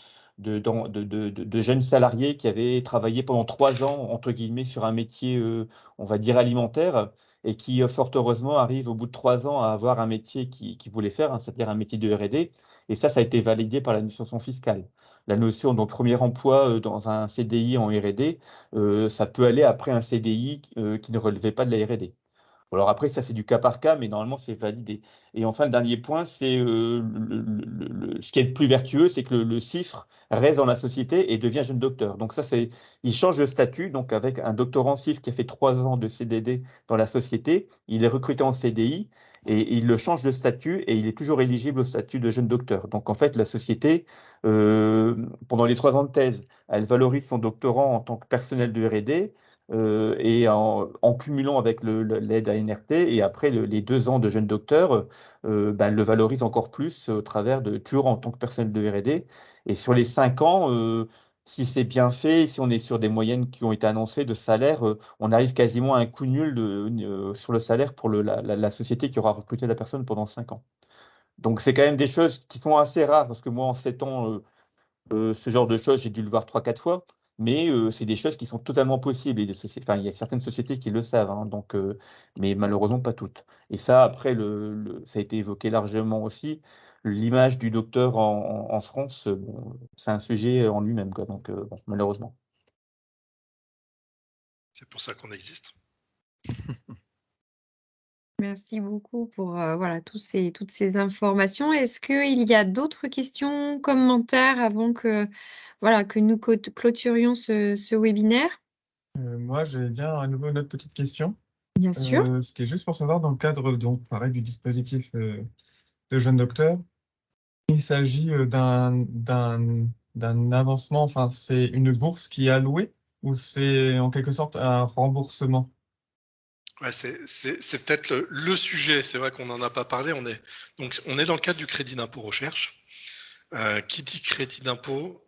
jeunes salariés qui avaient travaillé pendant 3 ans, entre guillemets, sur un métier, on va dire, alimentaire, et qui, fort heureusement, arrivent au bout de 3 ans à avoir un métier qu'ils voulaient faire, hein, c'est-à-dire un métier de R&D. Et ça a été validé par l'administration fiscale. La notion de premier emploi dans un CDI en R&D, ça peut aller après un CDI qui ne relevait pas de la R&D. Alors après, ça c'est du cas par cas, mais normalement c'est validé. Et enfin, le dernier point, c'est ce qui est le plus vertueux, c'est que le CIFRE reste dans la société et devient jeune docteur. Donc ça, il change de statut. Donc avec un doctorant CIFRE qui a fait 3 ans de CDD dans la société, il est recruté en CDI et il le change de statut et il est toujours éligible au statut de jeune docteur. Donc en fait, la société, pendant les 3 ans de thèse, elle valorise son doctorant en tant que personnel de R&D. Et en cumulant avec l'aide à NRT, et après les 2 ans de jeune docteur, ben, elle le valorise encore plus au travers toujours en tant que personnel de R&D. Et sur les 5 ans, si c'est bien fait, si on est sur des moyennes qui ont été annoncées de salaire, on arrive quasiment à un coup nul sur le salaire pour la société qui aura recruté la personne pendant 5 ans. Donc c'est quand même des choses qui sont assez rares, parce que moi en 7 ans, ce genre de choses, j'ai dû le voir 3-4 fois, mais c'est des choses qui sont totalement possibles. Et enfin, il y a certaines sociétés qui le savent, hein, donc, mais malheureusement pas toutes. Et ça, après, ça a été évoqué largement aussi. L'image du docteur en France, bon, c'est un sujet en lui-même, quoi, donc bon, malheureusement. C'est pour ça qu'on existe. Merci beaucoup pour voilà, toutes ces informations. Est-ce qu'il y a d'autres questions, commentaires avant que, voilà, que nous clôturions ce webinaire? Moi, j'ai bien à nouveau une autre petite question. Bien sûr. C'était juste pour savoir, dans le cadre donc, pareil, du dispositif de jeune docteur, il s'agit d'un avancement, enfin, c'est une bourse qui est allouée ou c'est en quelque sorte un remboursement? Ouais, c'est peut-être le sujet. C'est vrai qu'on n'en a pas parlé. On est dans le cadre du crédit d'impôt recherche. Qui dit crédit d'impôt,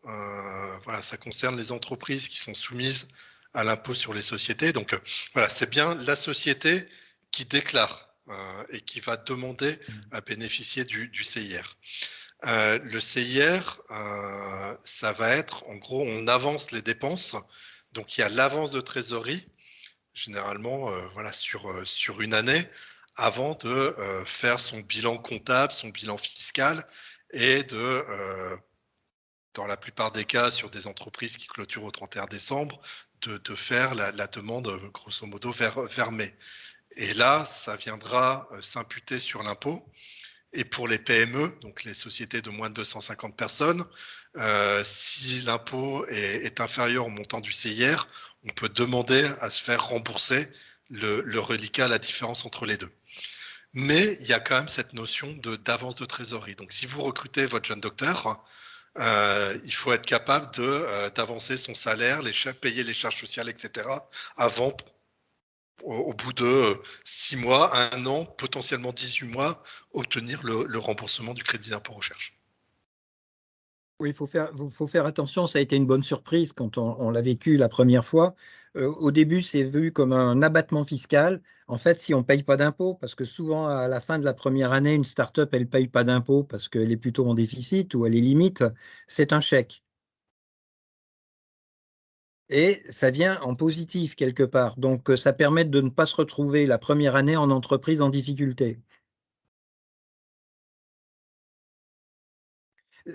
voilà, ça concerne les entreprises qui sont soumises à l'impôt sur les sociétés. Donc voilà, c'est bien la société qui déclare et qui va demander à bénéficier du CIR. Le CIR, ça va être, en gros, on avance les dépenses. Donc il y a l'avance de trésorerie, généralement, voilà, sur une année, avant de faire son bilan comptable, son bilan fiscal, et dans la plupart des cas, sur des entreprises qui clôturent au 31 décembre, de faire la demande, grosso modo, vers mai. Et là, ça viendra s'imputer sur l'impôt. Et pour les PME, donc les sociétés de moins de 250 personnes, si l'impôt est inférieur au montant du CIR, on peut demander à se faire rembourser le reliquat, la différence entre les deux. Mais il y a quand même cette notion d'avance de trésorerie. Donc, si vous recrutez votre jeune docteur, il faut être capable d'avancer son salaire, payer les charges sociales, etc., avant, au bout de 6 mois, 1 an, potentiellement 18 mois, obtenir le remboursement du crédit d'impôt recherche. Oui, il faut faire attention, ça a été une bonne surprise quand on l'a vécu la première fois. Au début, c'est vu comme un abattement fiscal. En fait, si on ne paye pas d'impôt, parce que souvent, à la fin de la première année, une start-up, elle ne paye pas d'impôt parce qu'elle est plutôt en déficit ou elle est limite, c'est un chèque. Et ça vient en positif quelque part. Donc, ça permet de ne pas se retrouver la première année en entreprise en difficulté.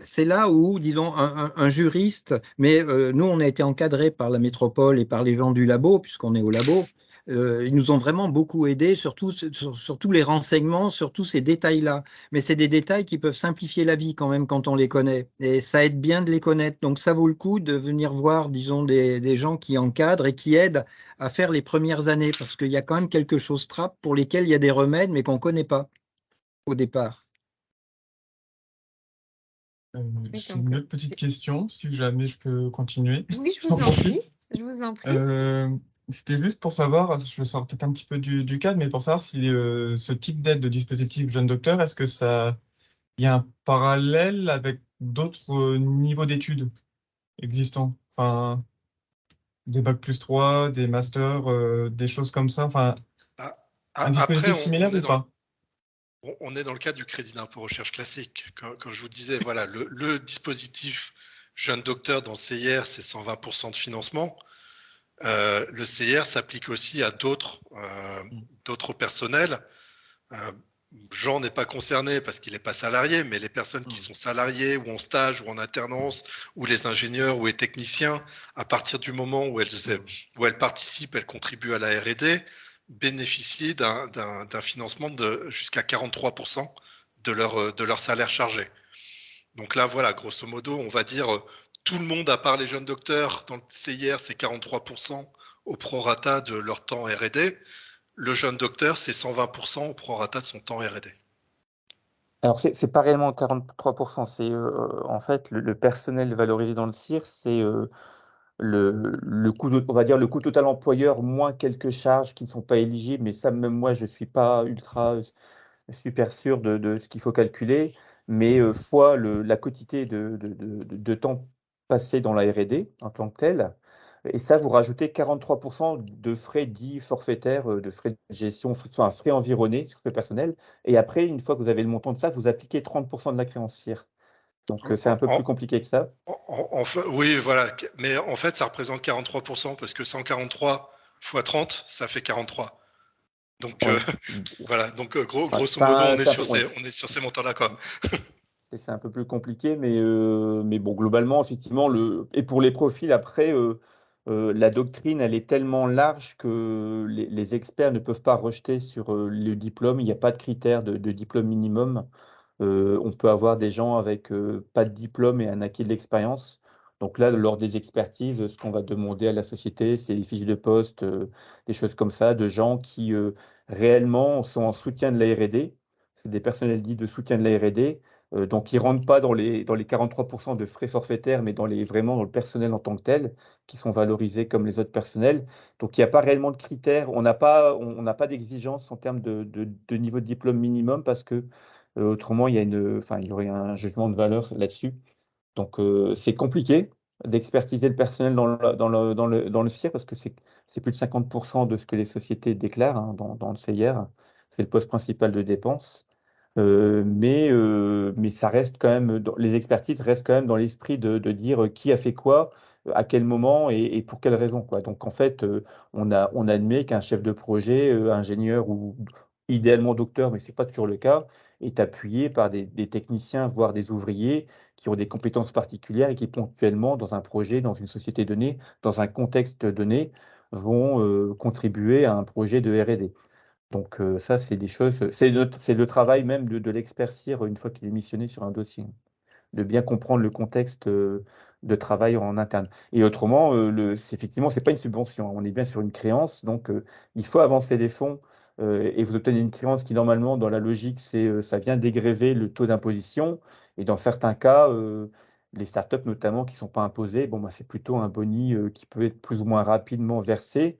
C'est là où, disons, un juriste, mais nous, on a été encadrés par la métropole et par les gens du labo, puisqu'on est au labo. Ils nous ont vraiment beaucoup aidés, surtout sur tous les renseignements, sur tous ces détails-là. Mais c'est des détails qui peuvent simplifier la vie quand même quand on les connaît. Et ça aide bien de les connaître. Donc ça vaut le coup de venir voir, disons, des gens qui encadrent et qui aident à faire les premières années, parce qu'il y a quand même quelque chose trappe pour lesquels il y a des remèdes, mais qu'on ne connaît pas au départ. J'ai une autre petite question, si jamais je peux continuer. Oui, je vous en prie. Je vous en prie. C'était juste pour savoir, je sors peut-être un petit peu du cadre, mais pour savoir si ce type d'aide de dispositif jeune docteur, est-ce que il y a un parallèle avec d'autres niveaux d'études existants? Enfin, des bac+3, des masters, des choses comme ça. Enfin, Ah, un Après, dispositif similaire ou pas? on est dans le cadre du crédit d'impôt recherche classique. Quand je vous disais, voilà, le dispositif jeune docteur dans le CIR, c'est 120% de financement. Le CIR s'applique aussi à d'autres personnels. Jean n'est pas concerné parce qu'il n'est pas salarié, mais les personnes qui sont salariées ou en stage ou en alternance, ou les ingénieurs ou les techniciens, à partir du moment où elles participent, elles contribuent à la R&D, bénéficient d'un financement de jusqu'à 43% de leur salaire chargé. Donc là, voilà, grosso modo, on va dire tout le monde, à part les jeunes docteurs, dans le CIR, c'est 43% au prorata de leur temps R&D. Le jeune docteur, c'est 120% au prorata de son temps R&D. Alors, c'est pas réellement 43%, c'est en fait le personnel valorisé dans le CIR, c'est le coût, on va dire le coût total employeur moins quelques charges qui ne sont pas éligibles, mais ça, même moi, je suis pas ultra super sûr de ce qu'il faut calculer, mais fois la quantité de temps passé dans la R&D en tant que tel. Et ça, vous rajoutez 43% de frais dits forfaitaires, de frais de gestion, enfin, frais environnés sur le personnel. Et après, une fois que vous avez le montant de ça, vous appliquez 30% de la créancière. Donc, c'est un peu plus compliqué que ça. Oui, voilà. Mais en fait, ça représente 43% parce que 143 fois 30, ça fait 43. Donc, voilà. Donc, grosso modo, on est sur ces montants-là, quoi. C'est un peu plus compliqué, mais bon, globalement, effectivement, et pour les profils, après, la doctrine, elle est tellement large que les experts ne peuvent pas rejeter sur le diplôme. Il n'y a pas de critère de diplôme minimum. On peut avoir des gens avec pas de diplôme et un acquis de l'expérience. Donc là, lors des expertises, ce qu'on va demander à la société, c'est des fiches de poste, des choses comme ça, de gens qui réellement sont en soutien de la R&D. C'est des personnels dits de soutien de la R&D. Donc, ils ne rentrent pas dans les 43% de frais forfaitaires, mais vraiment dans le personnel en tant que tel, qui sont valorisés comme les autres personnels. Donc, il n'y a pas réellement de critères. On n'a pas d'exigence en termes de niveau de diplôme minimum parce que autrement, il y aurait un jugement de valeur là-dessus. Donc, c'est compliqué d'expertiser le personnel dans le CIR parce que c'est plus de 50% de ce que les sociétés déclarent hein, dans le CIR. C'est le poste principal de dépense. Mais ça reste quand même, les expertises restent quand même dans l'esprit de dire qui a fait quoi, à quel moment et pour quelle raison, quoi. Donc en fait, on admet qu'un chef de projet, ingénieur ou idéalement docteur, mais ce n'est pas toujours le cas, est appuyé par des techniciens, voire des ouvriers qui ont des compétences particulières et qui ponctuellement, dans un projet, dans une société donnée, dans un contexte donné, vont contribuer à un projet de R&D. Donc ça, c'est des choses, c'est le travail même de l'expert CIR une fois qu'il est missionné sur un dossier, de bien comprendre le contexte de travail en interne. Et autrement, effectivement, ce n'est pas une subvention, hein, on est bien sur une créance, donc il faut avancer les fonds et vous obtenez une créance qui, normalement, dans la logique, ça vient dégréver le taux d'imposition. Et dans certains cas, les startups notamment qui ne sont pas imposées, bon, bah, c'est plutôt un boni qui peut être plus ou moins rapidement versé.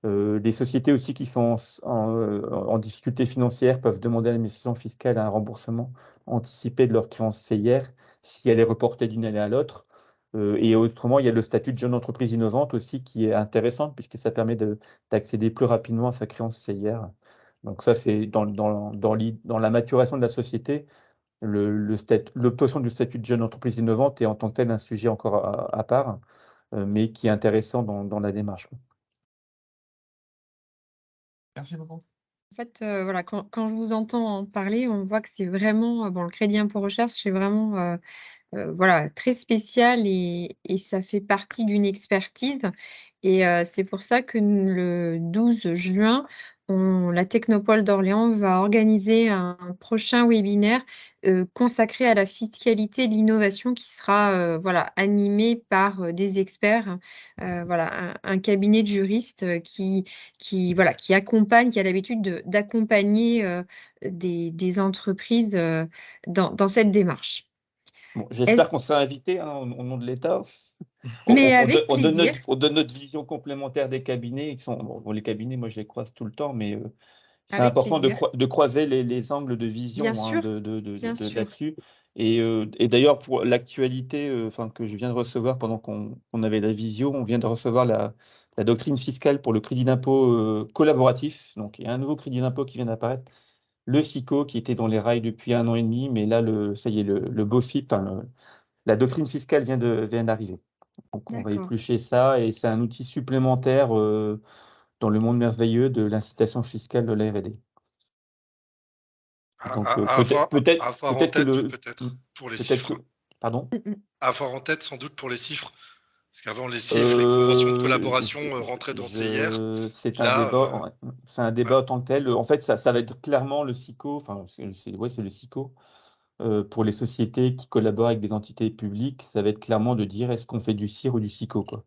Les sociétés aussi qui sont en difficulté financière peuvent demander à l'administration fiscale un remboursement anticipé de leur créance CIR si elle est reportée d'une année à l'autre. Et autrement, il y a le statut de jeune entreprise innovante aussi qui est intéressant puisque ça permet d'accéder plus rapidement à sa créance CIR. Donc ça, c'est dans la maturation de la société, l'obtention du statut de jeune entreprise innovante est en tant que tel un sujet encore à part, mais qui est intéressant dans la démarche. Merci beaucoup. En fait, voilà, quand je vous entends en parler, on voit que c'est vraiment, bon, le crédit impôt recherche, c'est vraiment, voilà, très spécial et ça fait partie d'une expertise et c'est pour ça que le 12 juin, la Technopole d'Orléans va organiser un prochain webinaire, consacré à la fiscalité et l'innovation qui sera, voilà, animé par, des experts, voilà, un cabinet de juristes, voilà, qui accompagne, qui a l'habitude d'accompagner, des entreprises, dans cette démarche. Bon, j'espère qu'on sera invité hein, au nom de l'État. Mais avec plaisir. On donne notre vision complémentaire des cabinets. Les cabinets, moi, je les croise tout le temps, mais C'est Avec important plaisir. de croiser les angles de vision Bien hein, sûr, bien sûr. là-dessus. Et d'ailleurs, pour l'actualité que je viens de recevoir pendant qu'on avait la visio, on vient de recevoir la doctrine fiscale pour le crédit d'impôt collaboratif. Donc, il y a un nouveau crédit d'impôt qui vient d'apparaître, le SICO, qui était dans les rails depuis 1 an et demi, mais là, ça y est, le BOFIP, la doctrine fiscale vient d'arriver. Donc, on va D'accord. éplucher ça, et c'est un outil supplémentaire dans le monde merveilleux de l'incitation fiscale de la R&D. Donc avoir en peut-être que tête, peut-être, pour les peut-être chiffres. que pardon. Avoir en tête, sans doute, pour les chiffres. Parce qu'avant, les chiffres, les conventions de collaboration Je- rentraient dans je- CIR. c'est un Là, débat, c'est un débat ouais. en tant que tel. En fait, ça va être clairement le SICO, c'est le SICO. Pour les sociétés qui collaborent avec des entités publiques, ça va être clairement de dire est-ce qu'on fait du CIR ou du SICO, quoi.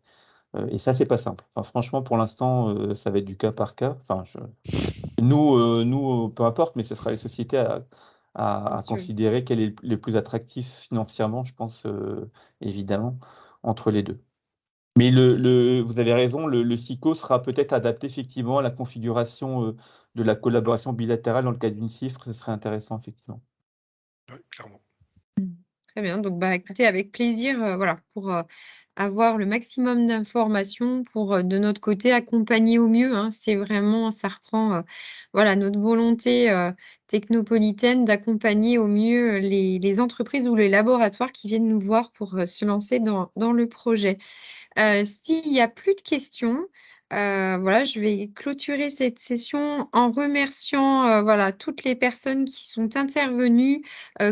Et ça, c'est pas simple. Enfin, franchement, pour l'instant, ça va être du cas par cas. Nous, peu importe, mais ce sera les sociétés Bien à sûr. considérer quel est le plus attractif financièrement, je pense, évidemment, entre les deux. Mais vous avez raison, le SICO sera peut-être adapté effectivement à la configuration de la collaboration bilatérale dans le cas d'une CIFRE, ce serait intéressant, effectivement. Ouais, clairement. Très bien. Donc, écoutez, avec plaisir, voilà, pour avoir le maximum d'informations pour, de notre côté, accompagner au mieux, hein. C'est vraiment, ça reprend, voilà, notre volonté, technopolitaine d'accompagner au mieux les entreprises ou les laboratoires qui viennent nous voir pour, se lancer dans le projet. S'il y a plus de questions, voilà, je vais clôturer cette session en remerciant, voilà, toutes les personnes qui sont intervenues,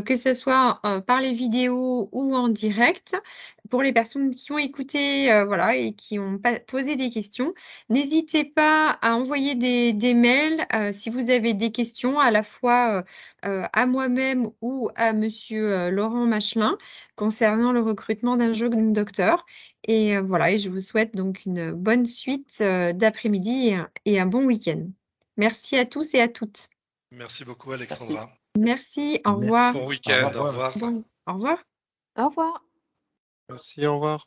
que ce soit, par les vidéos ou en direct. Pour les personnes qui ont écouté, voilà et qui ont posé des questions, n'hésitez pas à envoyer des mails, si vous avez des questions à la fois, à moi-même ou à monsieur, Laurent Machelin concernant le recrutement d'un jeune docteur. Et voilà, et je vous souhaite donc une bonne suite, d'après-midi et un bon week-end. Merci à tous et à toutes. Merci beaucoup, Alexandra. Merci, au revoir. Bon week-end, au revoir. Au revoir. Au revoir. Merci, au revoir.